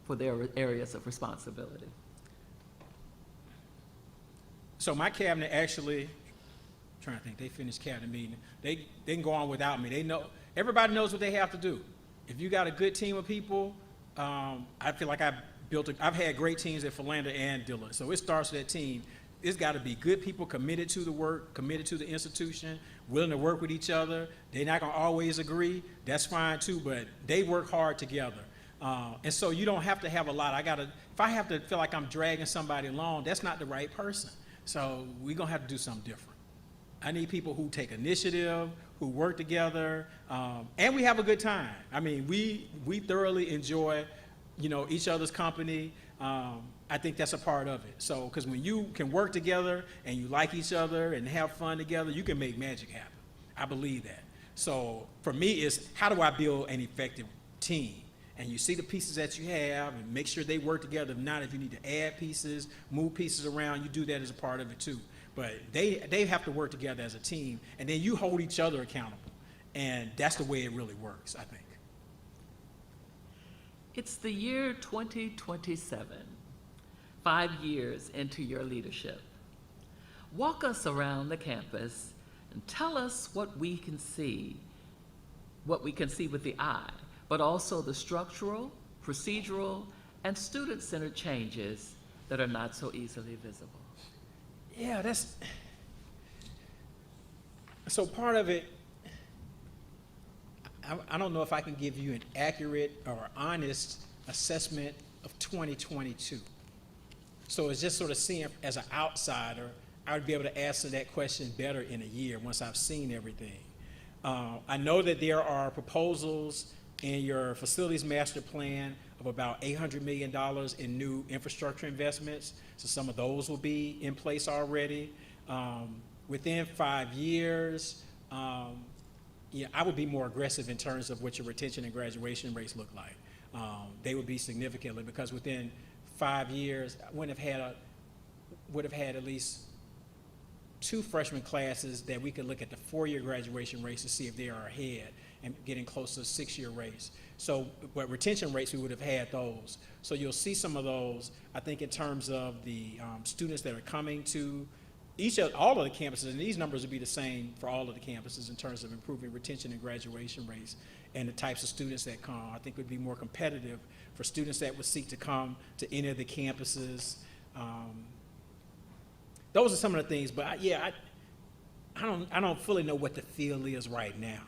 for their areas of responsibility. So my cabinet actually, trying to think, they finished cabinet meeting. They can go on without me. They know, everybody knows what they have to do. If you got a good team of people, I feel like I've had great teams at Philander and Dillard. So it starts with that team. It's got to be good people committed to the work, committed to the institution, willing to work with each other. They're not going to always agree. That's fine too, but they work hard together. And so you don't have to have a lot. If I have to feel like I'm dragging somebody along, that's not the right person. So we're going to have to do something different. I need people who take initiative, who work together, and we have a good time. I mean, we thoroughly enjoy, each other's company. I think that's a part of it. So, because when you can work together and you like each other and have fun together, you can make magic happen. I believe that. So for me, it's how do I build an effective team? And you see the pieces that you have and make sure they work together. If not, if you need to add pieces, move pieces around, you do that as a part of it too. But they have to work together as a team, and then you hold each other accountable. And that's the way it really works, I think. It's the year 2027, 5 years into your leadership. Walk us around the campus and tell us what we can see with the eye, but also the structural, procedural, and student-centered changes that are not so easily visible. Yeah, so part of it, I don't know if I can give you an accurate or honest assessment of 2022. So it's just sort of seeing as an outsider, I would be able to answer that question better in a year once I've seen everything. I know that there are proposals in your facilities master plan of about $800 million in new infrastructure investments. So some of those will be in place already. Within 5 years, I would be more aggressive in terms of what your retention and graduation rates look like. They would be significantly, because within 5 years, I would have had at least 2 freshman classes that we could look at the 4-year graduation rates to see if they are ahead and getting close to 6-year rates. So, but retention rates, we would have had those. So you'll see some of those, I think, in terms of the students that are coming to all of the campuses, and these numbers would be the same for all of the campuses in terms of improving retention and graduation rates and the types of students that come. I think it would be more competitive for students that would seek to come to any of the campuses. Those are some of the things, but I don't fully know what the feel is right now.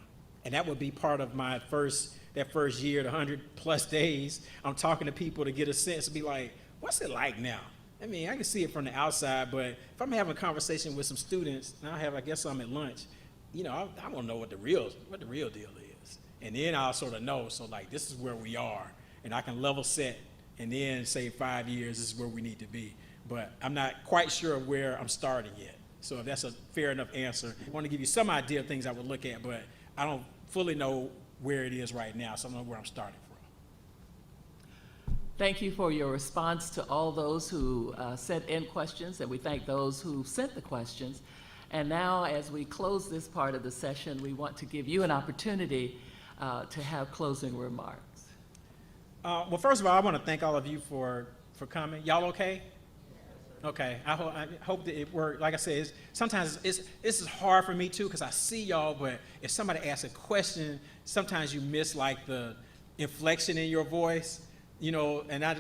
And that would be part of my first year, the 100+ days. I'm talking to people to get a sense to be like, what's it like now? I mean, I can see it from the outside, but if I'm having a conversation with some students, and I guess I'm at lunch, I want to know what the real deal is. And then I'll sort of know, so like, this is where we are, and I can level set and then say 5 years, this is where we need to be. But I'm not quite sure of where I'm starting yet. So if that's a fair enough answer, I want to give you some idea of things I would look at, but I don't fully know where it is right now, so I don't know where I'm starting from. Thank you for your response to all those who sent in questions, and we thank those who sent the questions. And now, as we close this part of the session, we want to give you an opportunity to have closing remarks. Well, first of all, I want to thank all of you for coming. Y'all okay? Okay, I hope that it worked. Like I said, sometimes this is hard for me too, because I see y'all, but if somebody asks a question, sometimes you miss like the inflection in your voice, and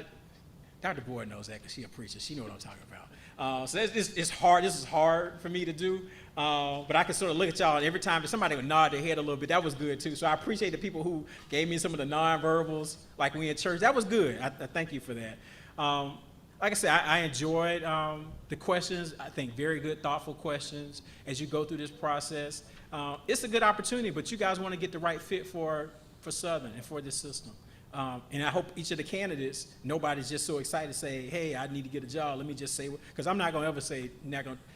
Dr. Boyd knows that because she's a preacher. She knows what I'm talking about. So it's hard. This is hard for me to do. But I can sort of look at y'all, and every time somebody would nod their head a little bit, that was good too. So I appreciate the people who gave me some of the nonverbals, like we in church. That was good. I thank you for that. Like I said, I enjoyed the questions. I think very good, thoughtful questions as you go through this process. It's a good opportunity, but you guys want to get the right fit for Southern and for this system. And I hope each of the candidates, nobody's just so excited to say, hey, I need to get a job. Let me just say, because I'm not going to ever say,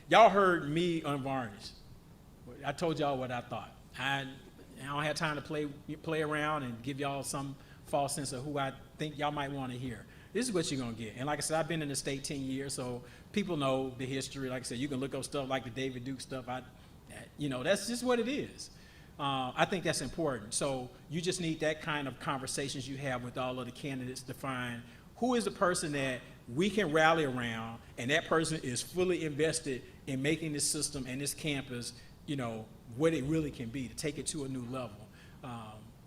y'all heard me unvarnished. I told y'all what I thought. I don't have time to play around and give y'all some false sense of who I think y'all might want to hear. This is what you're going to get. And like I said, I've been in the state 10 years, so people know the history. Like I said, you can look up stuff like the David Duke stuff. That's just what it is. I think that's important. So you just need that kind of conversations you have with all of the candidates to find who is the person that we can rally around, and that person is fully invested in making this system and this campus, what it really can be, to take it to a new level.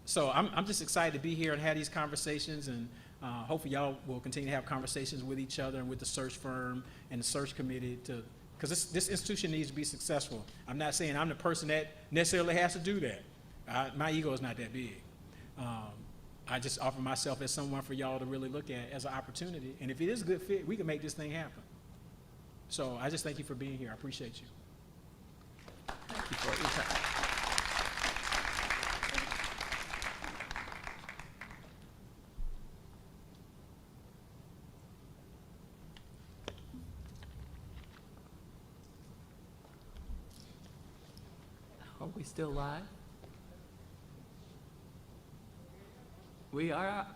So I'm just excited to be here and have these conversations, and hopefully y'all will continue to have conversations with each other and with the search firm and the search committee because this institution needs to be successful. I'm not saying I'm the person that necessarily has to do that. My ego is not that big. I just offer myself as someone for y'all to really look at as an opportunity. And if it is a good fit, we can make this thing happen. So I just thank you for being here. I appreciate you. Thank you for your time. Are we still live? We are.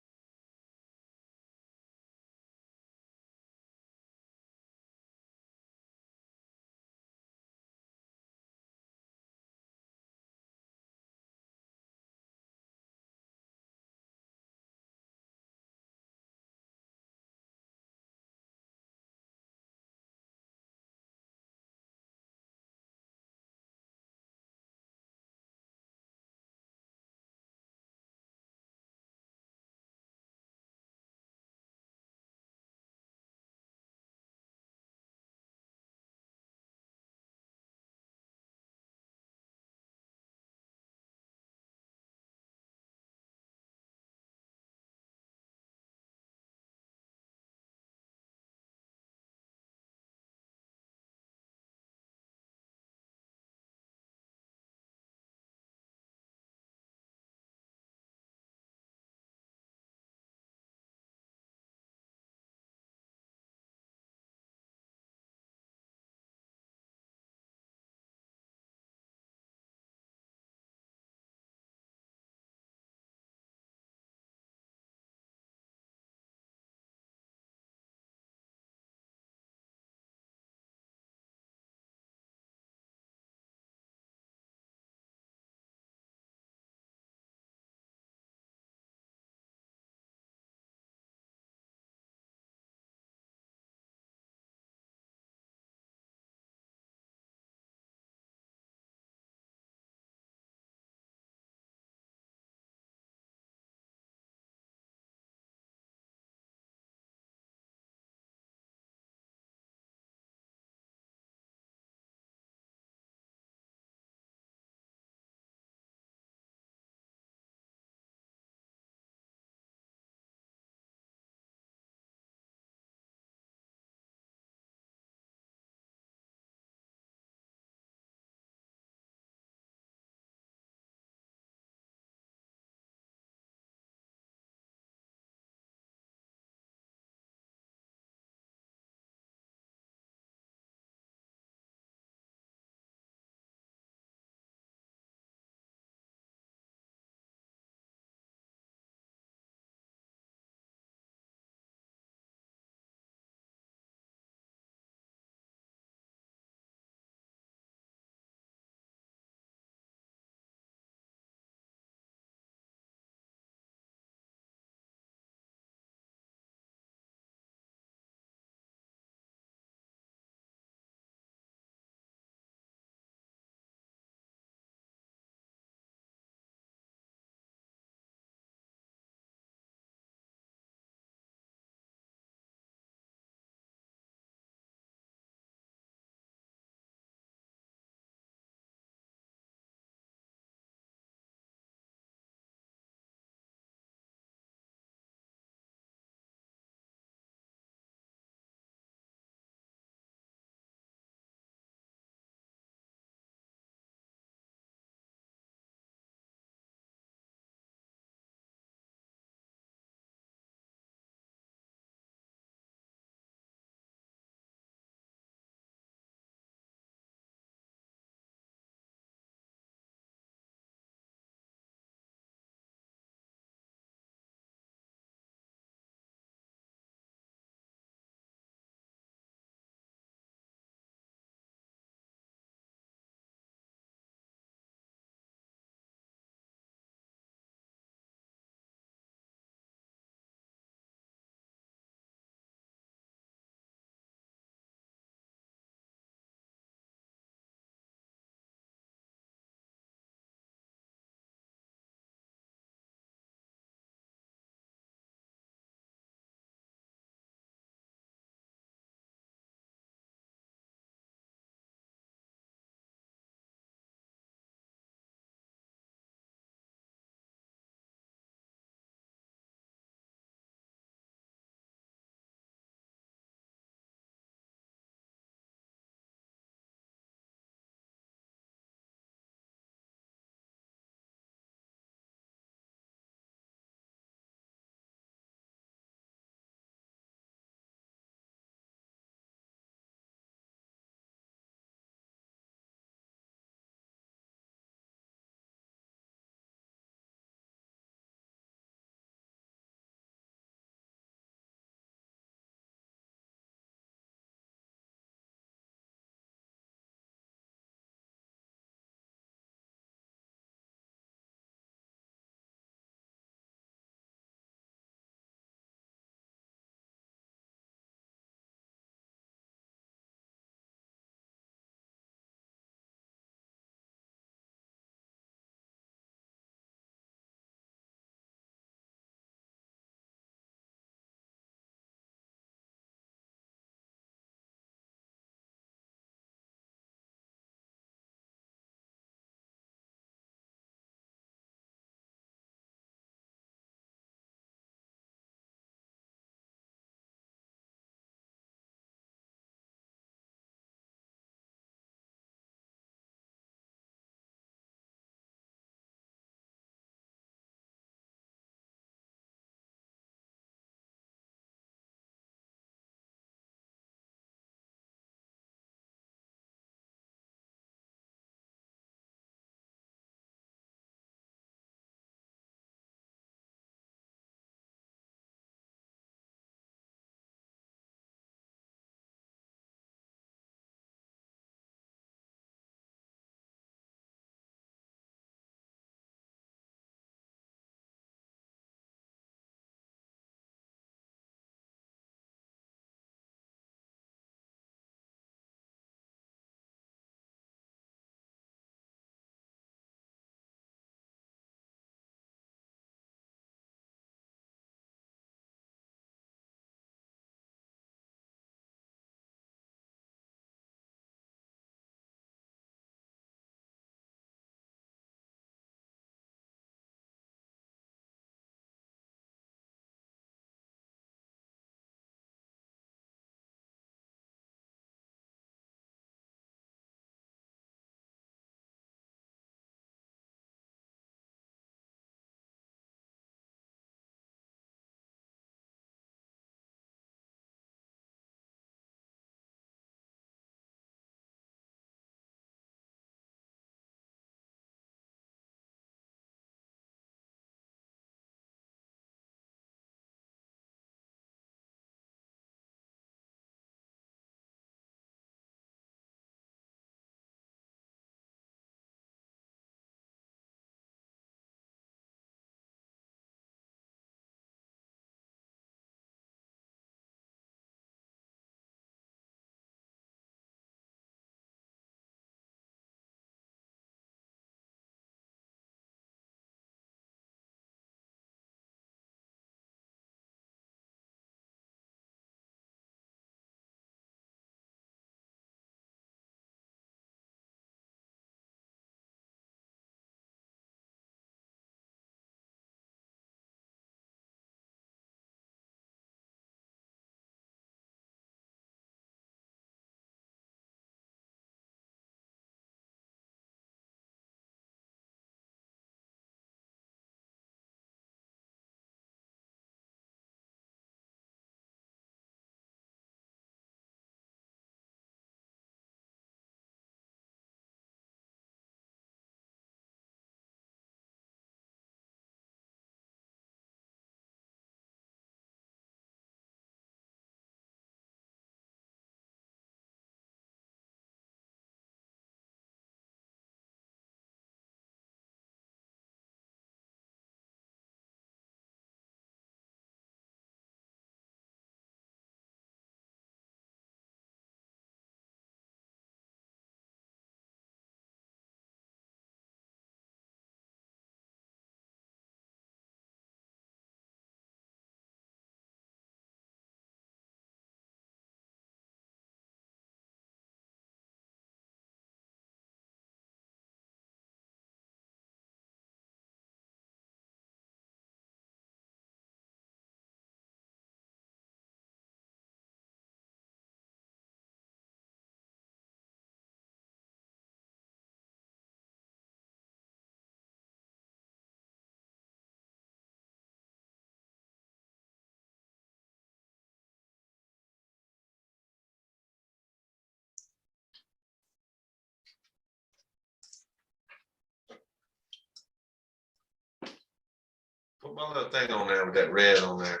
Put my little thing on there with that red on there.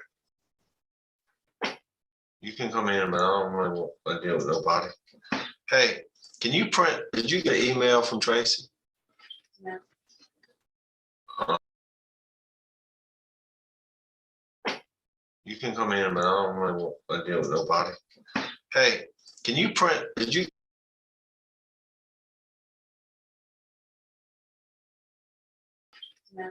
You can come in, but I don't really want to deal with nobody. Hey, can you print? Did you get an email from Tracy? No. You can come in, but I don't really want to deal with nobody. Hey, can you print? Did you? No.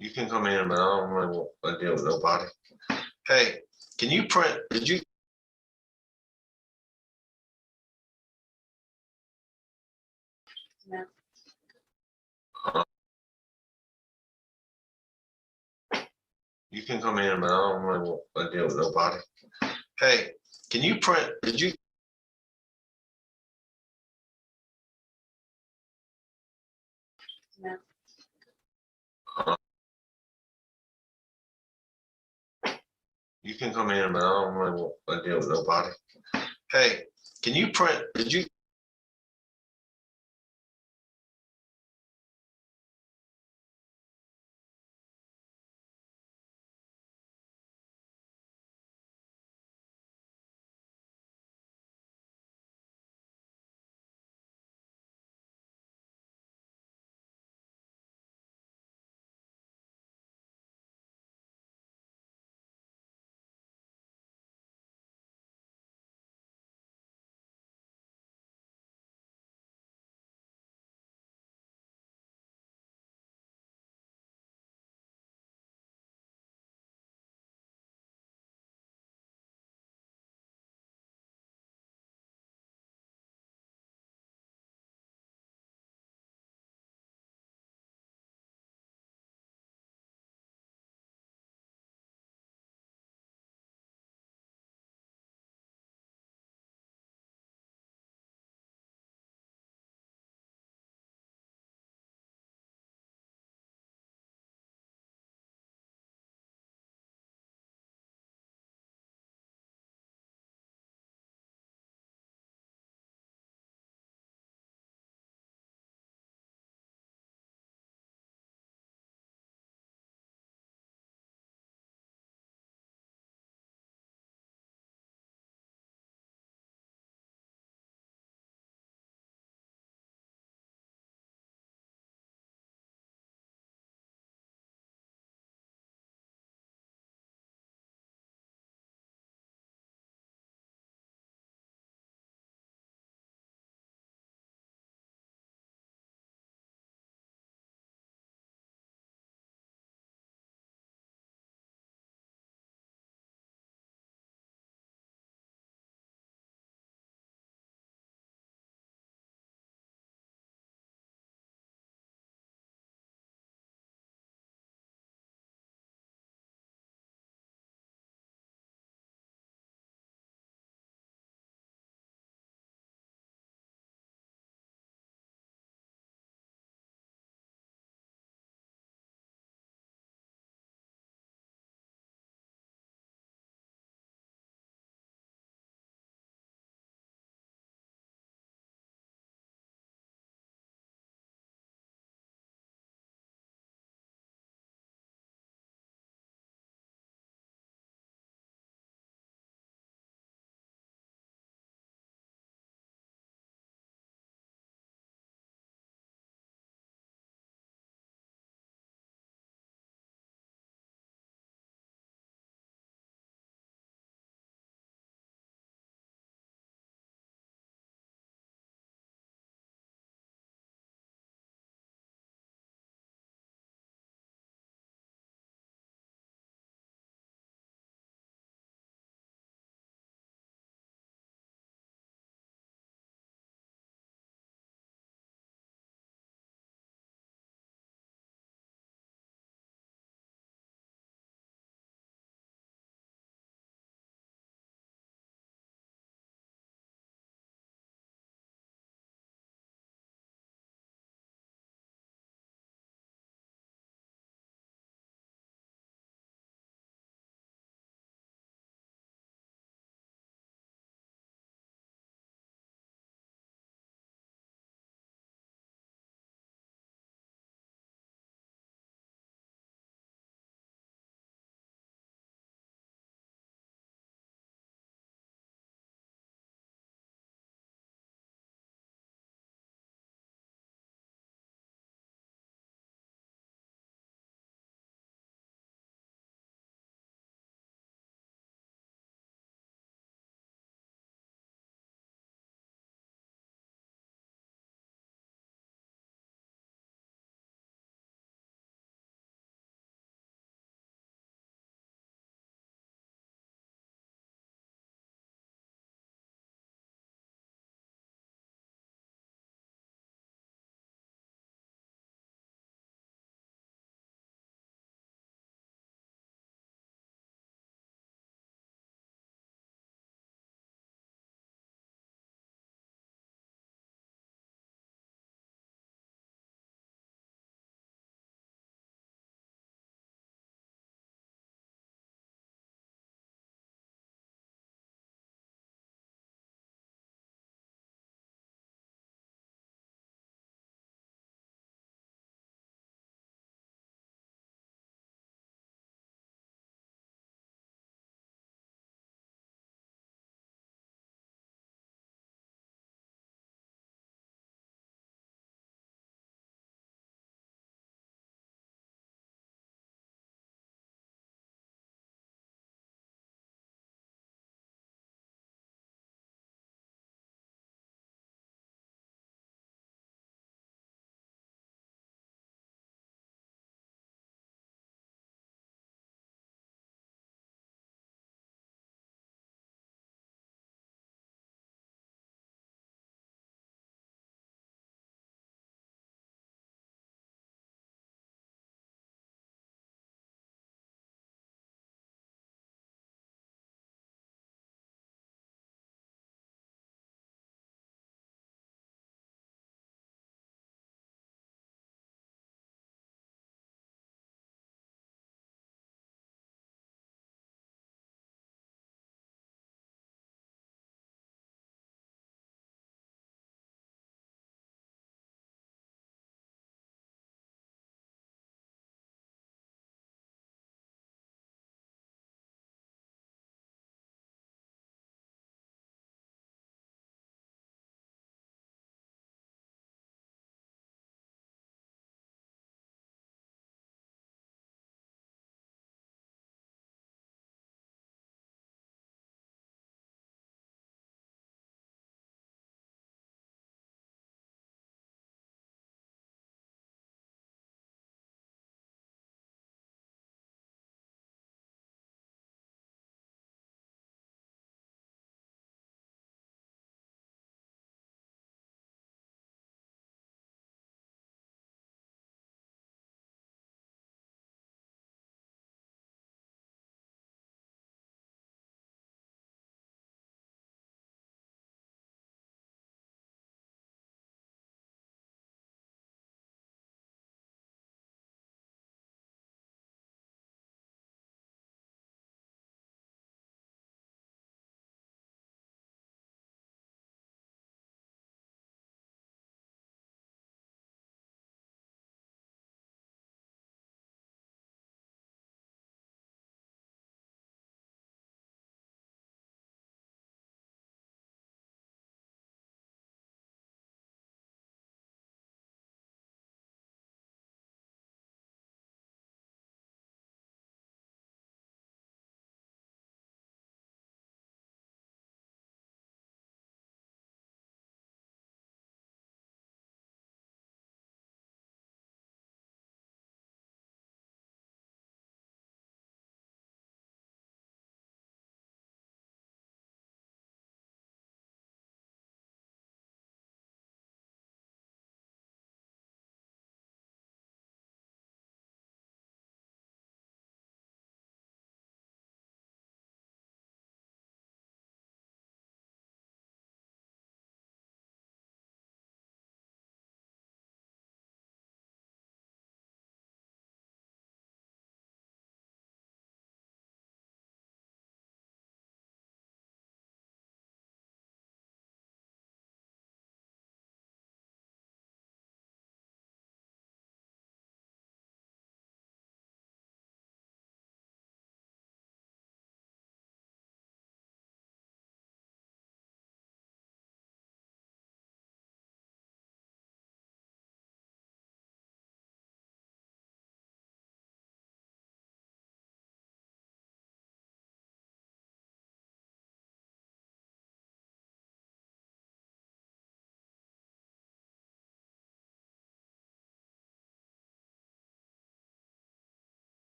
You can come in, but I don't really want to deal with nobody. Hey, can you print? Did you? No. You can come in, but I don't really want to deal with nobody. Hey, can you print? Did you? No. You can come in, but I don't really want to deal with nobody. Hey, can you print? Did you?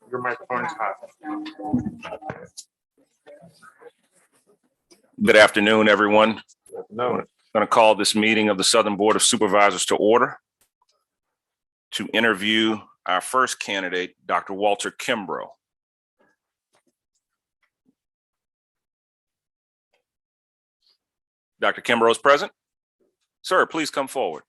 Your microphone is hot. Good afternoon, everyone. No. I'm going to call this meeting of the Southern Board of Supervisors to order to interview our first candidate, Dr. Walter Kimbrough. Dr. Kimbrough is present. Sir, please come forward.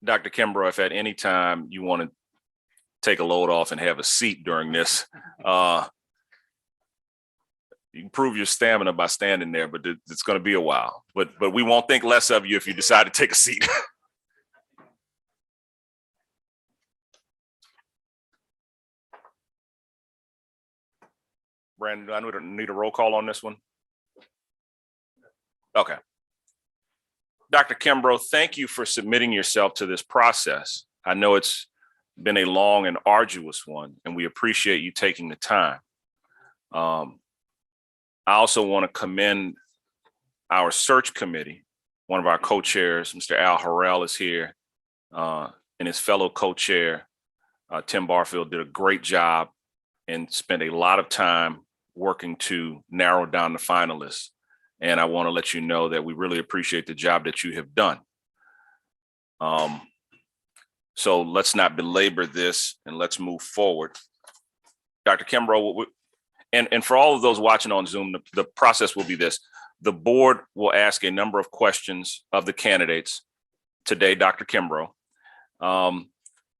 Dr. Kimbrough, if at any time you want to take a load off and have a seat during this, you can prove your stamina by standing there, but it's going to be a while. But we won't think less of you if you decide to take a seat. Brandon, do I need a roll call on this one? Okay. Dr. Kimbrough, thank you for submitting yourself to this process. I know it's been a long and arduous one, and we appreciate you taking the time. I also want to commend our search committee. One of our co-chairs, Mr. Al Harrell, is here, and his fellow co-chair, Tim Barfield, did a great job and spent a lot of time working to narrow down the finalists. And I want to let you know that we really appreciate the job that you have done. So let's not belabor this and let's move forward. Dr. Kimbrough, and for all of those watching on Zoom, the process will be this. The board will ask a number of questions of the candidates today, Dr. Kimbrough,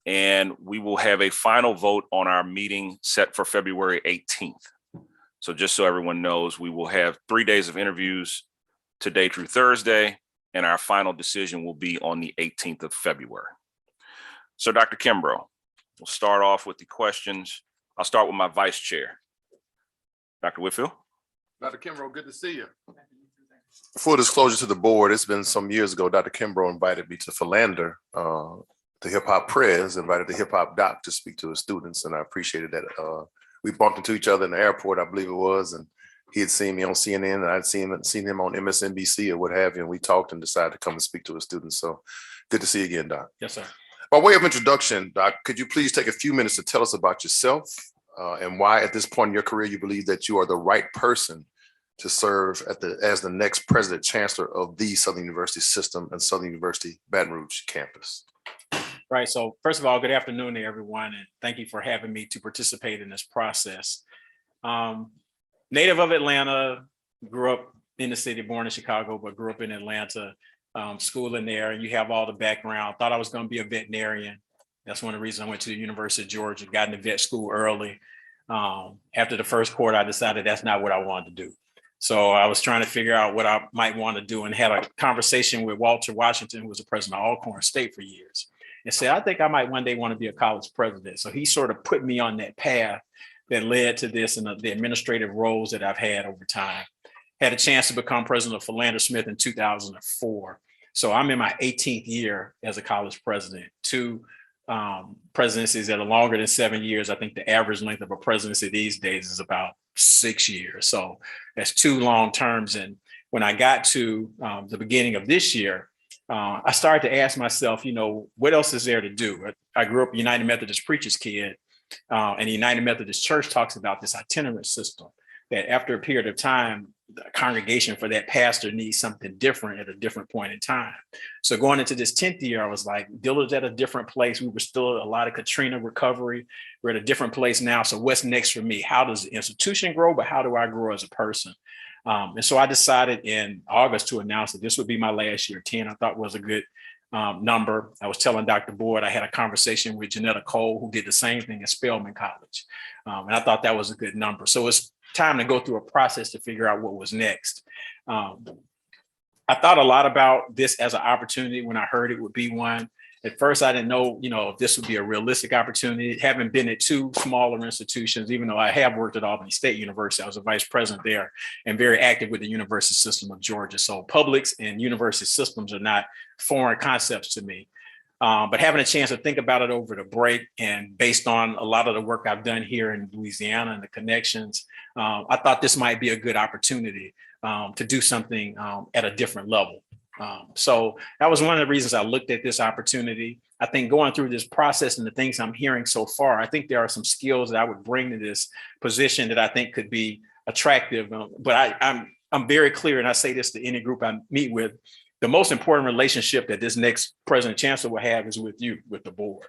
and we will have a final vote on our meeting set for February 18th. So just so everyone knows, we will have 3 days of interviews today through Thursday, and our final decision will be on the 18th of February. So Dr. Kimbrough, we'll start off with the questions. I'll start with my vice chair. Dr. Whitfield. Dr. Kimbrough, good to see you. Full disclosure to the board, it's been some years ago, Dr. Kimbrough invited me to Philander, the hip hop prez, invited the hip hop doc to speak to his students, and I appreciated that. We bumped into each other in the airport, I believe it was, and he had seen me on CNN, and I'd seen him on MSNBC or what have you, and we talked and decided to come and speak to his students. So good to see you again, Doc. Yes, sir. By way of introduction, Doc, could you please take a few minutes to tell us about yourself and why at this point in your career you believe that you are the right person to serve as the next president chancellor of the Southern University system and Southern University Baton Rouge campus? Right. So first of all, good afternoon to everyone, and thank you for having me to participate in this process. Native of Atlanta, grew up in the city, born in Chicago, but grew up in Atlanta, schooling there, and you have all the background. Thought I was going to be a veterinarian. That's one of the reasons I went to the University of Georgia, got into vet school early. After the first quarter, I decided that's not what I wanted to do. So I was trying to figure out what I might want to do, and had a conversation with Walter Washington, who was the president of Alcorn State for years, and said, I think I might one day want to be a college president. So he sort of put me on that path that led to this and the administrative roles that I've had over time. Had a chance to become president of Philander Smith in 2004. So I'm in my 18th year as a college president. Two presidencies that are longer than 7 years. I think the average length of a presidency these days is about 6 years. So that's 2 long terms. And when I got to the beginning of this year, I started to ask myself, what else is there to do? I grew up a United Methodist preacher's kid, and the United Methodist Church talks about this itinerant system, that after a period of time, the congregation for that pastor needs something different at a different point in time. So going into this 10th year, I was like, Dillard's at a different place. We were still a lot of Katrina recovery. We're at a different place now. So what's next for me? How does the institution grow, but how do I grow as a person? And so I decided in August to announce that this would be my last year. 10, I thought was a good number. I was telling Dr. Boyd, I had a conversation with Janetta Cole, who did the same thing at Spelman College. And I thought that was a good number. So it's time to go through a process to figure out what was next. I thought a lot about this as an opportunity when I heard it would be one. At first, I didn't know, if this would be a realistic opportunity. Having been at two smaller institutions, even though I have worked at Albany State University, I was a vice president there and very active with the university system of Georgia. So publics and university systems are not foreign concepts to me. But having a chance to think about it over the break and based on a lot of the work I've done here in Louisiana and the connections, I thought this might be a good opportunity to do something at a different level. So that was one of the reasons I looked at this opportunity. I think going through this process and the things I'm hearing so far, I think there are some skills that I would bring to this position that I think could be attractive. But I'm very clear, and I say this to any group I meet with, the most important relationship that this next president chancellor will have is with you, with the board.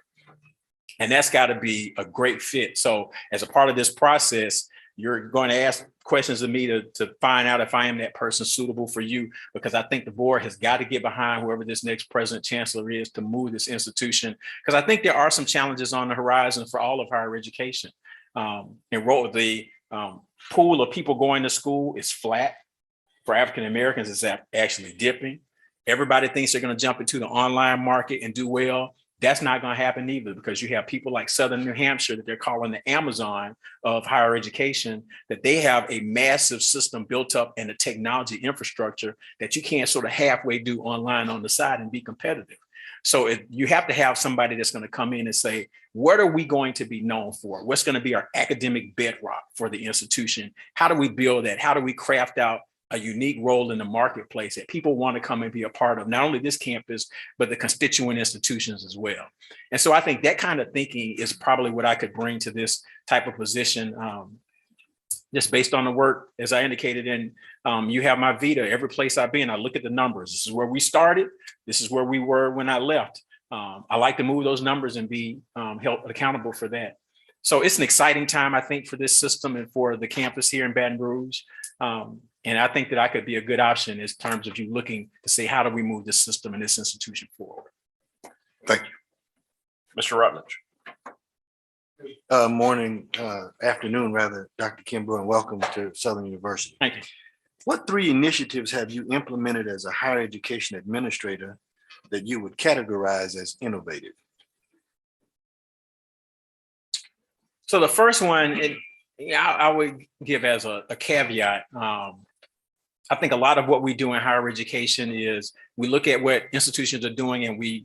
And that's got to be a great fit. So as a part of this process, you're going to ask questions of me to find out if I am that person suitable for you, because I think the board has got to get behind whoever this next president chancellor is to move this institution. Because I think there are some challenges on the horizon for all of higher education. The pool of people going to school is flat. For African Americans, it's actually dipping. Everybody thinks they're going to jump into the online market and do well. That's not going to happen either, because you have people like Southern New Hampshire that they're calling the Amazon of higher education, that they have a massive system built up and a technology infrastructure that you can't sort of halfway do online on the side and be competitive. So you have to have somebody that's going to come in and say, what are we going to be known for? What's going to be our academic bedrock for the institution? How do we build that? How do we craft out a unique role in the marketplace that people want to come and be a part of, not only this campus, but the constituent institutions as well. And so I think that kind of thinking is probably what I could bring to this type of position, just based on the work, as I indicated in, you have my vita, every place I've been, I look at the numbers. This is where we started. This is where we were when I left. I like to move those numbers and be held accountable for that. So it's an exciting time, I think, for this system and for the campus here in Baton Rouge. And I think that I could be a good option in terms of you looking to say, how do we move this system and this institution forward? Thank you. Mr. Rutledge. Afternoon rather, Dr. Kimbrough, and welcome to Southern University. Thank you. What 3 initiatives have you implemented as a higher education administrator that you would categorize as innovative? So the first one, I would give as a caveat. I think a lot of what we do in higher education is we look at what institutions are doing and we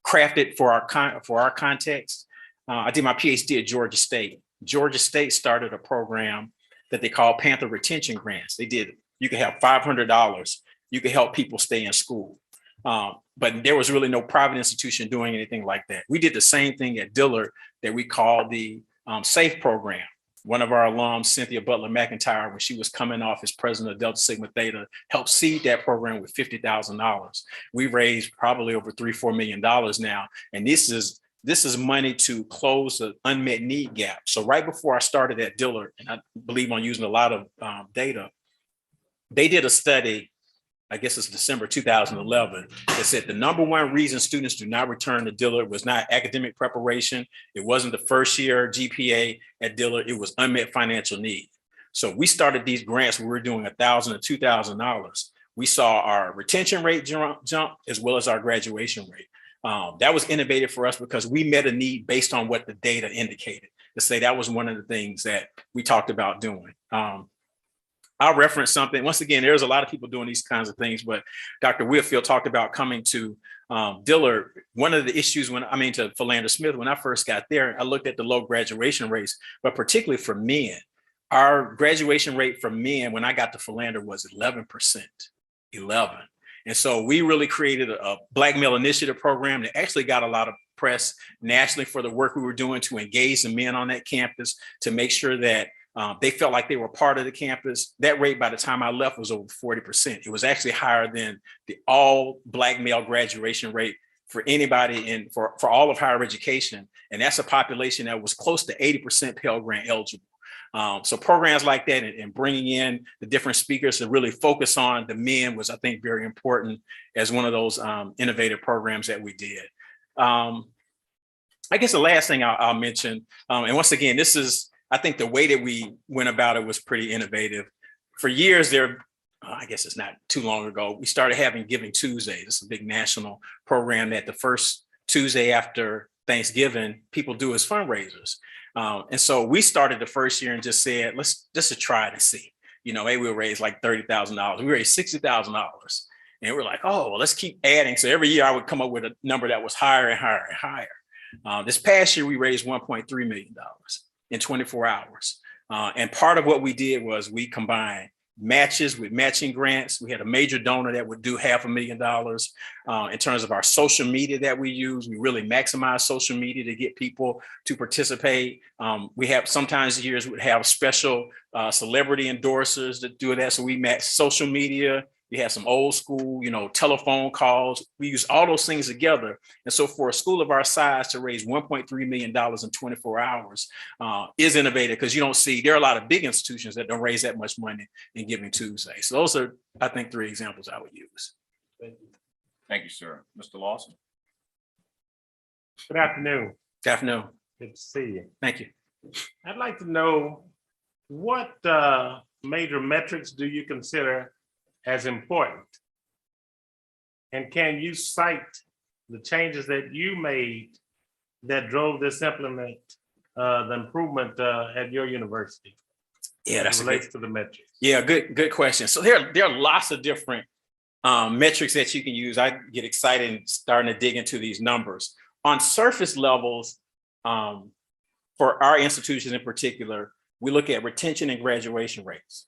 craft it for our context. I did my PhD at Georgia State. Georgia State started a program that they call Panther Retention Grants. You could have $500. You could help people stay in school. But there was really no private institution doing anything like that. We did the same thing at Dillard that we called the SAFE program. One of our alums, Cynthia Butler McIntyre, when she was coming off as president of Delta Sigma Theta, helped seed that program with $50,000. We raised probably over $3-4 million now. And this is money to close the unmet need gap. So right before I started at Dillard, and I believe on using a lot of data, they did a study, I guess it's December 2011, that said the #1 reason students do not return to Dillard was not academic preparation. It wasn't the first year GPA at Dillard. It was unmet financial need. So we started these grants. We were doing $1,000 to $2,000. We saw our retention rate jump as well as our graduation rate. That was innovative for us because we met a need based on what the data indicated. To say that was one of the things that we talked about doing. I'll reference something. Once again, there's a lot of people doing these kinds of things, but Dr. Whitfield talked about coming to Dillard. One of the issues to Philander Smith, when I first got there, I looked at the low graduation rates, but particularly for men. Our graduation rate for men when I got to Philander was 11%, 11. And so we really created a Black Male Initiative program that actually got a lot of press nationally for the work we were doing to engage the men on that campus, to make sure that they felt like they were part of the campus. That rate by the time I left was over 40%. It was actually higher than the all Black male graduation rate for anybody for all of higher education. And that's a population that was close to 80% Pell Grant eligible. So programs like that and bringing in the different speakers to really focus on the men was, I think, very important as one of those innovative programs that we did. I guess the last thing I'll mention, and once again, I think the way that we went about it was pretty innovative. For years there, I guess it's not too long ago, we started having Giving Tuesdays. It's a big national program that the first Tuesday after Thanksgiving, people do as fundraisers. And so we started the first year and just said, let's just try it and see. You know, maybe we'll raise like $30,000. We raised $60,000. And we're like, oh, well, let's keep adding. So every year I would come up with a number that was higher and higher and higher. This past year, we raised $1.3 million in 24 hours. And part of what we did was we combined matches with matching grants. We had a major donor that would do $500,000. In terms of our social media that we use, we really maximize social media to get people to participate. We have sometimes years would have special celebrity endorsers that do that. So we match social media. We have some old school, you know, telephone calls. We use all those things together. And so for a school of our size to raise $1.3 million in 24 hours is innovative, because you don't see, there are a lot of big institutions that don't raise that much money in Giving Tuesday. So those are, I think, 3 examples I would use. Thank you. Thank you, sir. Mr. Lawson. Good afternoon. Good afternoon. Good to see you. Thank you. I'd like to know what major metrics do you consider as important? And can you cite the changes that you made that drove this the improvement at your university? Yeah, that's relates to the metrics. Yeah, good question. So there are lots of different metrics that you can use. I get excited and starting to dig into these numbers. On surface levels, for our institutions in particular, we look at retention and graduation rates.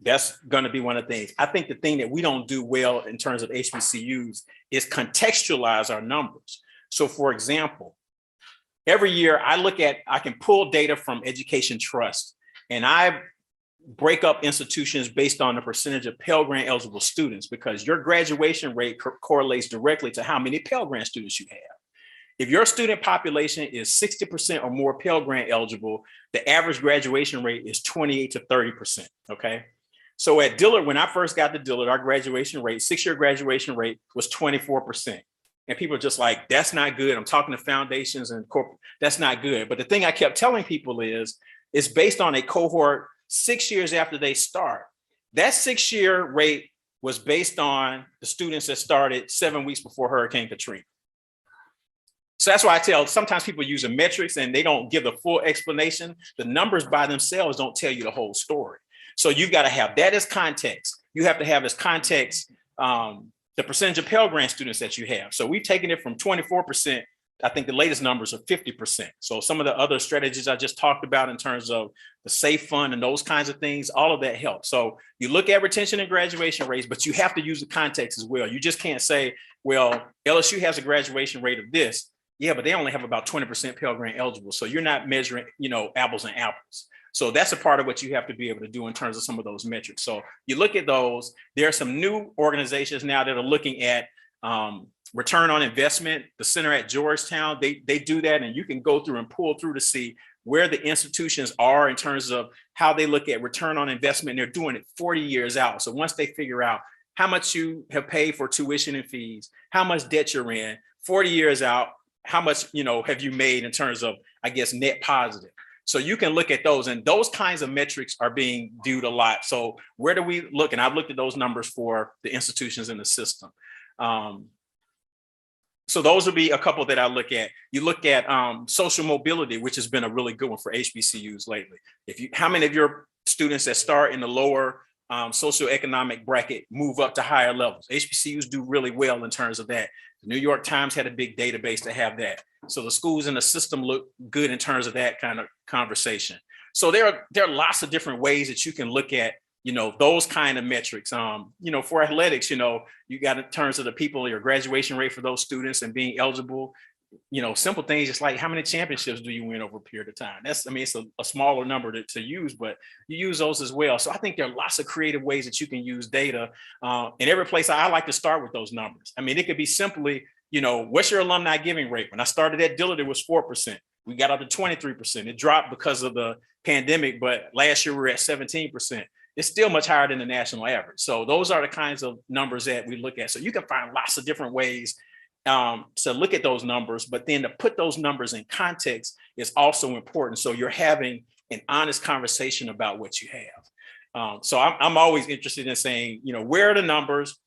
That's going to be one of the things. I think the thing that we don't do well in terms of HBCUs is contextualize our numbers. So for example, every year I can pull data from Education Trust, and I break up institutions based on the percentage of Pell Grant eligible students, because your graduation rate correlates directly to how many Pell Grant students you have. If your student population is 60% or more Pell Grant eligible, the average graduation rate is 28 to 30%, okay? So at Dillard, when I first got to Dillard, our graduation rate, 6-year graduation rate was 24%. And people are just like, that's not good. I'm talking to foundations and corporate, that's not good. But the thing I kept telling people is, it's based on a cohort 6 years after they start. That 6-year rate was based on the students that started 7 weeks before Hurricane Katrina. So that's why I tell, sometimes people use the metrics and they don't give the full explanation. The numbers by themselves don't tell you the whole story. So you've got to have that as context. You have to have as context the percentage of Pell Grant students that you have. So we've taken it from 24%. I think the latest numbers are 50%. So some of the other strategies I just talked about in terms of the SAFE fund and those kinds of things, all of that helps. So you look at retention and graduation rates, but you have to use the context as well. You just can't say, well, LSU has a graduation rate of this. Yeah, but they only have about 20% Pell Grant eligible. So you're not measuring, apples and apples. So that's a part of what you have to be able to do in terms of some of those metrics. So you look at those. There are some new organizations now that are looking at return on investment. The center at Georgetown, they do that, and you can go through and pull through to see where the institutions are in terms of how they look at return on investment. They're doing it 40 years out. So once they figure out how much you have paid for tuition and fees, how much debt you're in, 40 years out, how much have you made in terms of, I guess, net positive. So you can look at those, and those kinds of metrics are being viewed a lot. So where do we look? And I've looked at those numbers for the institutions in the system. So those would be a couple that I look at. You look at social mobility, which has been a really good one for HBCUs lately. How many of your students that start in the lower socioeconomic bracket move up to higher levels? HBCUs do really well in terms of that. The New York Times had a big database to have that. So the schools in the system look good in terms of that kind of conversation. So there are lots of different ways that you can look at, those kind of metrics. For athletics, you got in terms of the people, your graduation rate for those students and being eligible, simple things just like how many championships do you win over a period of time? It's a smaller number to use, but you use those as well. So I think there are lots of creative ways that you can use data. In every place I like to start with those numbers. It could be simply, what's your alumni giving rate? When I started at Dillard, it was 4%. We got up to 23%. It dropped because of the pandemic, but last year we were at 17%. It's still much higher than the national average. So those are the kinds of numbers that we look at. So you can find lots of different ways to look at those numbers, but then to put those numbers in context is also important. So you're having an honest conversation about what you have. So I'm always interested in saying, where are the numbers?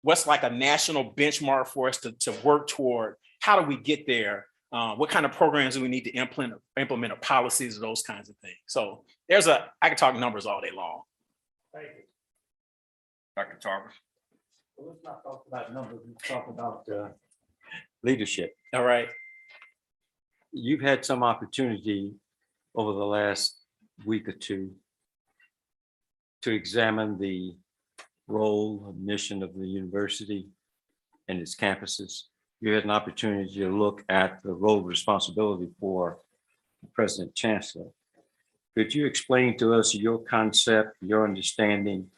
What's like a national benchmark for us to work toward? How do we get there? What kind of programs do we need to implement policies, those kinds of things? So I can talk numbers all day long. Thank you. Dr. Tarver. Well, let's not talk about numbers, let's talk about leadership. All right. You've had some opportunity over the last week or two to examine the role and mission of the university and its campuses. You had an opportunity to look at the role and responsibility for the President Chancellor. Could you explain to us your concept, your understanding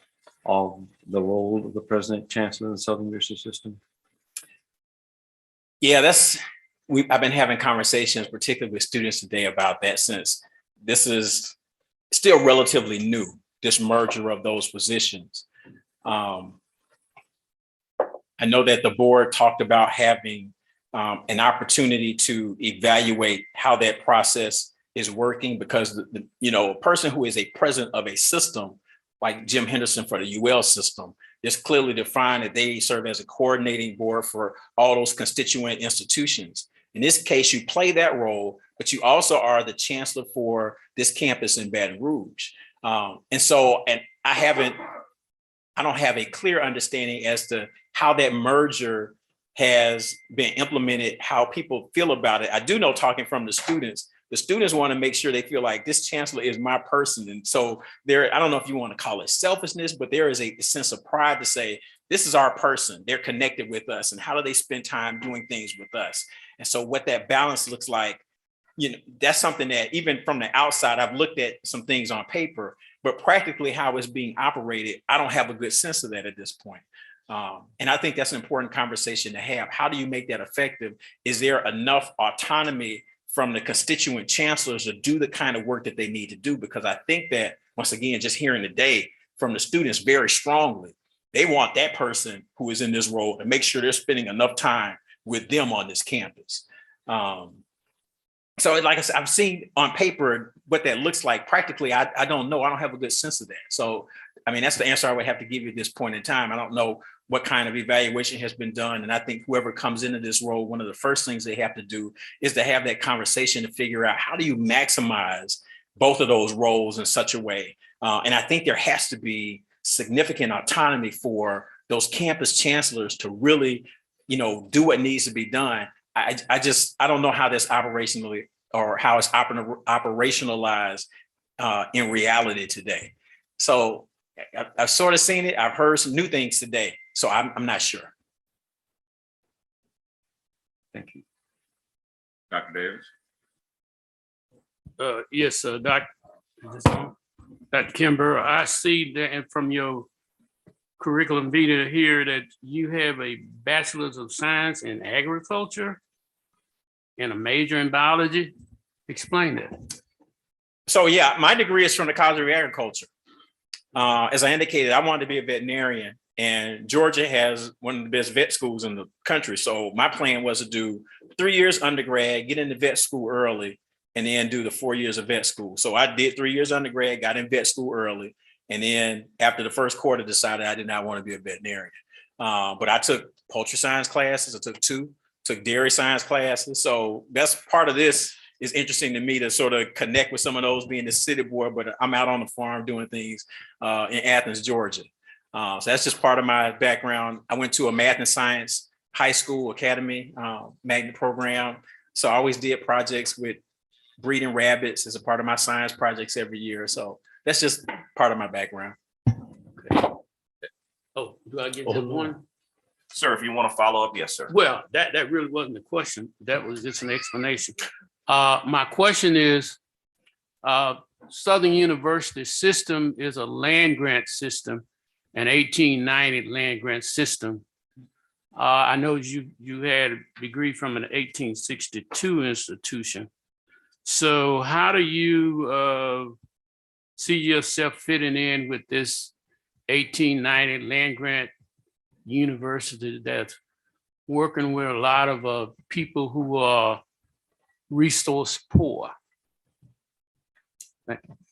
of the role of the President Chancellor in the Southern University system? Yeah, I've been having conversations, particularly with students today, about that, since this is still relatively new, this merger of those positions. I know that the board talked about having an opportunity to evaluate how that process is working, because a person who is a president of a system like Jim Henderson for the UL system, it's clearly defined that they serve as a coordinating board for all those constituent institutions. In this case, you play that role, but you also are the chancellor for this campus in Baton Rouge. And I don't have a clear understanding as to how that merger has been implemented, how people feel about it. I do know, talking from the students want to make sure they feel like this chancellor is my person. And so I don't know if you want to call it selfishness, but there is a sense of pride to say, this is our person. They're connected with us. And how do they spend time doing things with us? And so what that balance looks like, that's something that even from the outside, I've looked at some things on paper, but practically how it's being operated, I don't have a good sense of that at this point. And I think that's an important conversation to have. How do you make that effective? Is there enough autonomy from the constituent chancellors to do the kind of work that they need to do? Because I think that, once again, just hearing today from the students very strongly, they want that person who is in this role to make sure they're spending enough time with them on this campus. So like I said, I've seen on paper what that looks like. Practically, I don't know. I don't have a good sense of that. So, that's the answer I would have to give you at this point in time. I don't know what kind of evaluation has been done. And I think whoever comes into this role, one of the first things they have to do is to have that conversation to figure out, how do you maximize both of those roles in such a way? And I think there has to be significant autonomy for those campus chancellors to really, do what needs to be done. I don't know how this operationally, or how it's operationalized in reality today. So I've sort of seen it. I've heard some new things today, so I'm not sure. Thank you. Dr. Davis. Yes, Dr. Kimbrough, I see that from your curriculum vitae here that you have a bachelor's of science in agriculture and a major in biology. Explain that. So yeah, my degree is from the College of Agriculture. As I indicated, I wanted to be a veterinarian, and Georgia has one of the best vet schools in the country. So my plan was to do 3 years undergrad, get into vet school early, and then do the 4 years of vet school. So I did 3 years undergrad, got in vet school early, and then after the first quarter decided I did not want to be a veterinarian. But I took poultry science classes. I took dairy science classes. So that's part of this. Is interesting to me to sort of connect with some of those, being the city boy, but I'm out on the farm doing things in Athens, Georgia. So that's just part of my background. I went to a math and science high school academy magnet program. So I always did projects with breeding rabbits as a part of my science projects every year. So that's just part of my background. Okay. Oh, do I get that one? Sir, if you want to follow up, yes, sir. Well, that really wasn't a question. That was just an explanation. My question is, Southern University system is a land grant system, an 1890 land grant system. I know you had a degree from an 1862 institution. So how do you see yourself fitting in with this 1890 land grant university that's working with a lot of people who are resource poor?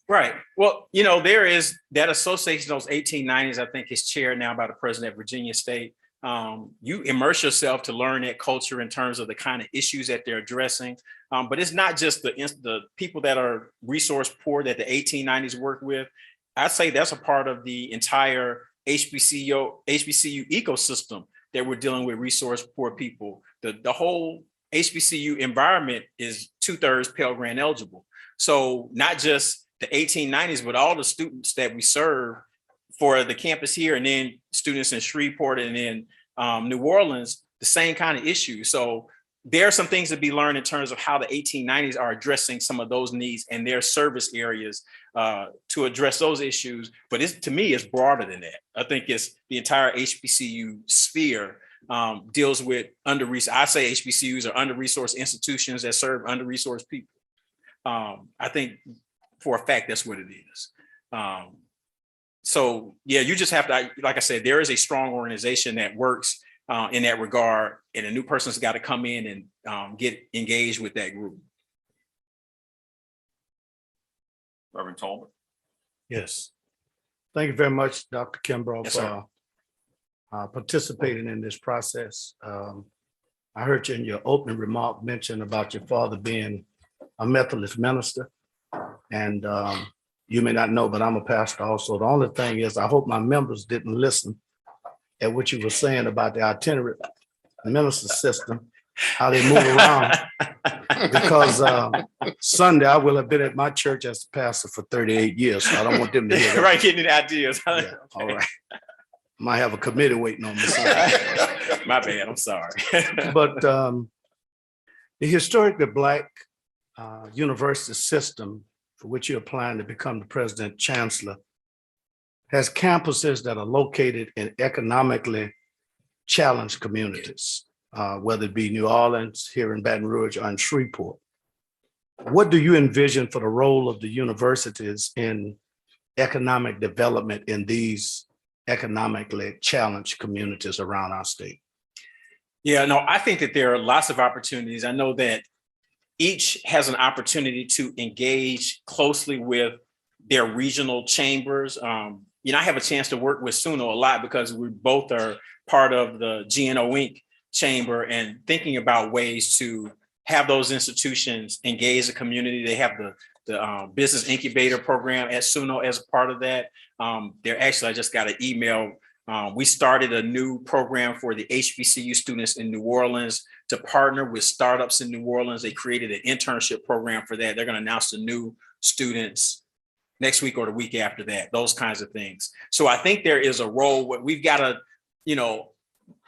Right. Well, you know, there is that association, those 1890s, I think is chaired now by the president at Virginia State. You immerse yourself to learn that culture in terms of the kind of issues that they're addressing. But it's not just the people that are resource poor that the 1890s work with. I'd say that's a part of the entire HBCU ecosystem that we're dealing with resource poor people. The whole HBCU environment is 2/3 Pell Grant eligible. So not just the 1890s, but all the students that we serve for the campus here, and then students in Shreveport and in New Orleans, the same kind of issue. So there are some things to be learned in terms of how the 1890s are addressing some of those needs and their service areas to address those issues. But to me, it's broader than that. I think it's the entire HBCU sphere deals with under-resourced. I say HBCUs are under-resourced institutions that serve under-resourced people. I think for a fact, that's what it is. So yeah, you just have to, like I said, there is a strong organization that works in that regard, and a new person's got to come in and get engaged with that group. Reverend Tolman. Yes. Thank you very much, Dr. Kimbrough, Yes, sir. for participating in this process. I heard you in your opening remark mention about your father being a Methodist minister. And you may not know, but I'm a pastor also. The only thing is, I hope my members didn't listen at what you were saying about the itinerant minister system, how they move around. Because Sunday, I will have been at my church as a pastor for 38 years, so I don't want them to hear that. Right, getting the ideas. Yeah, all right. Might have a committee waiting on me. Sunday. My bad, I'm sorry. But the historically Black university system, for which you're applying to become the president chancellor, has campuses that are located in economically challenged communities, whether it be New Orleans, here in Baton Rouge, or in Shreveport. What do you envision for the role of the universities in economic development in these economically challenged communities around our state? Yeah, no, I think that there are lots of opportunities. I know that each has an opportunity to engage closely with their regional chambers. You know, I have a chance to work with SUNO a lot because we both are part of the GNO Inc. chamber, and thinking about ways to have those institutions engage the community. They have the business incubator program at SUNO as a part of that. They're actually, I just got an email. We started a new program for the HBCU students in New Orleans to partner with startups in New Orleans. They created an internship program for that. They're going to announce the new students next week or the week after that, those kinds of things. So I think there is a role where we've got to, you know,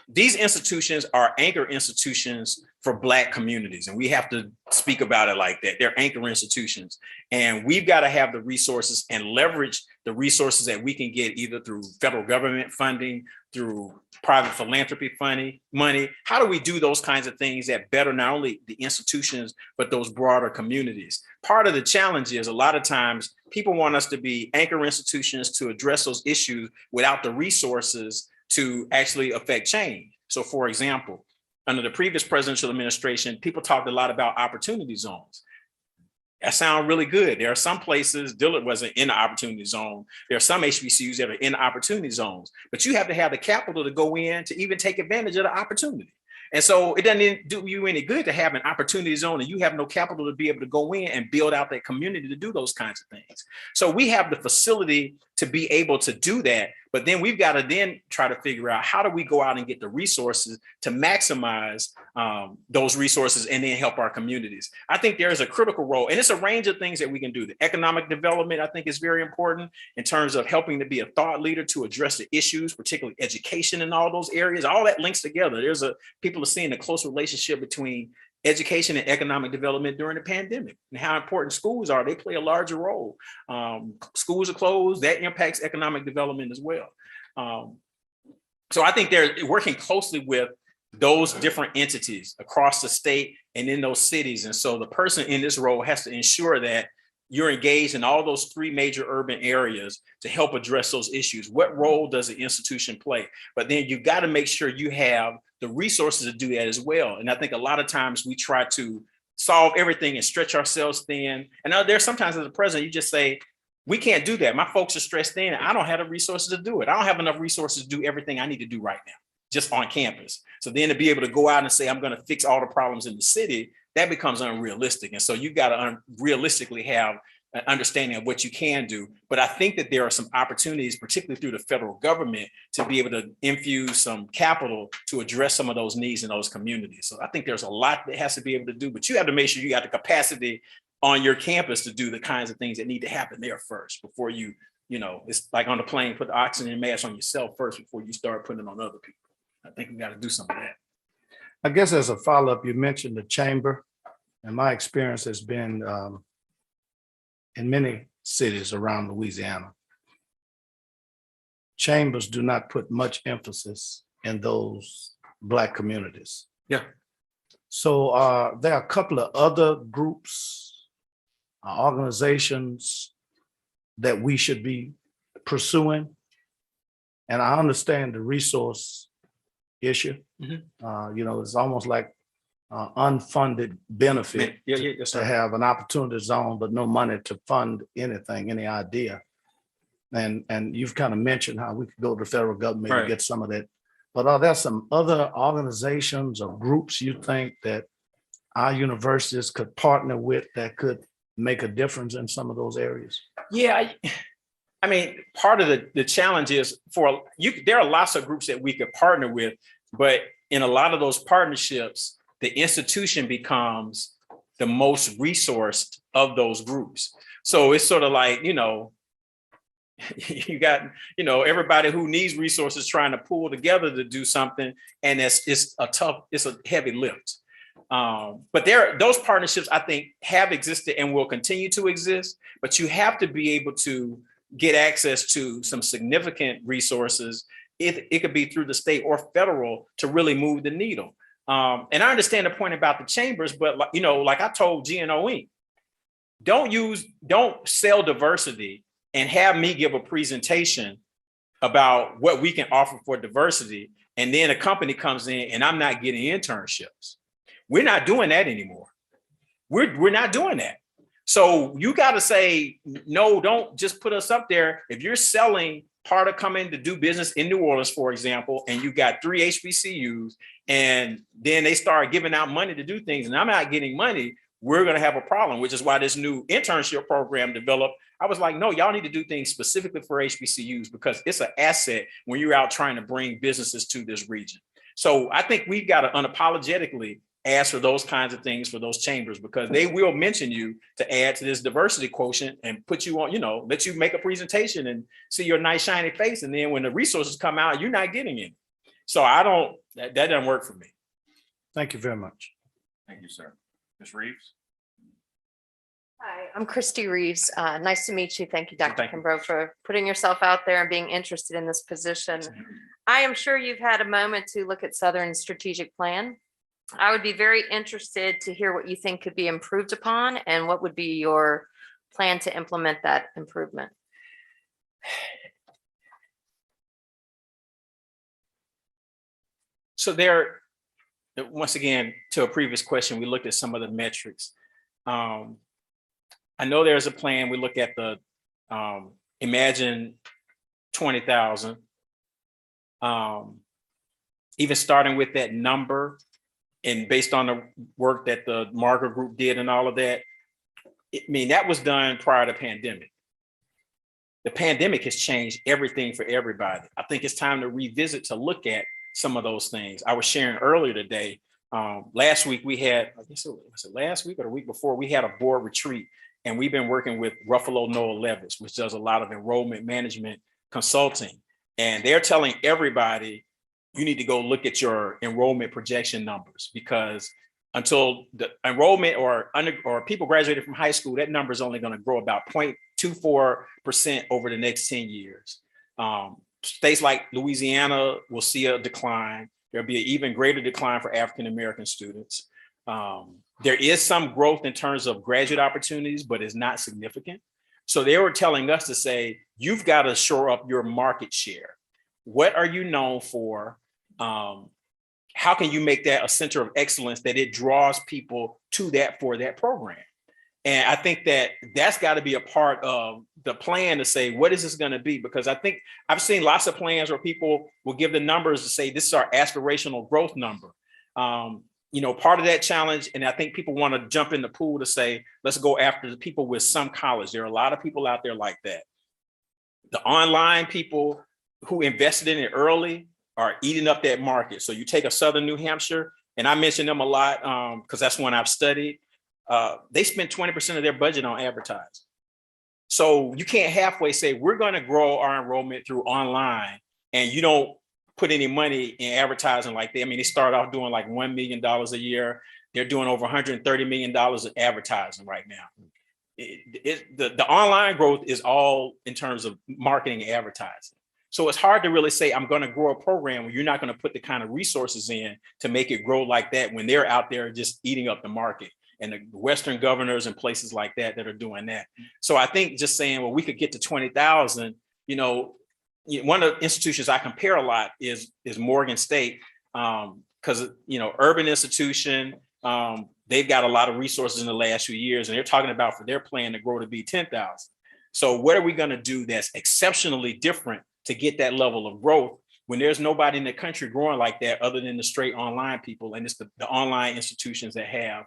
these institutions are anchor institutions for Black communities, and we have to speak about it like that. They're anchor institutions, and we've got to have the resources and leverage the resources that we can get either through federal government funding, through private philanthropy funding, money. How do we do those kinds of things that better not only the institutions, but those broader communities? Part of the challenge is a lot of times people want us to be anchor institutions to address those issues without the resources to actually affect change. So for example, under the previous presidential administration, people talked a lot about opportunity zones. That sounds really good. There are some places, Dillard wasn't in the opportunity zone. There are some HBCUs that are in the opportunity zones, but you have to have the capital to go in to even take advantage of the opportunity. And so it doesn't do you any good to have an opportunity zone and you have no capital to be able to go in and build out that community to do those kinds of things. So we have the facility to be able to do that, but then we've got to then try to figure out how do we go out and get the resources to maximize those resources and then help our communities. I think there is a critical role, and it's a range of things that we can do. The economic development, I think, is very important in terms of helping to be a thought leader to address the issues, particularly education in all those areas. All that links together. People are seeing a close relationship between education and economic development during the pandemic and how important schools are. They play a larger role. Schools are closed, that impacts economic development as well. So I think they're working closely with those different entities across the state and in those cities. And so the person in this role has to ensure that you're engaged in all those three major urban areas to help address those issues. What role does the institution play? But then you've got to make sure you have the resources to do that as well. And I think a lot of times we try to solve everything and stretch ourselves thin. And there's sometimes as a president, you just say, we can't do that. My folks are stressed thin. I don't have the resources to do it. I don't have enough resources to do everything I need to do right now, just on campus. So then to be able to go out and say, I'm going to fix all the problems in the city, that becomes unrealistic. And so you got to realistically have an understanding of what you can do. But I think that there are some opportunities, particularly through the federal government, to be able to infuse some capital to address some of those needs in those communities. So I think there's a lot that has to be able to do, but you have to make sure you got the capacity on your campus to do the kinds of things that need to happen there first before you know, it's like on the plane, put the oxygen mask on yourself first before you start putting it on other people. I think we got to do some of that. I guess as a follow-up, you mentioned the chamber, and my experience has been in many cities around Louisiana. Chambers do not put much emphasis in those Black communities. Yeah. So there are a couple of other groups, organizations that we should be pursuing. And I understand the resource issue. You know, it's almost like unfunded benefit to have an opportunity zone, but no money to fund anything, any idea. And you've kind of mentioned how we could go to the federal government and get some of that. But are there some other organizations or groups you think that our universities could partner with that could make a difference in some of those areas? Yeah, I mean, part of the challenge is there are lots of groups that we could partner with, but in a lot of those partnerships, the institution becomes the most resourced of those groups. So it's sort of like, you know, you got, you know, everybody who needs resources trying to pull together to do something, and it's a heavy lift. But those partnerships, I think, have existed and will continue to exist, but you have to be able to get access to some significant resources. It could be through the state or federal to really move the needle. And I understand the point about the chambers, but you know, like I told GNO Inc., don't sell diversity and have me give a presentation about what we can offer for diversity, and then a company comes in and I'm not getting internships. We're not doing that anymore. We're not doing that. So you got to say, no, don't just put us up there. If you're selling part of coming to do business in New Orleans, for example, and you got 3 HBCUs, and then they start giving out money to do things, and I'm not getting money, we're going to have a problem, which is why this new internship program developed. I was like, no, y'all need to do things specifically for HBCUs because it's an asset when you're out trying to bring businesses to this region. So I think we've got to unapologetically ask for those kinds of things for those chambers, because they will mention you to add to this diversity quotient and put you on, you know, let you make a presentation and see your nice shiny face. And then when the resources come out, you're not getting it. So that doesn't work for me. Thank you very much. Thank you, sir. Ms. Reeves? Hi, I'm Christy Reeves. Nice to meet you. Thank you, Dr. Thank you. Kimbrough, for putting yourself out there and being interested in this position. I am sure you've had a moment to look at Southern's strategic plan. I would be very interested to hear what you think could be improved upon and what would be your plan to implement that improvement. So once again, to a previous question, we looked at some of the metrics. I know there's a plan. We look at the Imagine 20,000. Even starting with that number, and based on the work that the Margaret Group did and all of that, I mean, that was done prior to pandemic. The pandemic has changed everything for everybody. I think it's time to revisit, to look at some of those things. I was sharing earlier today, last week we had, I guess was it last week or the week before, we had a board retreat, and we've been working with Ruffalo Noah Levis, which does a lot of enrollment management consulting. And they're telling everybody, you need to go look at your enrollment projection numbers, because until the enrollment or people graduated from high school, that number is only going to grow about 0.24% over the next 10 years. States like Louisiana will see a decline. There'll be an even greater decline for African-American students. There is some growth in terms of graduate opportunities, but it's not significant. So they were telling us to say, you've got to shore up your market share. What are you known for? How how can you make that a center of excellence that it draws people to that for that program? And I think that that's got to be a part of the plan to say, what is this going to be? Because I think I've seen lots of plans where people will give the numbers to say, this is our aspirational growth number. You know, part of that challenge, and I think people want to jump in the pool to say, let's go after the people with some college. There are a lot of people out there like that. The online people who invested in it early are eating up that market. So you take a Southern New Hampshire, and I mention them a lot because that's one I've studied. They spend 20% of their budget on advertising. So you can't halfway say, we're going to grow our enrollment through online, and you don't put any money in advertising like that. I mean, they start off doing like $1 million a year. They're doing over $130 million of advertising right now. The online growth is all in terms of marketing and advertising. So it's hard to really say, I'm going to grow a program when you're not going to put the kind of resources in to make it grow like that when they're out there just eating up the market. And the Western governors and places like that are doing that. So I think just saying, well, we could get to 20,000, you know, one of the institutions I compare a lot is Morgan State, because, you know, urban institution, they've got a lot of resources in the last few years, and they're talking about for their plan to grow to be 10,000. So what are we going to do that's exceptionally different to get that level of growth when there's nobody in the country growing like that other than the straight online people? And it's the online institutions that have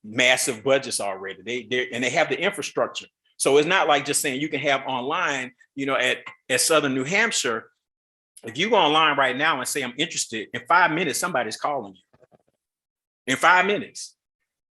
massive budgets already. They have the infrastructure. So it's not like just saying you can have online, you know, at Southern New Hampshire. If you go online right now and say, I'm interested, in 5 minutes, somebody's calling you. In 5 minutes.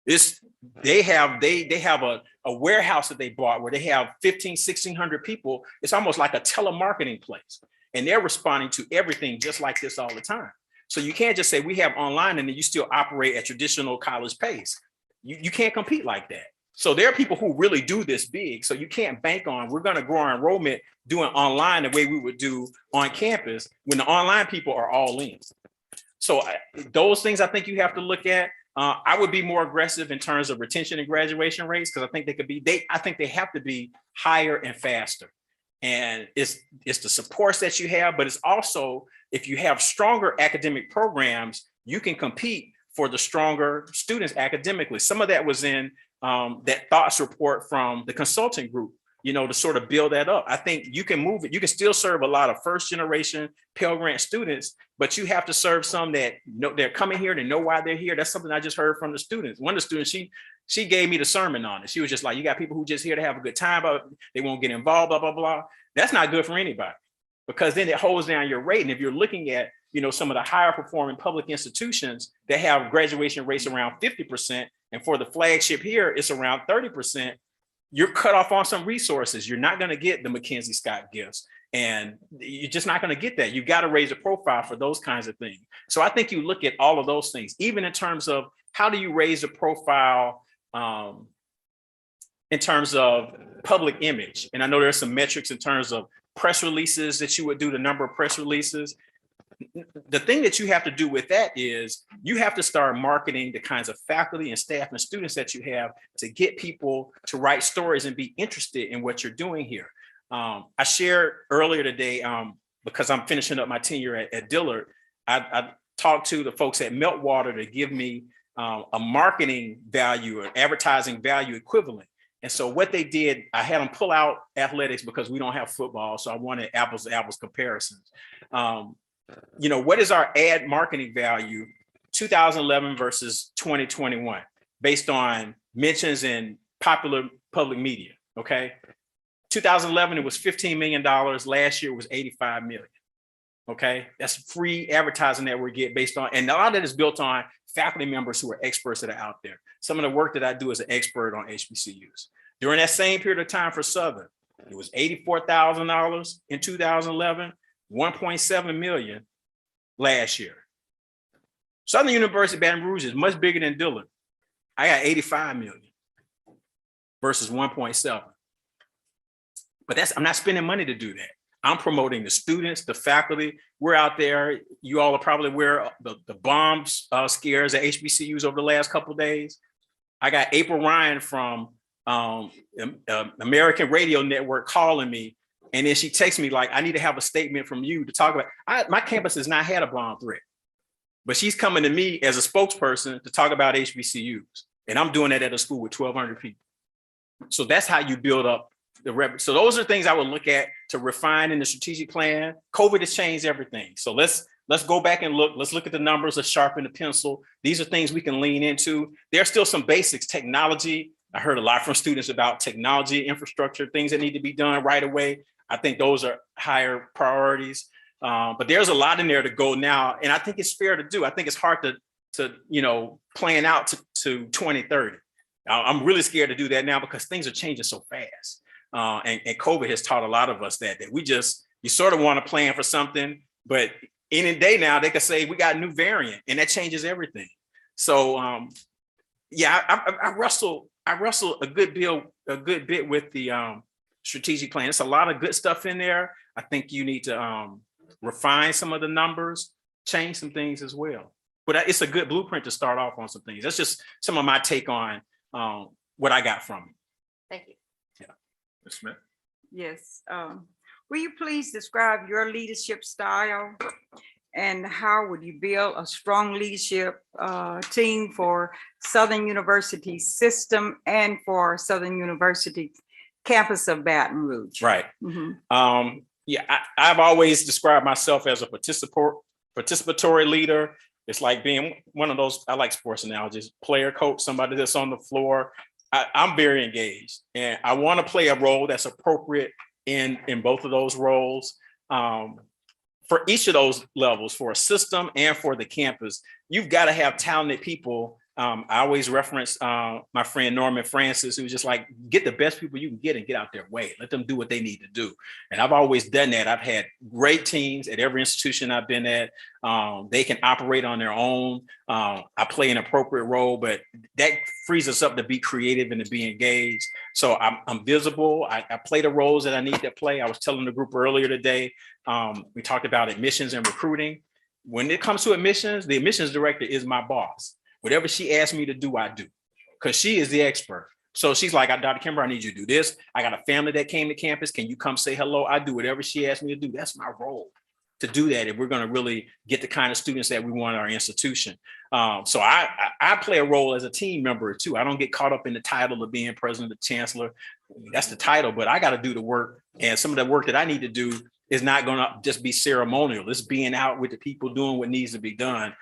They have a warehouse that they bought where they have 1,600 people. It's almost like a telemarketing place. And they're responding to everything just like this all the time. So you can't just say we have online and then you still operate at traditional college pace. You can't compete like that. So there are people who really do this big. So you can't bank on, we're going to grow our enrollment doing online the way we would do on campus when the online people are all in. So those things I think you have to look at. I would be more aggressive in terms of retention and graduation rates because I think they have to be higher and faster. And it's the supports that you have, but it's also, if you have stronger academic programs, you can compete for the stronger students academically. Some of that was in that thoughts report from the consulting group, you know, to sort of build that up. I think you can move it. You can still serve a lot of first generation Pell Grant students, but you have to serve some that know they're coming here, they know why they're here. That's something I just heard from the students. One of the students, she gave me the sermon on it. She was just like, you got people who just here to have a good time, but they won't get involved, blah, blah, blah. That's not good for anybody because then it holds down your rate. And if you're looking at, you know, some of the higher performing public institutions that have graduation rates around 50%, and for the flagship here, it's around 30%, you're cut off on some resources. You're not going to get the Mackenzie Scott gifts, and you're just not going to get that. You got to raise a profile for those kinds of things. So I think you look at all of those things, even in terms of how do you raise a profile in terms of public image. And I know there's some metrics in terms of press releases that you would do, the number of press releases. The thing that you have to do with that is you have to start marketing the kinds of faculty and staff and students that you have to get people to write stories and be interested in what you're doing here. I shared earlier today, because I'm finishing up my tenure at Dillard, I talked to the folks at Meltwater to give me a marketing value or advertising value equivalent. And so what they did, I had them pull out athletics because we don't have football. So I wanted apples to apples comparisons. You know, what is our ad marketing value 2011 versus 2021 based on mentions in popular public media? Okay. 2011, it was $15 million. Last year it was 85 million. Okay. That's free advertising that we get based on, and a lot of that is built on faculty members who are experts that are out there. Some of the work that I do as an expert on HBCUs. During that same period of time for Southern, it was $84,000 in 2011. 1.7 million last year. Southern University Baton Rouge is much bigger than Dillard. I got 85 million versus 1.7. But I'm not spending money to do that. I'm promoting the students, the faculty. We're out there. You all are probably aware of the bomb scares at HBCUs over the last couple of days. I got April Ryan from American Radio Network calling me. And then she texts me like, I need to have a statement from you to talk about. My campus has not had a bomb threat. but she's coming to me as a spokesperson to talk about HBCUs. And I'm doing that at a school with 1,200 people. So that's how you build up the revenue. So those are things I would look at to refine in the strategic plan. COVID has changed everything. So let's go back and look. Let's look at the numbers. Let's sharpen the pencil. These are things we can lean into. There are still some basics, technology. I heard a lot from students about technology, infrastructure, things that need to be done right away. I think those are higher priorities. But there's a lot in there to go now. And I think it's fair to do. I think it's hard to plan out to 2030. I'm really scared to do that now because things are changing so fast. And COVID has taught a lot of us that you sort of want to plan for something, but any day now they could say we got a new variant and that changes everything. So I wrestle a good bit with the strategic plan. It's a lot of good stuff in there. I think you need to refine some of the numbers, change some things as well. But it's a good blueprint to start off on some things. That's just some of my take on what I got from it. Thank you. Yeah. Ms. Smith? Yes. Will you please describe your leadership style and how would you build a strong leadership team for Southern University system and for Southern University campus of Baton Rouge? Right. Mhm. I've always described myself as a participatory leader. It's like being one of those, I like sports analogies, player, coach, somebody that's on the floor. I'm very engaged and I want to play a role that's appropriate in both of those roles. For each of those levels, for a system and for the campus, you've got to have talented people. I always reference my friend Norman Francis, who's just like, get the best people you can get and get out their way. Let them do what they need to do. And I've always done that. I've had great teams at every institution I've been at. They can operate on their own. I play an appropriate role, but that frees us up to be creative and to be engaged. So I'm visible. I play the roles that I need to play. I was telling the group earlier today, we talked about admissions and recruiting. When it comes to admissions, the admissions director is my boss. Whatever she asks me to do, I do, because she is the expert. So she's like, Dr. Kimbrough, I need you to do this. I got a family that came to campus. Can you come say hello? I do whatever she asks me to do. That's my role, to do that if we're going to really get the kind of students that we want in our institution. So I play a role as a team member too. I don't get caught up in the title of being president or chancellor. That's the title, but I got to do the work. And some of the work that I need to do is not going to just be ceremonial. It's being out with the people doing what needs to be done.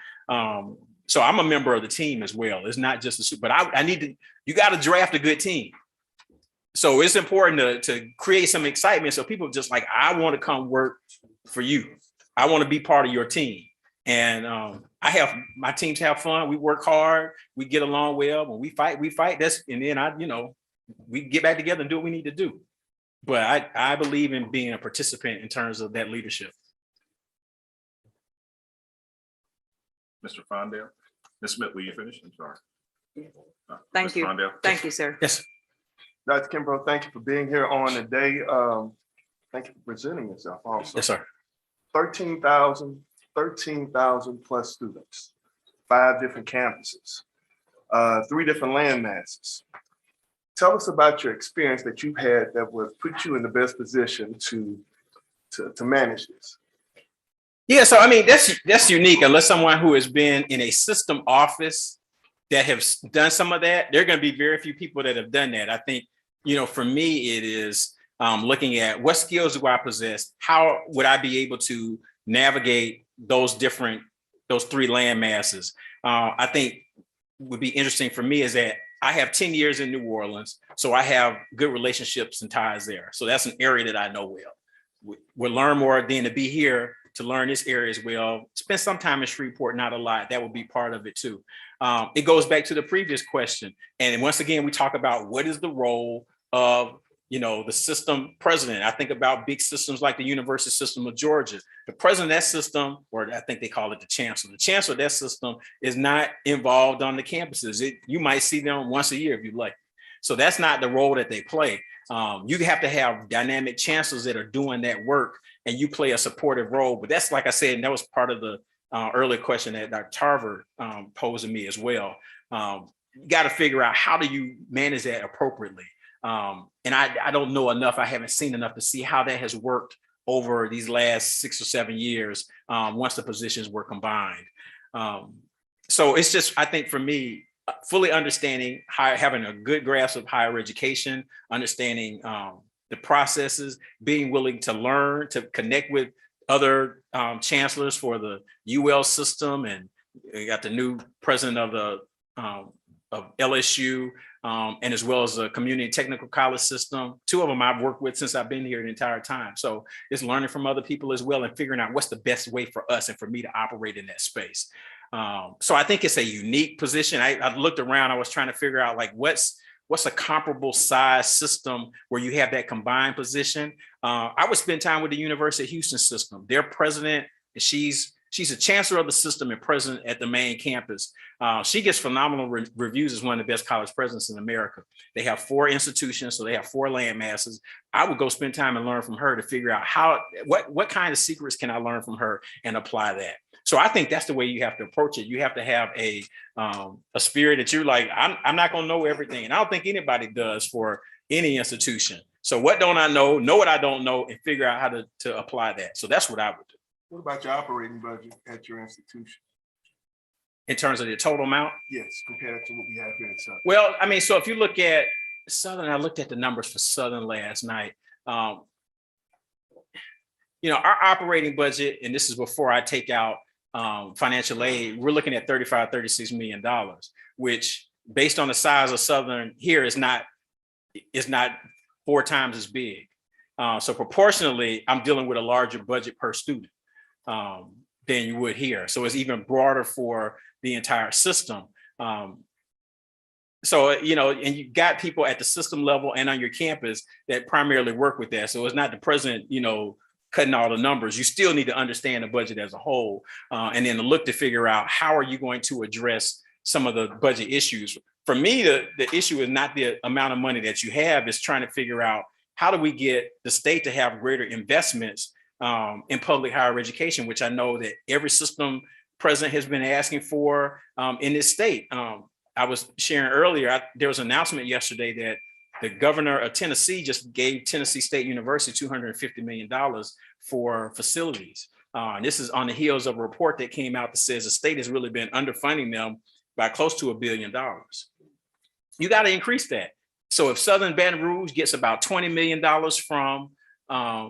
So I'm a member of the team as well. It's not just but you got to draft a good team. So it's important to create some excitement. So people just like, I want to come work for you. I want to be part of your team. And my teams have fun. We work hard. We get along well. When we fight. And then we get back together and do what we need to do. But I believe in being a participant in terms of that leadership. Mr. Fondale. Ms. Smith, will you finish? I'm sorry. Thank Mr. you. Fondale. Thank you, sir. Yes. Dr. Kimbrough, thank you for being here on the day. Thank you for presenting yourself also. Yes, sir. 13,000 plus students, 5 different campuses, 3 different land masses. Tell us about your experience that you've had that would put you in the best position to manage this. Yeah, so I mean, that's unique. Unless someone who has been in a system office that have done some of that, there are going to be very few people that have done that. I think, for me, it is looking at what skills do I possess? How would I be able to navigate those 3 land masses? I think would be interesting for me is that I have 10 years in New Orleans, so I have good relationships and ties there. So that's an area that I know well. We'll learn more than to be here to learn this area as well. Spend some time in Shreveport, not a lot. That would be part of it too. It goes back to the previous question. And once again, we talk about what is the role of, the system president. I think about big systems like the University System of Georgia. The president of that system, or I think they call it the chancellor. The chancellor of that system is not involved on the campuses. You might see them once a year if you like. So that's not the role that they play. You have to have dynamic chancellors that are doing that work, and you play a supportive role. But that's, like I said, and that was part of the earlier question that Dr. Tarver posed to me as well. You got to figure out how do you manage that appropriately. And I don't know enough. I haven't seen enough to see how that has worked over these last 6 or 7 years once the positions were combined. So it's just, I think for me, fully understanding having a good grasp of higher education, understanding the processes, being willing to learn, to connect with other chancellors for the UL system, and you got the new president of the of LSU, and as well as the community technical college system. Two of them I've worked with since I've been here the entire time. So it's learning from other people as well and figuring out what's the best way for us and for me to operate in that space. So I think it's a unique position. I looked around, I was trying to figure out like what's a comparable size system where you have that combined position. I would spend time with the University of Houston system. Their president, she's a chancellor of the system and president at the main campus. She gets phenomenal reviews as one of the best college presidents in America. They have 4 institutions, so they have 4 land masses. I would go spend time and learn from her to figure out what kind of secrets can I learn from her and apply that. So I think that's the way you have to approach it. You have to have a spirit that you're like, I'm not going to know everything. And I don't think anybody does for any institution. So what don't I know what I don't know, and figure out how to apply that. So that's what I would do. What about your operating budget at your institution? In terms of the total amount? Yes, compared to what we have here in Southern. Well, I mean, so if you look at Southern, I looked at the numbers for Southern last night. You know, our operating budget, and this is before I take out financial aid, we're looking at $36 million, which based on the size of Southern here is not 4 times as big. So proportionally, I'm dealing with a larger budget per student than you would here. So it's even broader for the entire system. So, you know, and you got people at the system level and on your campus that primarily work with that. So it's not the president, you know, cutting all the numbers. You still need to understand the budget as a whole, and then look to figure out how are you going to address some of the budget issues. For me, the issue is not the amount of money that you have, it's trying to figure out how do we get the state to have greater investments in public higher education, which I know that every system president has been asking for in this state. I was sharing earlier, there was an announcement yesterday that the governor of Tennessee just gave Tennessee State University $250 million for facilities. And this is on the heels of a report that came out that says the state has really been underfunding them by close to $1 billion. You got to increase that. So if Southern Baton Rouge gets about $20 million from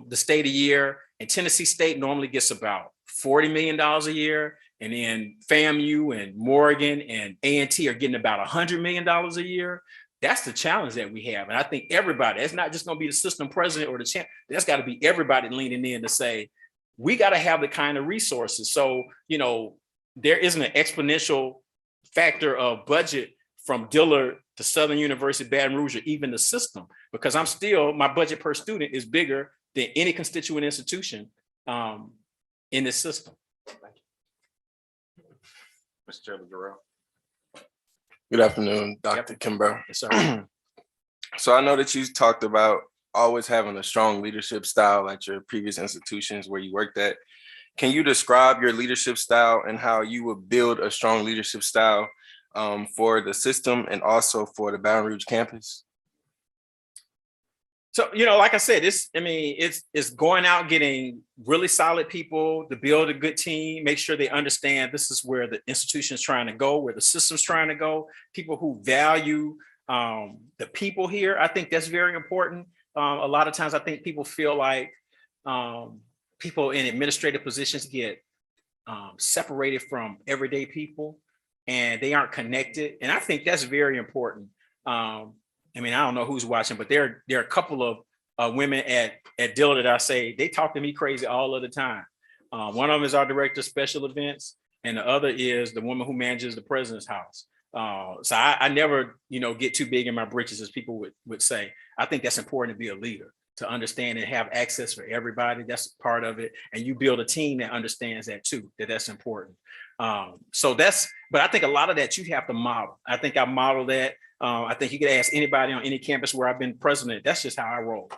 the state a year, and Tennessee State normally gets about $40 million a year, and then FAMU and Morgan and A&T are getting about $100 million a year, that's the challenge that we have. And I think everybody, it's not just going to be the system president or the champ, that's got to be everybody leaning in to say, we got to have the kind of resources. So, you know, there isn't an exponential factor of budget from Dillard to Southern University, Baton Rouge, or even the system, because my budget per student is bigger than any constituent institution in this system. Mr. Chairman Durrell. Good afternoon, Dr. Kimbrough. Yes, sir. So I know that you talked about always having a strong leadership style at your previous institutions where you worked at. Can you describe your leadership style and how you would build a strong leadership style for the system and also for the Baton Rouge campus? So, you know, like I said, it's going out, getting really solid people to build a good team, make sure they understand this is where the institution is trying to go, where the system's trying to go, people who value the people here. I think that's very important. A lot of times I think people feel like people in administrative positions get separated from everyday people and they aren't connected. And I think that's very important. I mean, I don't know who's watching, but there are a couple of women at Dillard that I say, they talk to me crazy all of the time. One of them is our director of special events, and the other is the woman who manages the president's house. So I never, you know, get too big in my britches, as people would say. I think that's important to be a leader, to understand and have access for everybody. That's part of it. And you build a team that understands that too, that's important. But I think a lot of that you have to model. I think I model that. I think you could ask anybody on any campus where I've been president. That's just how I roll.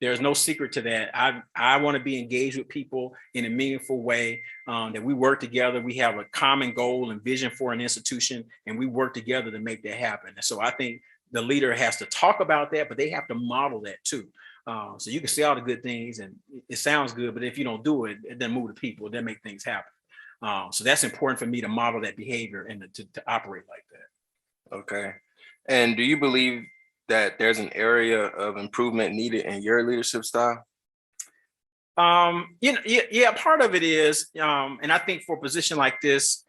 There's no secret to that. I want to be engaged with people in a meaningful way, that we work together. We have a common goal and vision for an institution, and we work together to make that happen. And so I think the leader has to talk about that, but they have to model that too. So you can say all the good things and it sounds good, but if you don't do it, it doesn't move the people, it doesn't make things happen. So that's important for me to model that behavior and to operate like that. Okay. And do you believe that there's an area of improvement needed in your leadership style? Yeah, part of it is, and I think for a position like this,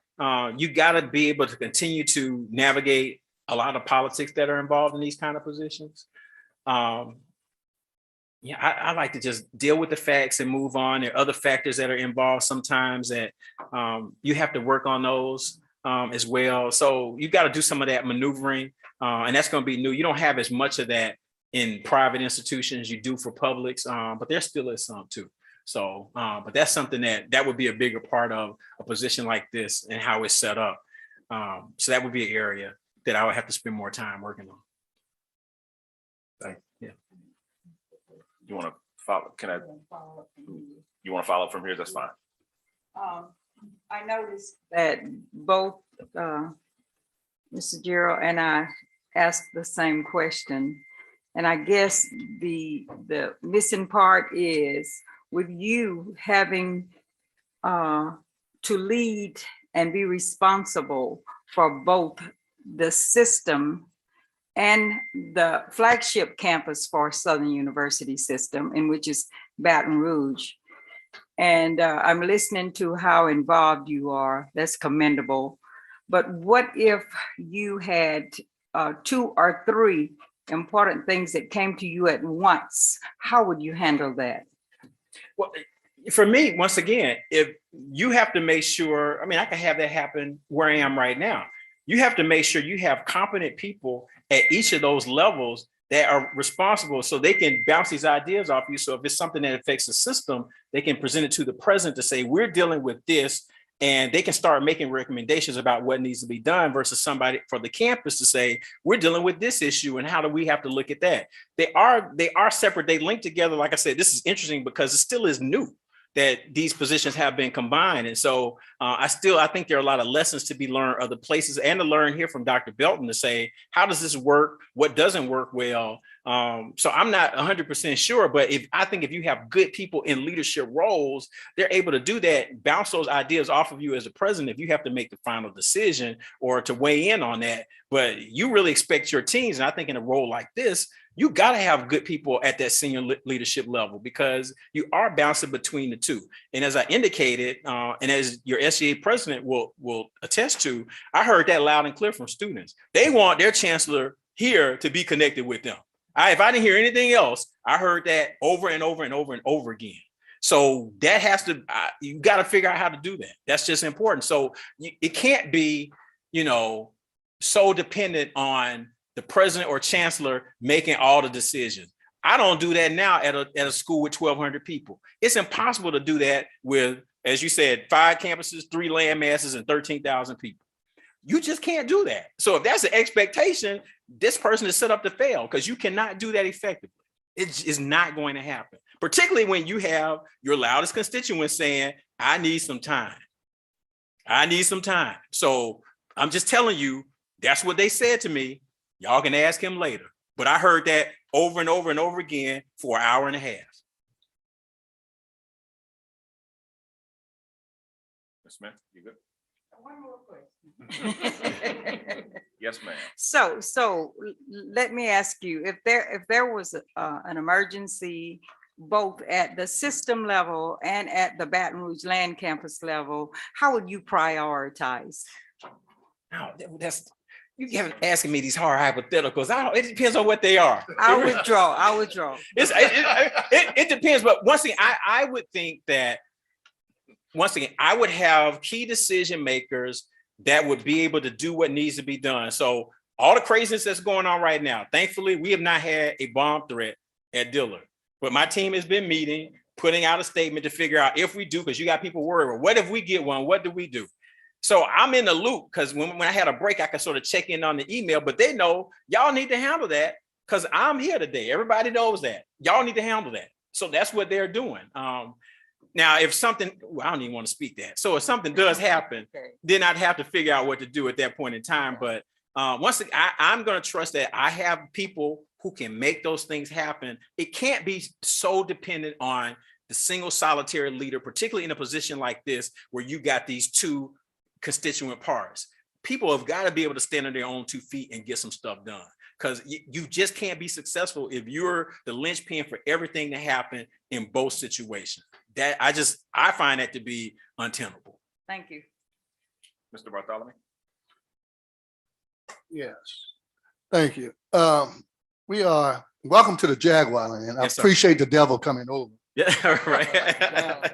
you got to be able to continue to navigate a lot of politics that are involved in these kind of positions. Yeah, I like to just deal with the facts and move on. There are other factors that are involved sometimes that you have to work on those as well. So you got to do some of that maneuvering, and that's going to be new. You don't have as much of that in private institutions you do for publics, but there still is some too. So, but that's something that would be a bigger part of a position like this and how it's set up. So that would be an area that I would have to spend more time working on. Yeah. You want to follow? You want to follow from here? That's fine. I noticed that both Mr. Gerald and I asked the same question. And I guess the missing part is with you having to lead and be responsible for both the system and the flagship campus for Southern University system, in which is Baton Rouge. And I'm listening to how involved you are. That's commendable. But what if you had 2 or 3 important things that came to you at once? How would you handle that? Well, for me, once again, if you have to make sure, I mean, I can have that happen where I am right now. You have to make sure you have competent people at each of those levels that are responsible so they can bounce these ideas off you. So if it's something that affects the system, they can present it to the president to say, we're dealing with this, and they can start making recommendations about what needs to be done versus somebody for the campus to say, we're dealing with this issue and how do we have to look at that? They are separate, they link together. Like I said, this is interesting because it still is new that these positions have been combined. And so I think there are a lot of lessons to be learned other places and to learn here from Dr. Belton to say, how does this work? What doesn't work well? So I'm not 100% sure, but I think if you have good people in leadership roles, they're able to do that, bounce those ideas off of you as a president if you have to make the final decision or to weigh in on that. But you really expect your teams, and I think in a role like this, you got to have good people at that senior leadership level because you are bouncing between the two. And as I indicated, and as your SGA president will attest to, I heard that loud and clear from students. They want their chancellor here to be connected with them. If I didn't hear anything else, I heard that over and over and over and over again. So that has to, you got to figure out how to do that. That's just important. So it can't be, so dependent on the president or chancellor making all the decisions. I don't do that now at a school with 1,200 people. It's impossible to do that with, as you said, 5 campuses, 3 land masses, and 13,000 people. You just can't do that. So if that's the expectation, this person is set up to fail because you cannot do that effectively. It is not going to happen, particularly when you have your loudest constituents saying, I need some time. I need some time. So I'm just telling you, that's what they said to me. Y'all can ask him later. But I heard that over and over and over again for an hour and a half. Ms. Smith, you good? One more question. Yes, ma'am. So let me ask you, if there was an emergency both at the system level and at the Baton Rouge land campus level, how would you prioritize? No, you haven't asking me these hard hypotheticals. It depends on what they are. I'll withdraw. It depends, but once again, I would think that I would have key decision makers that would be able to do what needs to be done. So all the craziness that's going on right now, thankfully, we have not had a bomb threat at Dillard, but my team has been meeting, putting out a statement to figure out if we do, because you got people worried, well, what if we get one? What do we do? So I'm in the loop because when I had a break, I could sort of check in on the email, but they know y'all need to handle that because I'm here today. Everybody knows that. Y'all need to handle that. So that's what they're doing. Now, if something, I don't even want to speak that. So if something does happen, then I'd have to figure out what to do at that point in time. But once again, I'm going to trust that I have people who can make those things happen. It can't be so dependent on the single solitary leader, particularly in a position like this, where you got these two constituent parts. People have got to be able to stand on their own 2 feet and get some stuff done. Because you just can't be successful if you're the linchpin for everything to happen in both situations. That I find that to be untenable. Thank you. Mr. Bartholomew? Yes, thank you. Welcome to the Jaguar Land. I Yes, sir. appreciate the devil coming over. Yeah, right.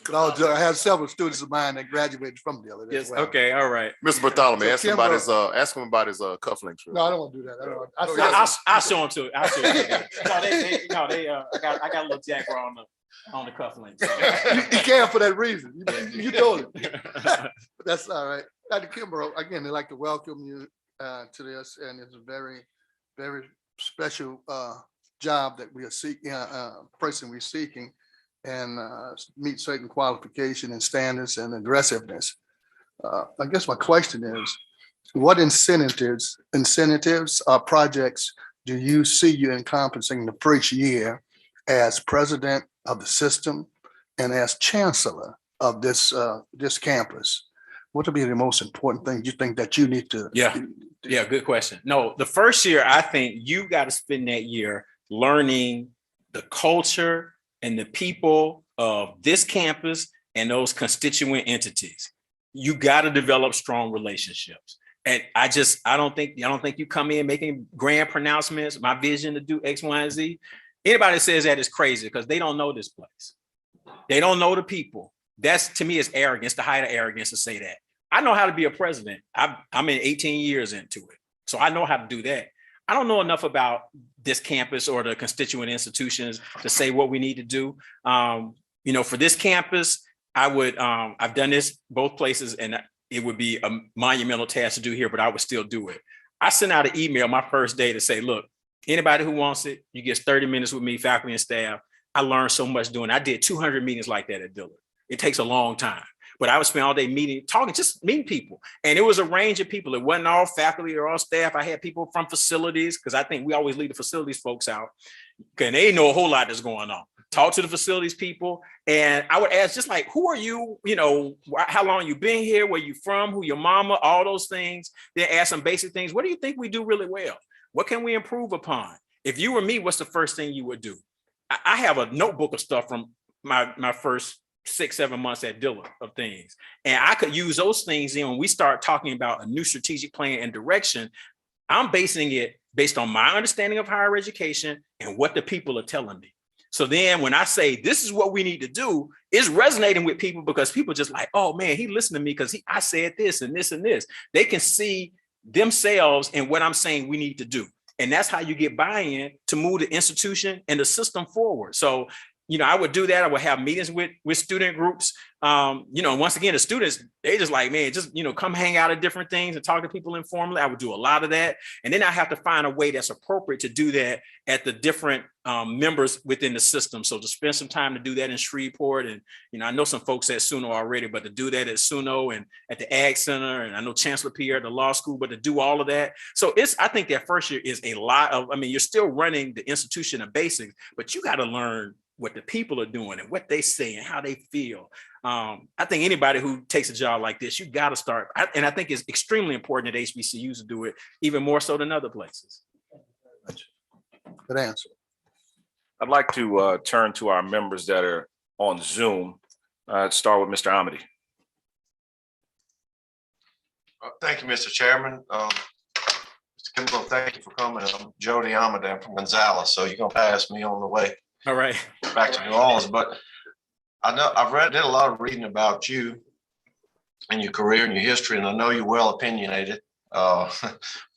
I have several students of mine that graduated from there. as Yes, well. okay, all right. Mr. Bartholomew, So ask him about Kimbrough- his cufflinks. No, I don't want to do that. I don't. I'll show them to it. I'll show you. I got a little Jaguar on the cufflinks. He can't for that reason. You told him. But that's all right. Dr. Kimbrough, again, I'd like to welcome you to this, and it's a very, very special job that we are seeking, person we're seeking, and meet certain qualification and standards and aggressiveness. I guess my question is, what incentives or projects do you see you encompassing the first year as president of the system and as chancellor of this campus? What would be the most important thing you think that you need to? Yeah, good question. No, the first year, I think you got to spend that year learning the culture and the people of this campus and those constituent entities. You got to develop strong relationships. And I don't think you come in making grand pronouncements, my vision to do X, Y, and Z. Anybody that says that is crazy because they don't know this place. They don't know the people. That's, to me, is arrogance, the height of arrogance to say that. I know how to be a president. I'm in 18 years into it. So I know how to do that. I don't know enough about this campus or the constituent institutions to say what we need to do. For this campus, I've done this both places, and it would be a monumental task to do here, but I would still do it. I sent out an email my first day to say, look, anybody who wants it, you get 30 minutes with me, faculty and staff. I learned so much doing it. I did 200 meetings like that at Dillard. It takes a long time. But I would spend all day just meeting people. And it was a range of people. It wasn't all faculty or all staff. I had people from facilities, because I think we always leave the facilities folks out, and they know a whole lot that's going on. Talk to the facilities people. And I would ask, just like, who are you? How long you been here? Where you from? Who your mama? All those things. Then ask some basic things. What do you think we do really well? What can we improve upon? If you were me, what's the first thing you would do? I have a notebook of stuff from my first 6-7 months at Dillard of things. And I could use those things in when we start talking about a new strategic plan and direction. I'm basing it based on my understanding of higher education and what the people are telling me. So then when I say, this is what we need to do, it's resonating with people because people just like, oh man, he listened to me because I said this and this and this. They can see themselves in what I'm saying we need to do. And that's how you get buy-in to move the institution and the system forward. So I would do that. I would have meetings with student groups. Once again, the students, they just like, man, just, come hang out at different things and talk to people informally. I would do a lot of that. And then I have to find a way that's appropriate to do that at the different members within the system. So to spend some time to do that in Shreveport. And, I know some folks at SUNO already, but to do that at SUNO and at the Ag Center, and I know Chancellor Pierre at the law school, but to do all of that. So I think that first year is a lot of, you're still running the institution of basics, but you got to learn what the people are doing and what they say and how they feel. I think anybody who takes a job like this, you got to start. And I think it's extremely important that HBCUs do it even more so than other places. Good answer. I'd like to turn to our members that are on Zoom. Start with Mr. Amity. Thank you, Mr. Chairman. Mr. Kimbrough, thank you for coming. I'm Jody Amity. I'm from Gonzales, so you're gonna pass me on the way. All right. Back to New Orleans, but I know did a lot of reading about you and your career and your history, and I know you're well opinionated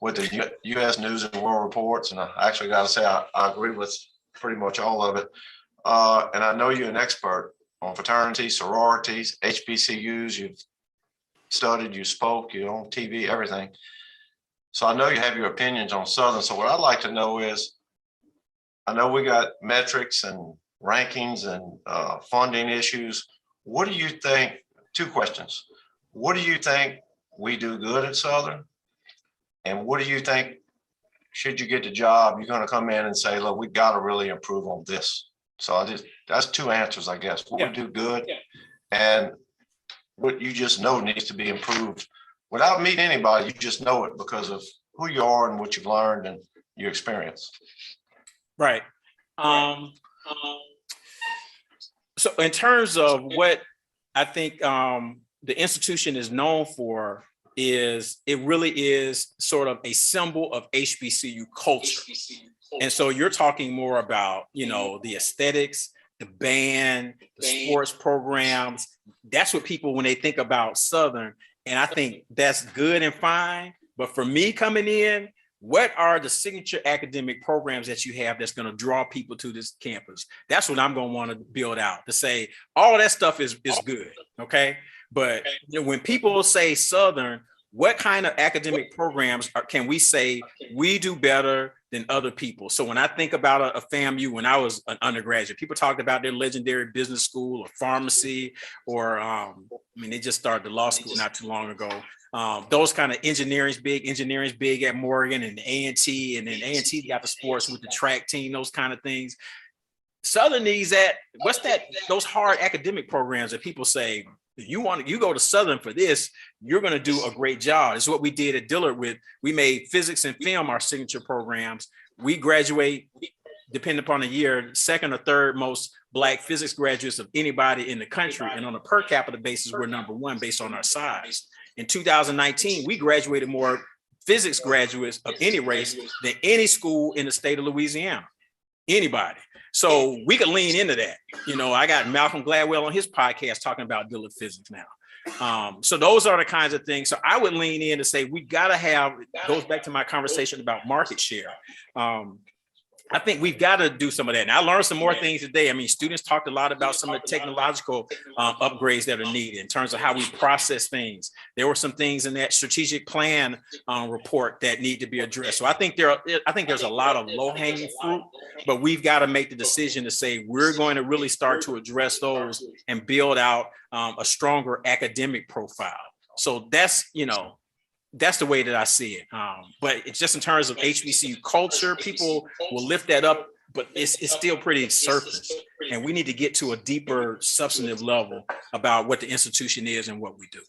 with the U.S. News and World Reports, and I actually got to say I agree with pretty much all of it. And I know you're an expert on fraternities, sororities, HBCUs. You've studied, you spoke, you're on TV, everything. So I know you have your opinions on Southern. So what I'd like to know is, I know we got metrics and rankings and funding issues. What do you think? 2 questions. What do you think we do good at Southern? And what do you think, should you get the job, you're going to come in and say, look, we got to really improve on this? So that's two answers, I guess. What Yeah. we do good and what you just know needs to be improved. Without meeting anybody, you just know it because of who you are and what you've learned and your experience. Right. So in terms of what I think the institution is known for, is it really is sort of a symbol of HBCU culture. And so you're talking more about, you know, the aesthetics, the band, the sports programs. That's what people, when they think about Southern, and I think that's good and fine. But for me coming in, what are the signature academic programs that you have that's going to draw people to this campus? That's what I'm going to want to build out, to say all that stuff is good. Okay. But you know, when people say Southern, what kind of academic programs can we say we do better than other people? So when I think about a FAMU, when I was an undergraduate, people talked about their legendary business school or pharmacy, or I mean, they just started the law school not too long ago. Those kind of engineering's big at Morgan and A&T, and then A&T got the sports with the track team, those kind of things. Southern needs that. What's that? Those hard academic programs that people say, you go to Southern for this, you're going to do a great job. It's what we did at Dillard with, we made physics and film our signature programs. We graduate, depending upon the year, second or third most Black physics graduates of anybody in the country. And on a per capita basis, we're number one based on our size. In 2019, we graduated more physics graduates of any race than any school in the state of Louisiana, anybody. So we could lean into that. You know, I got Malcolm Gladwell on his podcast talking about Dillard physics now. So those are the kinds of things. So I would lean in to say, we got to have, it goes back to my conversation about market share. I think we've got to do some of that. And I learned some more things today. I mean, students talked a lot about some of the technological upgrades that are needed in terms of how we process things. There were some things in that strategic plan report that need to be addressed. So I think there's a lot of low-hanging fruit, but we've got to make the decision to say we're going to really start to address those and build out a stronger academic profile. So that's, you know, that's the way that I see it. But it's just in terms of HBCU culture, people will lift that up, but it's still pretty surface. And we need to get to a deeper substantive level about what the institution is and what we do.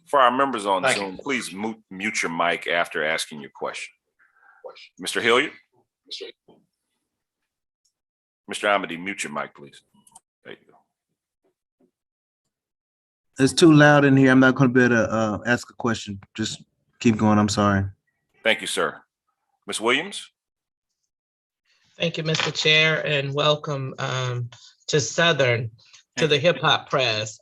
For our members on Zoom, please mute your mic after asking your question. Mr. Hilliard? Mr. Amity, mute your mic, please. There you go. It's too loud in here. I'm not going to be able to ask a question. Just keep going. I'm sorry. Thank you, sir. Ms. Williams? Thank you, Mr. Chair, and welcome to Southern, to the Hip Hop Press.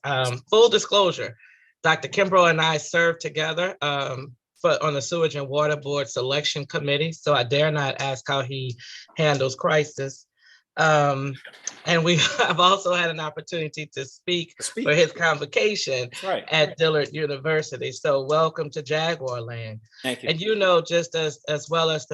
Full disclosure, Dr. Kimbrough and I served together on the Sewage and Water Board Selection Committee, so I dare not ask how he handles crisis. And we have also had an opportunity to speak for his convocation at Dillard University. So welcome to Jaguar Land. Thank you. And you know, just as well as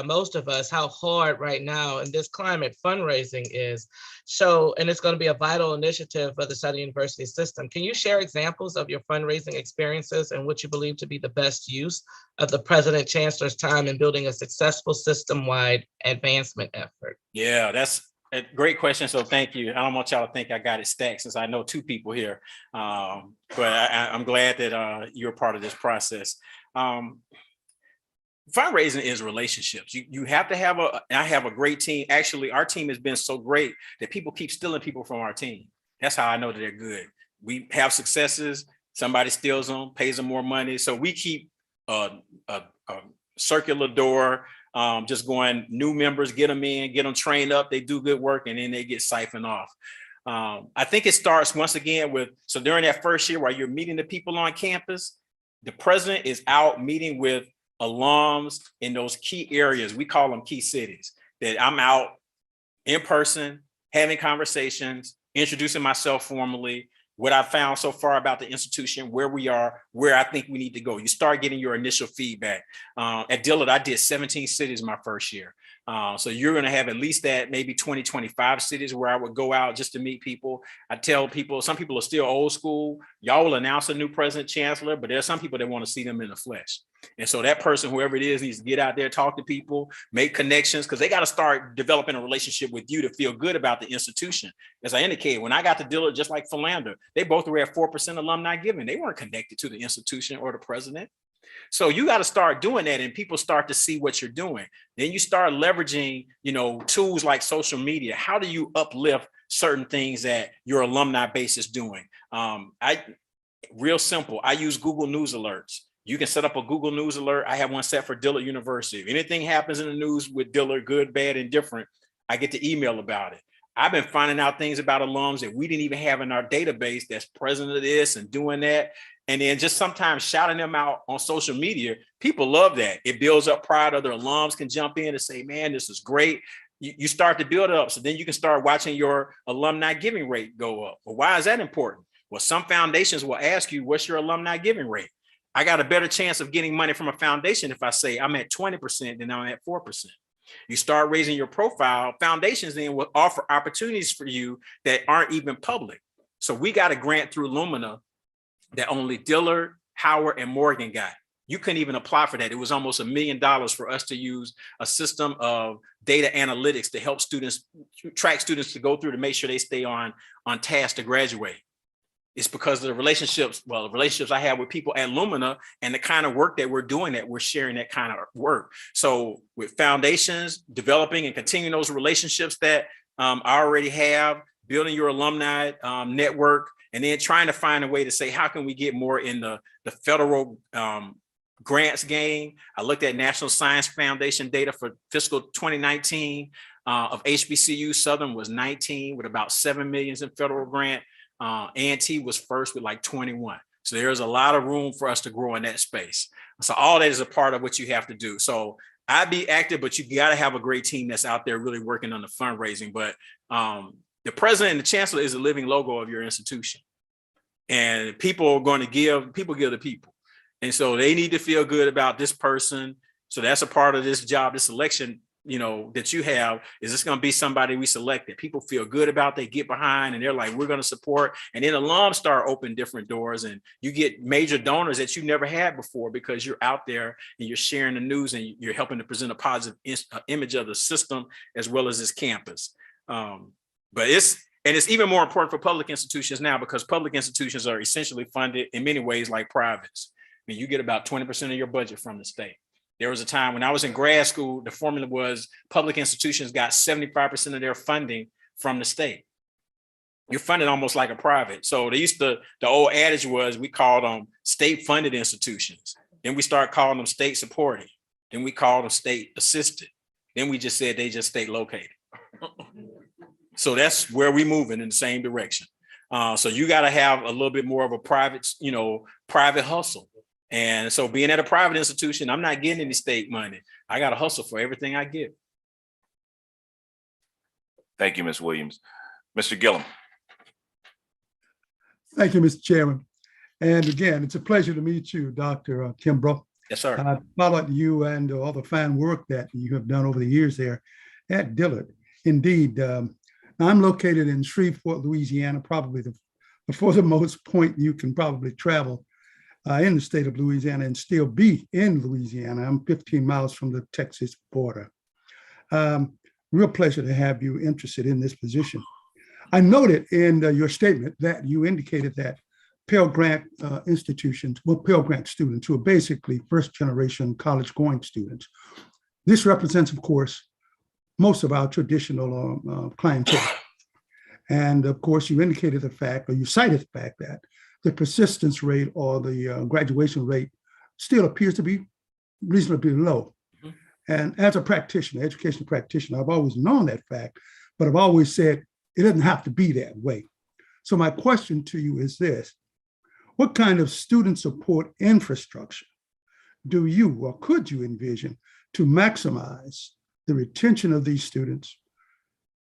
most of us, how hard right now in this climate fundraising is. So, and it's going to be a vital initiative for the Southern University system. Can you share examples of your fundraising experiences and what you believe to be the best use of the President Chancellor's time in building a successful system-wide advancement effort? Yeah, that's a great question. So thank you. I don't want y'all to think I got it stacked since I know two people here. But I'm glad that you're part of this process. Fundraising is relationships. You have to have I have a great team. Actually, our team has been so great that people keep stealing people from our team. That's how I know that they're good. We have successes. Somebody steals them, pays them more money. So we keep a circular door, just going, new members, get them in, get them trained up. They do good work and then they get siphoned off. I think it starts once again with, so during that first year while you're meeting the people on campus, the president is out meeting with alums in those key areas. We call them key cities, that I'm out in person, having conversations, introducing myself formally, what I've found so far about the institution, where we are, where I think we need to go. You start getting your initial feedback. At Dillard, I did 17 cities my first year. So you're going to have at least that maybe 20, 25 cities where I would go out just to meet people. I tell people, some people are still old school. Y'all will announce a new president, chancellor, but there's some people that want to see them in the flesh. And so that person, whoever it is, needs to get out there, talk to people, make connections, because they got to start developing a relationship with you to feel good about the institution. As I indicated, when I got to Dillard, just like Philander, they both were at 4% alumni giving. They weren't connected to the institution or the president. So you got to start doing that, and people start to see what you're doing. Then you start leveraging, tools like social media. How do you uplift certain things that your alumni base is doing? Real simple. I use Google News alerts. You can set up a Google News alert. I have one set for Dillard University. If anything happens in the news with Dillard, good, bad, and different, I get to email about it. I've been finding out things about alums that we didn't even have in our database that's president of this and doing that. And then just sometimes shouting them out on social media. People love that. It builds up pride. Other alums can jump in and say, man, this is great. You start to build it up. So then you can start watching your alumni giving rate go up. Well, why is that important? Well, some foundations will ask you, what's your alumni giving rate? I got a better chance of getting money from a foundation if I say I'm at 20% than I'm at 4%. You start raising your profile, foundations then will offer opportunities for you that aren't even public. So we got a grant through Lumina that only Dillard, Howard, and Morgan got. You couldn't even apply for that. It was almost $1 million for us to use a system of data analytics to help students, track students to go through to make sure they stay on task to graduate. It's because of the relationships I have with people at Lumina and the kind of work that we're doing, that we're sharing that kind of work. So with foundations, developing and continuing those relationships that I already have, building your alumni network, and then trying to find a way to say, how can we get more in the federal grants game? I looked at National Science Foundation data for fiscal 2019 of HBCU. Southern was 19 with about 7 million in federal grant. A&T was first with like 21. So there's a lot of room for us to grow in that space. So all that is a part of what you have to do. So I'd be active, but you got to have a great team that's out there really working on the fundraising. But the president and the chancellor is a living logo of your institution. And people are going to give to people. And so they need to feel good about this person. So that's a part of this job, this election, that you have. Is this going to be somebody we select that people feel good about, they get behind, and they're like, we're going to support. And then alums start opening different doors, and you get major donors that you never had before because you're out there and you're sharing the news and you're helping to present a positive image of the system as well as this campus. But it's even more important for public institutions now, because public institutions are essentially funded in many ways like privates. I mean, you get about 20% of your budget from the state. There was a time when I was in grad school, the formula was public institutions got 75% of their funding from the state. You're funded almost like a private. So the old adage was, we called them state funded institutions. Then we start calling them state supported. Then we called them state assisted. Then we just said they just state located. So that's where we're moving in the same direction. So you got to have a little bit more of a private hustle. And so being at a private institution, I'm not getting any state money. I got to hustle for everything I get. Thank you, Ms. Williams. Mr. Gillum. Thank you, Mr. Chairman. And again, it's a pleasure to meet you, Dr. Kimbrough. Yes, sir. I followed you and all the fine work that you have done over the years there at Dillard. Indeed, I'm located in Shreveport, Louisiana, probably the furthermost point you can probably travel in the state of Louisiana and still be in Louisiana. I'm 15 miles from the Texas border. Real pleasure to have you interested in this position. I noted in your statement that you indicated that Pell Grant institutions, Pell Grant students who are basically first generation college going students. This represents, of course, most of our traditional clientele. And of course, you indicated the fact, or you cited the fact that the persistence rate or the graduation rate still appears to be reasonably low. Mm-hmm. And as a practitioner, education practitioner, I've always known that fact, but I've always said it doesn't have to be that way. So my question to you is this: what kind of student support infrastructure do you or could you envision to maximize the retention of these students,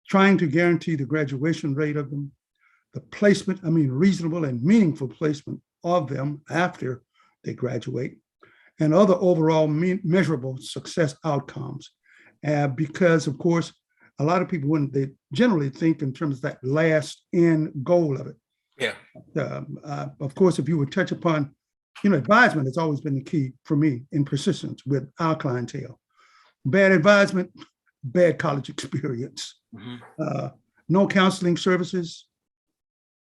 trying to guarantee the graduation rate of them, the placement, reasonable and meaningful placement of them after they graduate, and other overall measurable success outcomes, because of course, a lot of people, when they generally think in terms of that last end goal of it. Yeah. Of course, if you would touch upon, advisement has always been the key for me in persistence with our clientele. Bad advisement, bad college experience. No counseling services,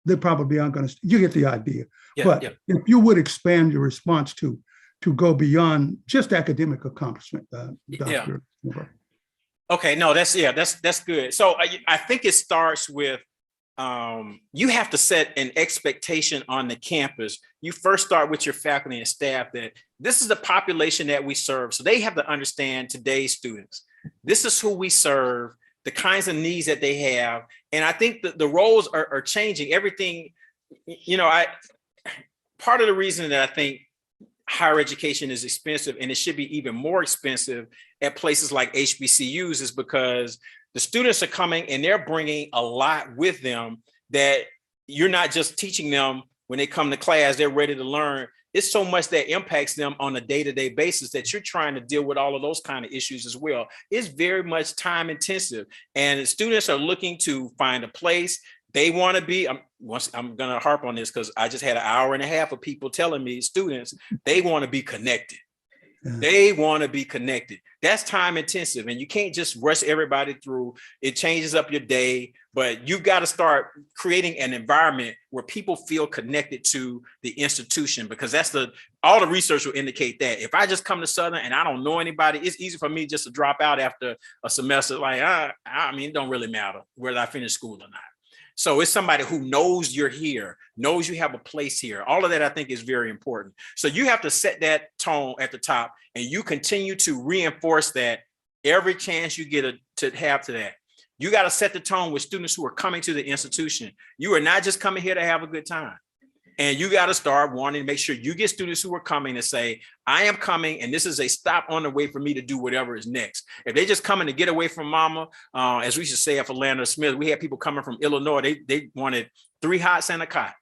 they probably aren't going to, you get the idea. But if you would expand your response to go beyond just academic accomplishment, Dr. Okay, no, that's good. So I think it starts with you have to set an expectation on the campus. You first start with your faculty and staff that this is the population that we serve. So they have to understand today's students. This is who we serve, the kinds of needs that they have. And I think that the roles are changing. Everything, part of the reason that I think higher education is expensive, and it should be even more expensive at places like HBCUs, is because the students are coming and they're bringing a lot with them that you're not just teaching them when they come to class, they're ready to learn. It's so much that impacts them on a day-to-day basis that you're trying to deal with all of those kind of issues as well. It's very much time intensive, and students are looking to find a place they want to be. I'm going to harp on this because I just had an hour and a half of people telling me, students, they want to be connected. They want to be connected. That's time intensive, and you can't just rush everybody through. It changes up your day, but you've got to start creating an environment where people feel connected to the institution, because that's all the research will indicate that. If I just come to Southern and I don't know anybody, it's easy for me just to drop out after a semester. Like, it don't really matter whether I finish school or not. So it's somebody who knows you're here, knows you have a place here. All of that, I think, is very important. So you have to set that tone at the top, and you continue to reinforce that every chance you get to have to that. You got to set the tone with students who are coming to the institution. You are not just coming here to have a good time. And you got to start wanting to make sure you get students who are coming to say, I am coming, and this is a stop on the way for me to do whatever is next. If they just coming to get away from mama, as we should say at Philander Smith, we had people coming from Illinois. They wanted 3 hots and a cot.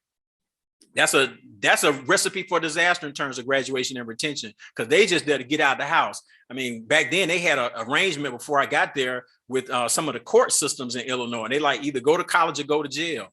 That's a recipe for disaster in terms of graduation and retention, because they just there to get out of the house. I mean, back then they had an arrangement before I got there with some of the court systems in Illinois. They like either go to college or go to jail.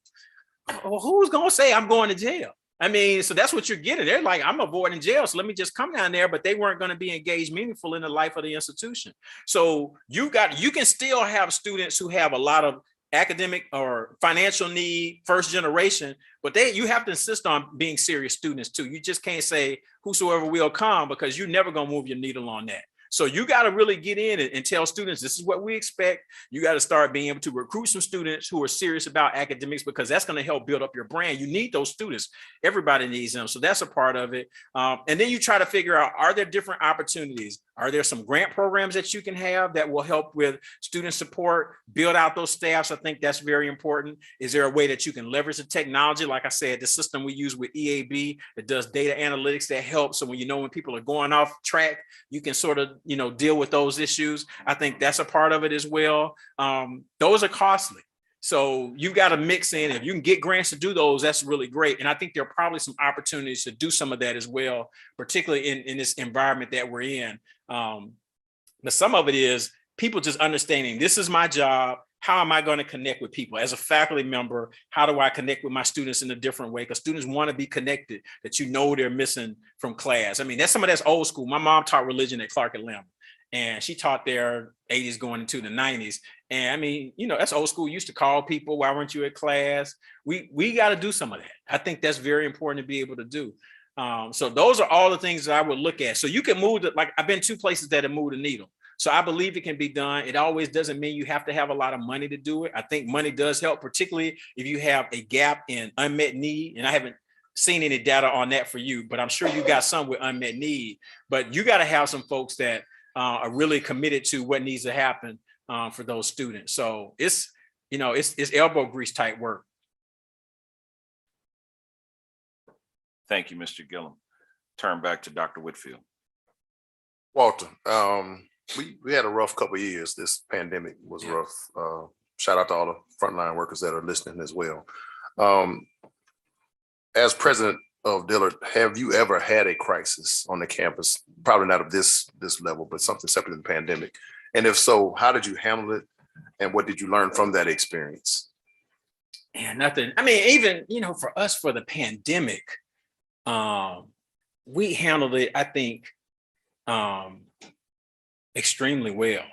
Well, who's going to say I'm going to jail? I mean, so that's what you're getting. They're like, I'm avoiding jail, so let me just come down there, but they weren't going to be engaged meaningful in the life of the institution. So you can still have students who have a lot of academic or financial need, first generation, but you have to insist on being serious students too. You just can't say whosoever will come, because you're never going to move your needle on that. So you got to really get in and tell students, this is what we expect. You got to start being able to recruit some students who are serious about academics, because that's going to help build up your brand. You need those students. Everybody needs them. So that's a part of it. And then you try to figure out, are there different opportunities? Are there some grant programs that you can have that will help with student support, build out those staffs? I think that's very important. Is there a way that you can leverage the technology? Like I said, the system we use with EAB that does data analytics that helps. So when people are going off track, you can sort of, deal with those issues. I think that's a part of it as well. Those are costly. So you've got to mix in. If you can get grants to do those, that's really great. And I think there are probably some opportunities to do some of that as well, particularly in this environment that we're in. But some of it is people just understanding, this is my job. How am I going to connect with people? As a faculty member, how do I connect with my students in a different way? Because students want to be connected, that they're missing from class. I mean, that's old school. My mom taught religion at Clark Atlanta, and she taught their 80s going into the 90s. And I mean, that's old school. You used to call people, why weren't you at class? We got to do some of that. I think that's very important to be able to do. So those are all the things that I would look at. So you can move like I've been 2 places that have moved the needle. So I believe it can be done. It always doesn't mean you have to have a lot of money to do it. I think money does help, particularly if you have a gap in unmet need. And I haven't seen any data on that for you, but I'm sure you got some with unmet need. But you got to have some folks that are really committed to what needs to happen for those students. So it's elbow grease type work. Thank you, Mr. Gillum. Turn back to Dr. Whitfield. Walter, we had a rough couple of years. This pandemic was rough. Shout out to all the frontline workers that are listening as well. As president of Dillard, have you ever had a crisis on the campus? Probably not of this level, but something separate than the pandemic. And if so, how did you handle it? And what did you learn from that experience? And nothing. I mean, even, for us, for the pandemic, we handled it, I think, extremely well.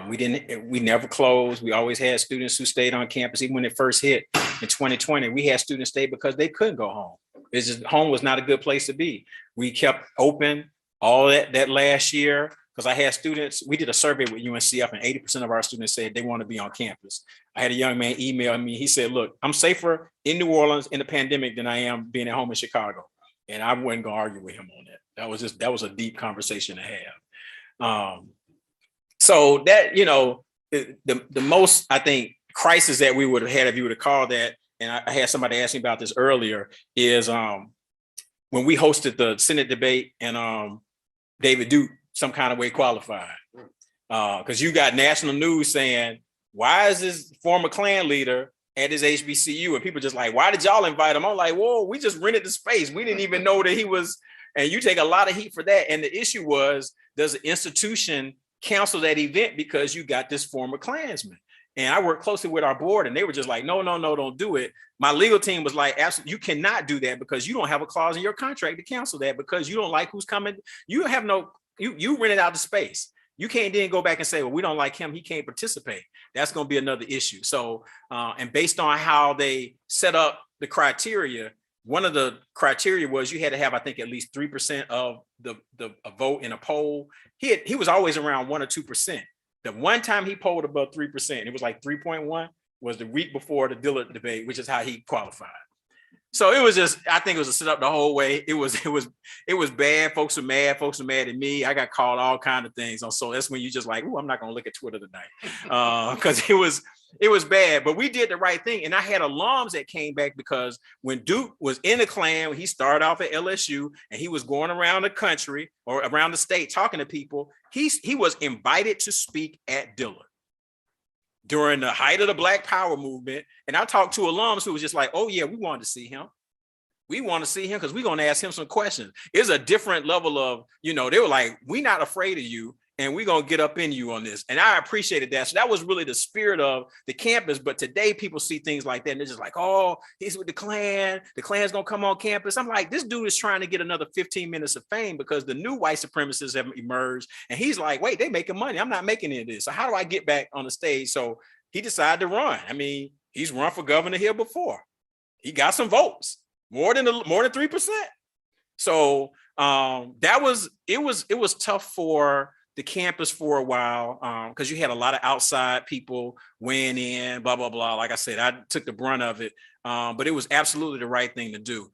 We never closed. We always had students who stayed on campus. Even when it first hit in 2020, we had students stay because they couldn't go home. It's just, home was not a good place to be. We kept open all that last year, because I had students, we did a survey with UNCF and 80% of our students said they want to be on campus. I had a young man email me. He said, look, I'm safer in New Orleans in the pandemic than I am being at home in Chicago. And I wasn't gonna argue with him on that. That was a deep conversation to have. So that, the most, I think, crisis that we would have had if you would have called that, and I had somebody ask me about this earlier, is when we hosted the Senate debate and David Duke some kind of way qualified. Because you got national news saying, why is this former Klan leader at his HBCU? And people just like, why did y'all invite him? I'm like, whoa, we just rented the space. We didn't even know that he was, and you take a lot of heat for that. And the issue was, does the institution cancel that event because you got this former Klansman? And I worked closely with our board and they were just like, no, don't do it. My legal team was like, absolutely, you cannot do that because you don't have a clause in your contract to cancel that because you don't like who's coming. You have no, you rented out the space. You can't then go back and say, well, we don't like him, he can't participate. That's going to be another issue. So, and based on how they set up the criteria, one of the criteria was you had to have, I think, at least 3% of the vote in a poll. He was always around 1 or 2%. The one time he polled above 3%, it was like 3.1, was the week before the Dillard debate, which is how he qualified. So it was just, I think it was a setup the whole way. It was bad. Folks were mad. Folks were mad at me. I got called all kinds of things. So that's when you just like, oh, I'm not going to look at Twitter tonight. Because it was bad, but we did the right thing. And I had alums that came back because when Duke was in the Klan, he started off at LSU and he was going around the country or around the state talking to people. He was invited to speak at Dillard during the height of the Black Power movement. And I talked to alums who was just like, oh yeah, we wanted to see him. We want to see him because we're going to ask him some questions. It's a different level of, they were like, we're not afraid of you and we're going to get up in you on this. And I appreciated that. So that was really the spirit of the campus. But today people see things like that and they're just like, oh, he's with the Klan. The Klan's going to come on campus. I'm like, this dude is trying to get another 15 minutes of fame because the new white supremacists have emerged. And he's like, wait, they making money. I'm not making any of this. So how do I get back on the stage? So he decided to run. I mean, he's run for governor here before. He got some votes, more than 3%. So it was tough for the campus for a while because you had a lot of outside people weighing in, blah, blah, blah. Like I said, I took the brunt of it, but it was absolutely the right thing to do.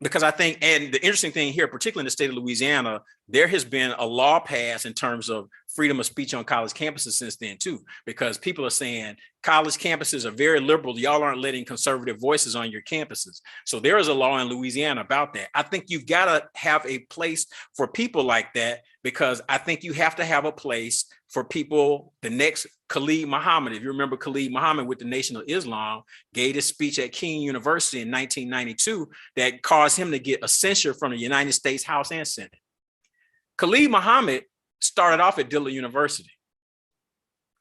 Because I think, and the interesting thing here, particularly in the state of Louisiana, there has been a law passed in terms of freedom of speech on college campuses since then too, because people are saying college campuses are very liberal. Y'all aren't letting conservative voices on your campuses. So there is a law in Louisiana about that. I think you've got to have a place for people like that, because I think you have to have a place for people, the next Khalid Muhammad. If you remember, Khalid Muhammad with the Nation of Islam gave his speech at King University in 1992 that caused him to get a censure from the United States House and Senate. Khalid Muhammad started off at Dillard University.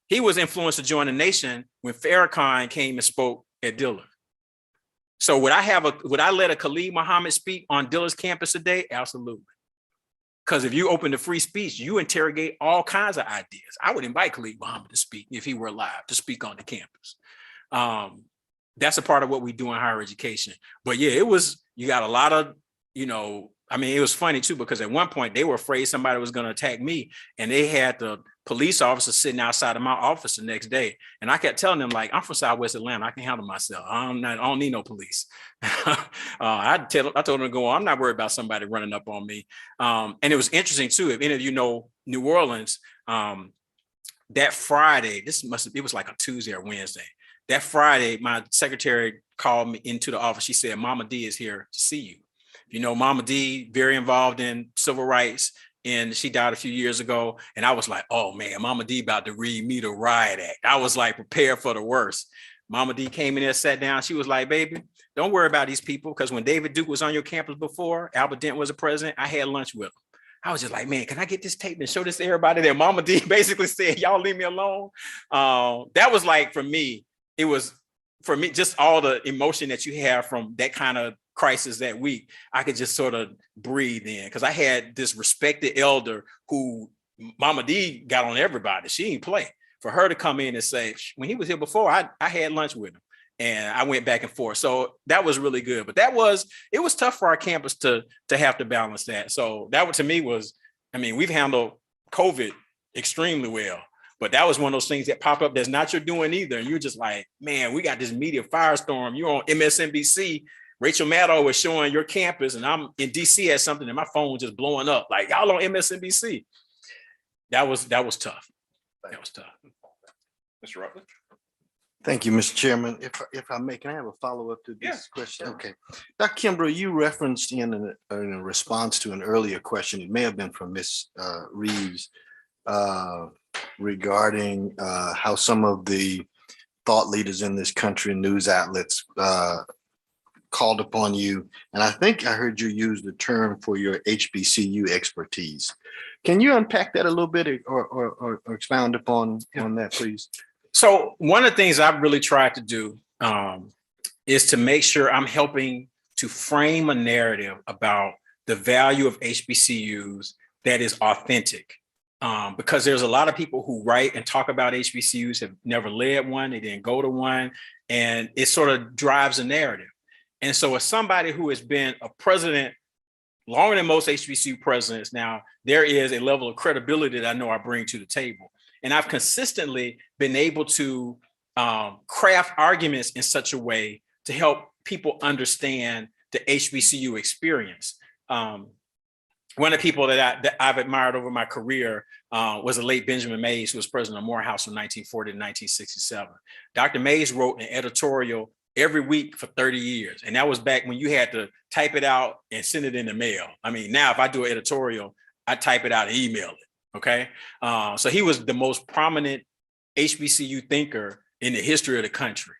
He was influenced to join the nation when Farrakhan came and spoke at Dillard. So would I let a Khalid Muhammad speak on Dillard's campus today? Absolutely. Because if you open to free speech, you interrogate all kinds of ideas. I would invite Khalid Muhammad to speak if he were alive, to speak on the campus. That's a part of what we do in higher education. But yeah, you got a lot of, it was funny too, because at one point they were afraid somebody was going to attack me, and they had the police officer sitting outside of my office the next day. And I kept telling them, like, I'm from Southwest Atlanta. I can handle myself. I don't need no police. I told them to go on. I'm not worried about somebody running up on me. And it was interesting too. If any of you know New Orleans, that Friday, it was like a Tuesday or Wednesday. That Friday, my secretary called me into the office. She said, Mama D is here to see you. Mama D, very involved in civil rights, and she died a few years ago. And I was like, oh man, Mama D about to read me the riot act. I was like, prepared for the worst. Mama D came in there, sat down. She was like, baby, don't worry about these people. Because when David Duke was on your campus before, Albert Dent was a president, I had lunch with him. I was just like, man, can I get this tape and show this to everybody? That Mama D basically said, y'all leave me alone. That was like, for me, it was, for me, just all the emotion that you have from that kind of crisis that week, I could just sort of breathe in, because I had this respected elder who Mama D got on everybody. She didn't play. For her to come in and say, when he was here before, I had lunch with him and I went back and forth. So that was really good. But it was tough for our campus to have to balance that. So that to me was, I mean, we've handled COVID extremely well, but that was one of those things that pop up that's not your doing either. And you're just like, man, we got this media firestorm. You're on MSNBC. Rachel Maddow was showing your campus, and I'm in DC at something, and my phone was just blowing up. Like, y'all on MSNBC. That was tough. That was tough. Mr. Rutledge. Thank you, Mr. Chairman. If I may, can I have a follow-up to this question? Okay. Dr. Kimbrough, you referenced in a response to an earlier question, it may have been from Ms. Reeves, regarding how some of the thought leaders in this country and news outlets called upon you. And I think I heard you use the term for your HBCU expertise. Can you unpack that a little bit or expound upon that, please? So one of the things I've really tried to do is to make sure I'm helping to frame a narrative about the value of HBCUs that is authentic. Because there's a lot of people who write and talk about HBCUs, have never led one, they didn't go to one, and it sort of drives a narrative. And so as somebody who has been a president longer than most HBCU presidents now, there is a level of credibility that I know I bring to the table. And I've consistently been able to craft arguments in such a way to help people understand the HBCU experience. One of the people that I've admired over my career was the late Benjamin Mays, who was president of Morehouse from 1940 to 1967. Dr. Mays wrote an editorial every week for 30 years. And that was back when you had to type it out and send it in the mail. I mean, now if I do an editorial, I type it out and email it. Okay. So he was the most prominent HBCU thinker in the history of the country.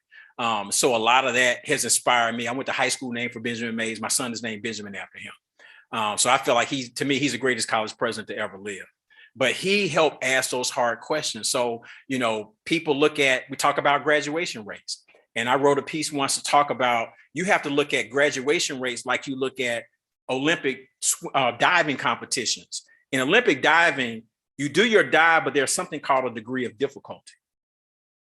So a lot of that has inspired me. I went to high school named for Benjamin Mays. My son is named Benjamin after him. So I feel like to me, he's the greatest college president to ever live. But he helped ask those hard questions. So, people we talk about graduation rates. And I wrote a piece once to talk about, you have to look at graduation rates like you look at Olympic diving competitions. In Olympic diving, you do your dive, but there's something called a degree of difficulty.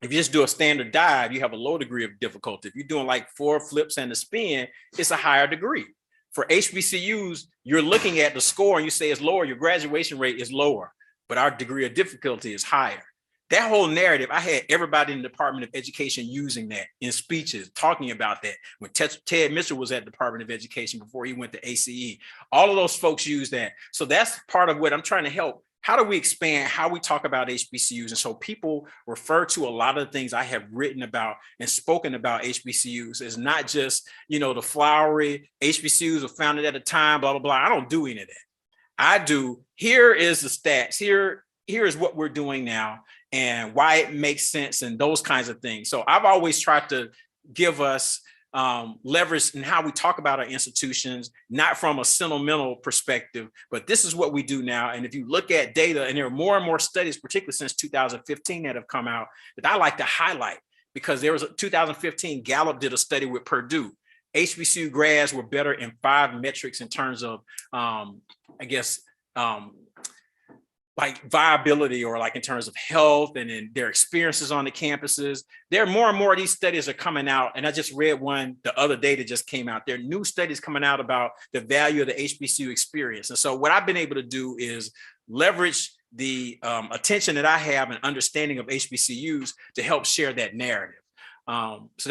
If you just do a standard dive, you have a low degree of difficulty. If you're doing like 4 flips and a spin, it's a higher degree. For HBCUs, you're looking at the score and you say it's lower, your graduation rate is lower, but our degree of difficulty is higher. That whole narrative, I had everybody in the Department of Education using that in speeches, talking about that. When Ted Mitchell was at the Department of Education before he went to ACE, all of those folks use that. So that's part of what I'm trying to help. How do we expand how we talk about HBCUs? And so people refer to a lot of the things I have written about and spoken about HBCUs as not just, the flowery HBCUs were founded at a time, blah, blah, blah. I don't do any of that. I do, here is the stats, here is what we're doing now and why it makes sense and those kinds of things. So I've always tried to give us leverage in how we talk about our institutions, not from a sentimental perspective, but this is what we do now. And if you look at data, and there are more and more studies, particularly since 2015 that have come out that I like to highlight, because there was a 2015 Gallup did a study with Purdue. HBCU grads were better in 5 metrics in terms of, like viability or like in terms of health and in their experiences on the campuses. There are more and more of these studies are coming out. And I just read one the other day that just came out. There are new studies coming out about the value of the HBCU experience. And so what I've been able to do is leverage the attention that I have and understanding of HBCUs to help share that narrative. So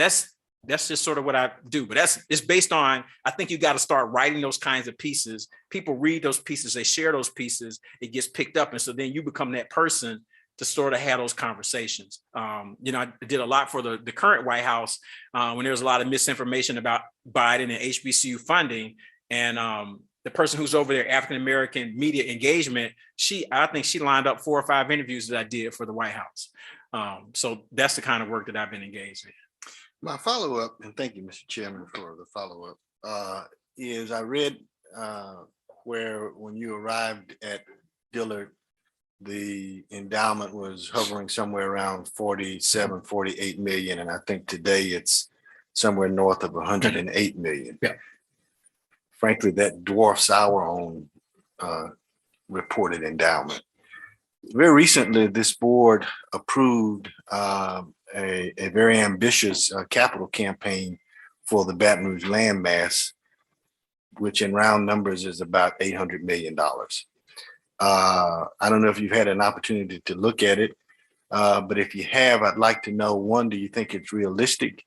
that's just sort of what I do, but it's based on, I think you got to start writing those kinds of pieces. People read those pieces, they share those pieces, it gets picked up. And so then you become that person to sort of have those conversations. I did a lot for the current White House when there was a lot of misinformation about Biden and HBCU funding. And the person who's over there, African-American media engagement, I think she lined up 4 or 5 interviews that I did for the White House. So that's the kind of work that I've been engaged in. My follow-up, and thank you, Mr. Chairman, for the follow-up, is I read where when you arrived at Dillard, the endowment was hovering somewhere around 47, 48 million. And I think today it's somewhere north of 108 million. Yeah. Frankly, that dwarfs our own reported endowment. Very recently, this board approved a very ambitious capital campaign for the Baton Rouge landmass, which in round numbers is about $800 million. I don't know if you've had an opportunity to look at it, but if you have, I'd like to know, one, do you think it's realistic?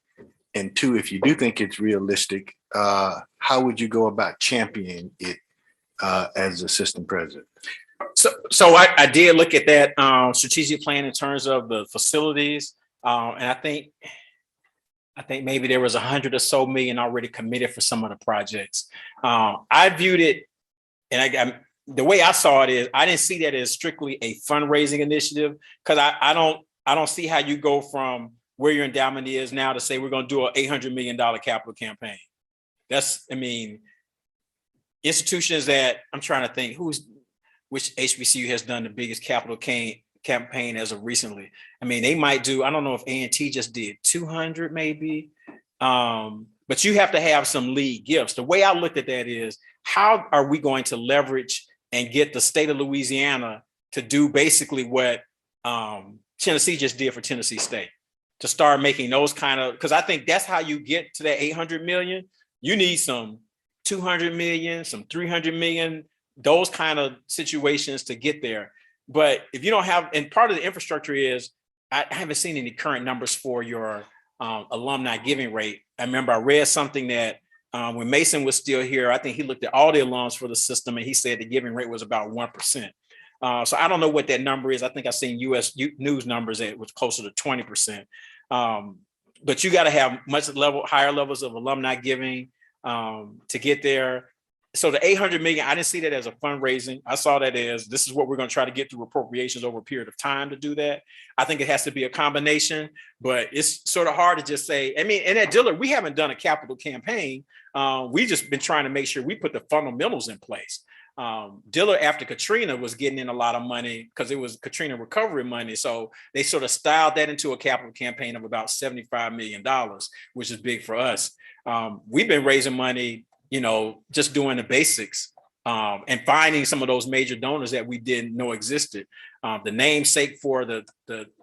And two, if you do think it's realistic, how would you go about championing it as assistant president? So I did look at that strategic plan in terms of the facilities, and I think maybe there was 100 or so million already committed for some of the projects. I viewed it, and the way I saw it is I didn't see that as strictly a fundraising initiative, because I don't see how you go from where your endowment is now to say we're going to do an $800 million capital campaign. Institutions that I'm trying to think which HBCU has done the biggest capital campaign as of recently. They might do, I don't know if A&T just did 200 maybe, but you have to have some lead gifts. The way I looked at that is, how are we going to leverage and get the state of Louisiana to do basically what Tennessee just did for Tennessee State, to start making those kind of, because I think that's how you get to that 800 million. You need some 200 million, some 300 million, those kind of situations to get there. But if you don't have, and part of the infrastructure is, I haven't seen any current numbers for your alumni giving rate. I remember I read something that when Mason was still here, I think he looked at all the alums for the system and he said the giving rate was about 1%. So I don't know what that number is. I think I've seen US news numbers that was closer to 20%. But you got to have higher levels of alumni giving to get there. So the 800 million, I didn't see that as a fundraising. I saw that as, this is what we're going to try to get through appropriations over a period of time to do that. I think it has to be a combination, but it's sort of hard to just say, and at Dillard, we haven't done a capital campaign. We just been trying to make sure we put the fundamentals in place. Dillard, after Katrina, was getting in a lot of money because it was Katrina recovery money. So they sort of styled that into a capital campaign of about $75 million, which is big for us. We've been raising money, just doing the basics and finding some of those major donors that we didn't know existed. The namesake for the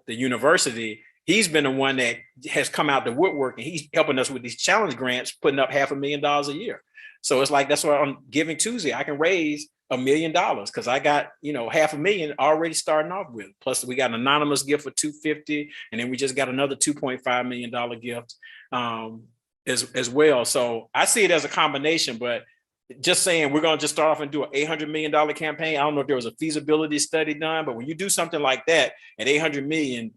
university, he's been the one that has come out the woodwork, and he's helping us with these challenge grants, putting up $500,000 a year. So it's like, that's why on Giving Tuesday, I can raise $1 million because I got, $500,000 already starting off with. Plus we got an anonymous gift for $250,000. And then we just got another $2.5 million gift as well. So I see it as a combination, but just saying we're going to just start off and do an $800 million campaign. I don't know if there was a feasibility study done, but when you do something like that at $800 million,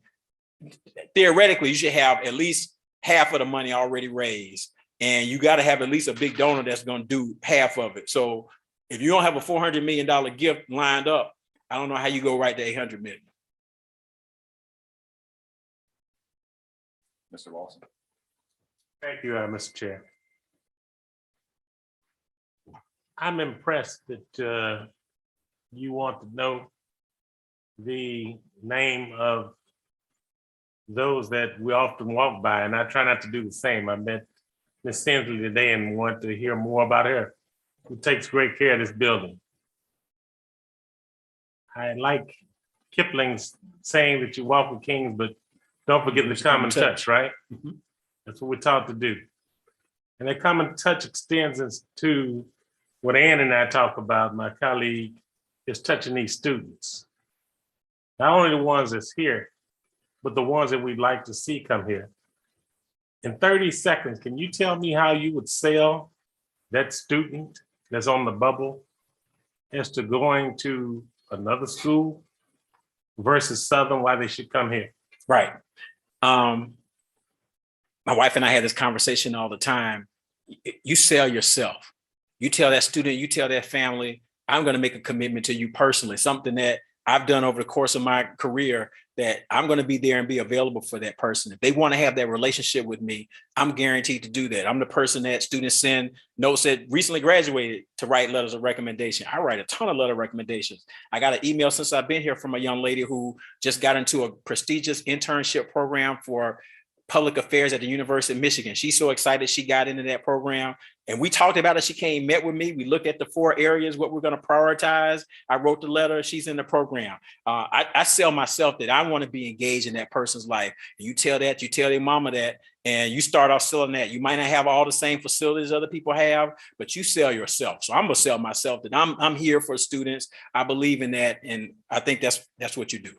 theoretically, you should have at least half of the money already raised. And you got to have at least a big donor that's going to do half of it. So if you don't have a $400 million gift lined up, I don't know how you go right to 800 million. Mr. Lawson. Thank you, Mr. Chair. I'm impressed that you want to know the name of those that we often walk by, and I try not to do the same. I met Ms. Tinsley today and want to hear more about her, who takes great care of this building. I like Kipling's saying that you walk with kings, but don't forget the common touch, right? Mm-hmm. That's what we're taught to do. And that common touch extends us to what Ann and I talk about, my colleague, is touching these students. Not only the ones that's here, but the ones that we'd like to see come here. In 30 seconds, can you tell me how you would sell that student that's on the bubble as to going to another school versus Southern, why they should come here? Right. My wife and I had this conversation all the time. You sell yourself. You tell that student, you tell that family, I'm going to make a commitment to you personally, something that I've done over the course of my career, that I'm going to be there and be available for that person. If they want to have that relationship with me, I'm guaranteed to do that. I'm the person that students send notes that recently graduated to write letters of recommendation. I write a ton of letter recommendations. I got an email since I've been here from a young lady who just got into a prestigious internship program for public affairs at the University of Michigan. She's so excited she got into that program. And we talked about it. She came, met with me. We looked at the 4 areas, what we're going to prioritize. I wrote the letter. She's in the program. I sell myself that I want to be engaged in that person's life. And you tell that, you tell their mama that, and you start off selling that. You might not have all the same facilities other people have, but you sell yourself. So I'm going to sell myself that I'm here for students. I believe in that. And I think that's what you do.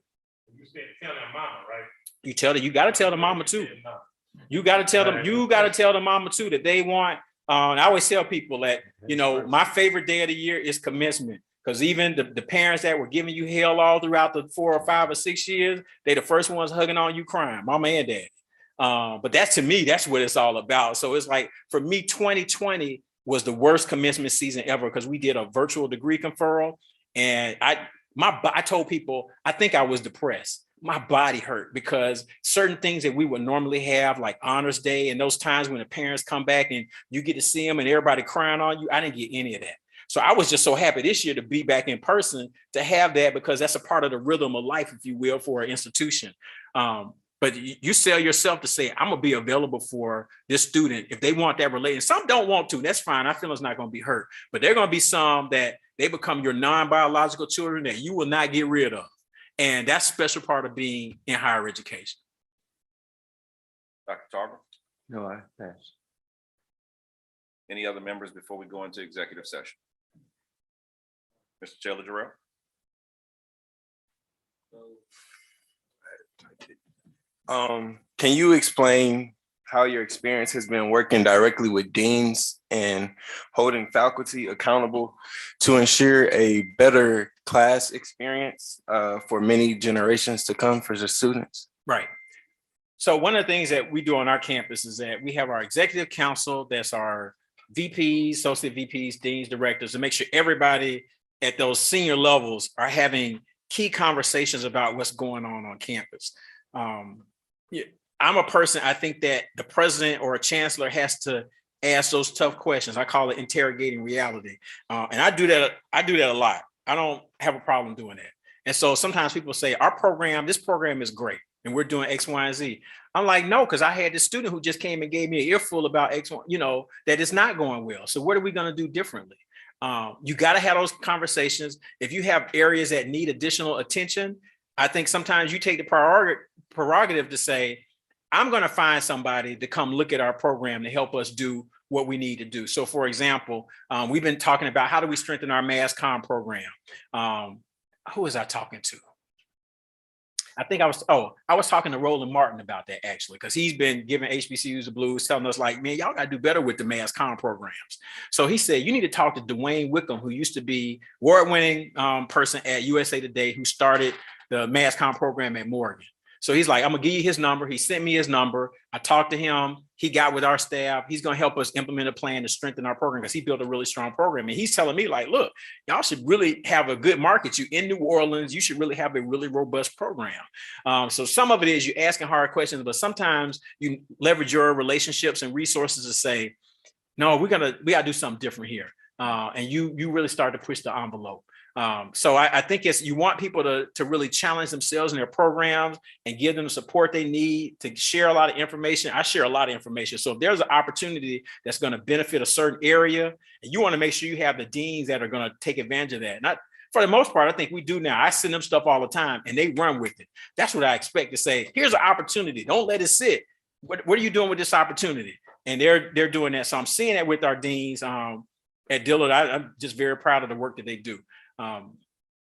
You said tell their mama, right? You got to tell the mama too. You got to tell them, the mama too, that they want. And I always tell people that, my favorite day of the year is commencement, because even the parents that were giving you hell all throughout the 4 or 5 or 6 years, they the first ones hugging on you crying, mama and daddy. But to me, that's what it's all about. So it's like, for me, 2020 was the worst commencement season ever, because we did a virtual degree conferral. And I told people, I think I was depressed. My body hurt, because certain things that we would normally have, like honors day and those times when the parents come back and you get to see them and everybody crying on you, I didn't get any of that. So I was just so happy this year to be back in person, to have that, because that's a part of the rhythm of life, if you will, for an institution. But you sell yourself to say, I'm gonna be available for this student if they want that relation. Some don't want to, that's fine. I feel it's not gonna be hurt, but there are gonna be some that they become your non-biological children that you will not get rid of. And that's a special part of being in higher education. Dr. Tarver, No, I pass. any other members before we go into executive session? Mr. Taylor Jarrell? Can you explain how your experience has been working directly with deans and holding faculty accountable to ensure a better class experience for many generations to come for the students? Right. So one of the things that we do on our campus is that we have our executive council, that's our VPs, associate VPs, deans, directors, to make sure everybody at those senior levels are having key conversations about what's going on campus. I'm a person, I think that the president or a chancellor has to ask those tough questions. I call it interrogating reality. And I do that a lot. I don't have a problem doing that. And so sometimes people say, this program is great, and we're doing X, Y, and Z. I'm like, no, because I had this student who just came and gave me an earful about X, that it's not going well. So what are we going to do differently? You got to have those conversations. If you have areas that need additional attention, I think sometimes you take the prerogative to say, I'm going to find somebody to come look at our program to help us do what we need to do. So for example, we've been talking about how do we strengthen our mass comm program. Who was I talking to? I was talking to Roland Martin about that, actually, because he's been giving HBCUs the blues, telling us like, man, y'all got to do better with the mass comm programs. So he said, you need to talk to Dwayne Wickham, who used to be award-winning person at USA Today, who started the mass comm program at Morgan. So he's like, I'm gonna give you his number. He sent me his number. I talked to him. He got with our staff. He's gonna help us implement a plan to strengthen our program, because he built a really strong program. And he's telling me like, look, y'all should really have a good market. You in New Orleans, you should really have a really robust program. So some of it is you asking hard questions, but sometimes you leverage your relationships and resources to say, no, we gotta do something different here. And you really start to push the envelope. So I think you want people to really challenge themselves in their programs and give them the support they need to share a lot of information. I share a lot of information. So if there's an opportunity that's going to benefit a certain area, and you want to make sure you have the deans that are going to take advantage of that. Not for the most part, I think we do now. I send them stuff all the time and they run with it. That's what I expect to say. Here's an opportunity. Don't let it sit. What are you doing with this opportunity? And they're doing that. So I'm seeing that with our deans at Dillard. I'm just very proud of the work that they do.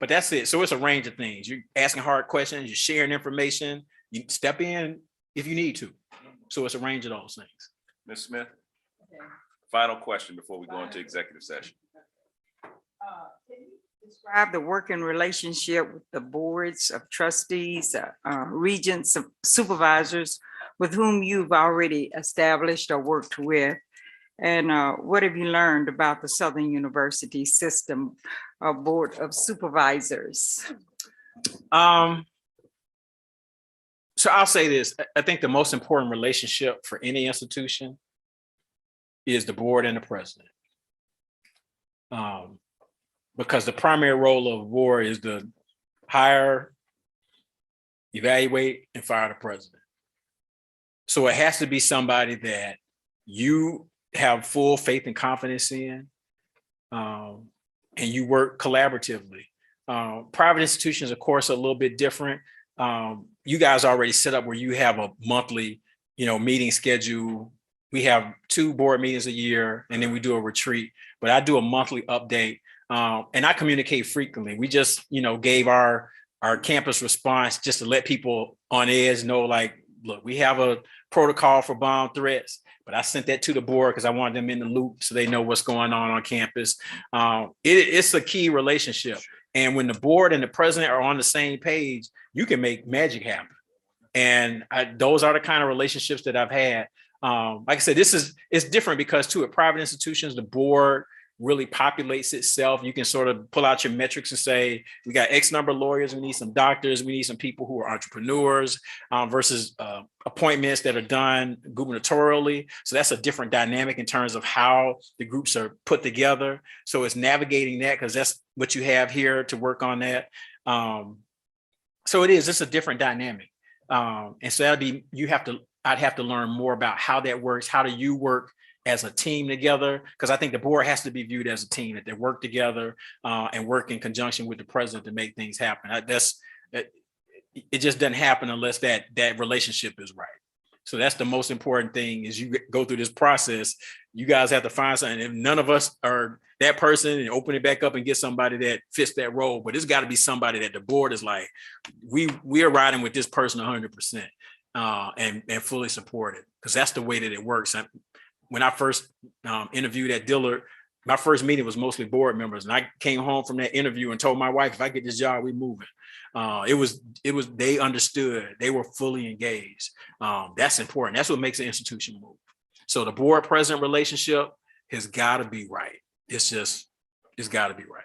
But that's it. So it's a range of things. You're asking hard questions, you're sharing information, you step in if you need to. So it's a range of those things. Ms. Smith, final question before we go into executive session. Can you describe the working relationship with the boards of trustees, regents, supervisors with whom you've already established or worked with? And what have you learned about the Southern University system, Board of Supervisors? So I'll say this, I think the most important relationship for any institution is the board and the president. Because the primary role of the board is to hire, evaluate, and fire the president. So it has to be somebody that you have full faith and confidence in, and you work collaboratively. Private institutions, of course, are a little bit different. You guys already set up where you have a monthly, meeting schedule. We have 2 board meetings a year, and then we do a retreat. But I do a monthly update, and I communicate frequently. We just, gave our campus response just to let people on edge know, like, look, we have a protocol for bomb threats, but I sent that to the board because I wanted them in the loop so they know what's going on campus. It's a key relationship. And when the board and the president are on the same page, you can make magic happen. And those are the kind of relationships that I've had. Like I said, it's different because too, at private institutions, the board really populates itself. You can sort of pull out your metrics and say, we got X number of lawyers, we need some doctors, we need some people who are entrepreneurs, versus appointments that are done gubernatorially. So that's a different dynamic in terms of how the groups are put together. So it's navigating that because that's what you have here to work on that. So it's a different dynamic. And so I'd have to learn more about how that works. How do you work as a team together? Because I think the board has to be viewed as a team, that they work together and work in conjunction with the president to make things happen. It just doesn't happen unless that relationship is right. So that's the most important thing. Is you go through this process, you guys have to find something. If none of us are that person, and open it back up and get somebody that fits that role, but it's got to be somebody that the board is like, we are riding with this person 100%. And fully supported, because that's the way that it works. When I first interviewed at Dillard, my first meeting was mostly board members, and I came home from that interview and told my wife, if I get this job, we moving. They understood, they were fully engaged. That's important. That's what makes an institution move. So the board president relationship has got to be right. It's got to be right.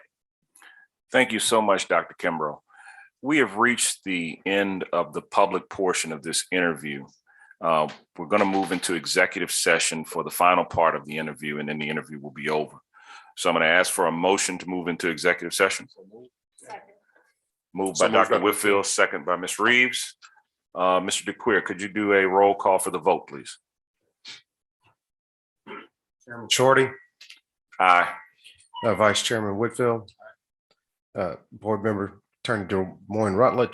Thank you so much, Dr. Kimbrough. We have reached the end of the public portion of this interview. We're going to move into executive session for the final part of the interview, and then the interview will be over. So I'm going to ask for a motion to move into executive session. Moved by Dr. Whitfield, second by Ms. Reeves. Mr. DeQueer, could you do a roll call for the vote, please? Chairman Shorty. Aye. Vice Chairman Whitfield. Board Member Attorney Des Moines Rutledge.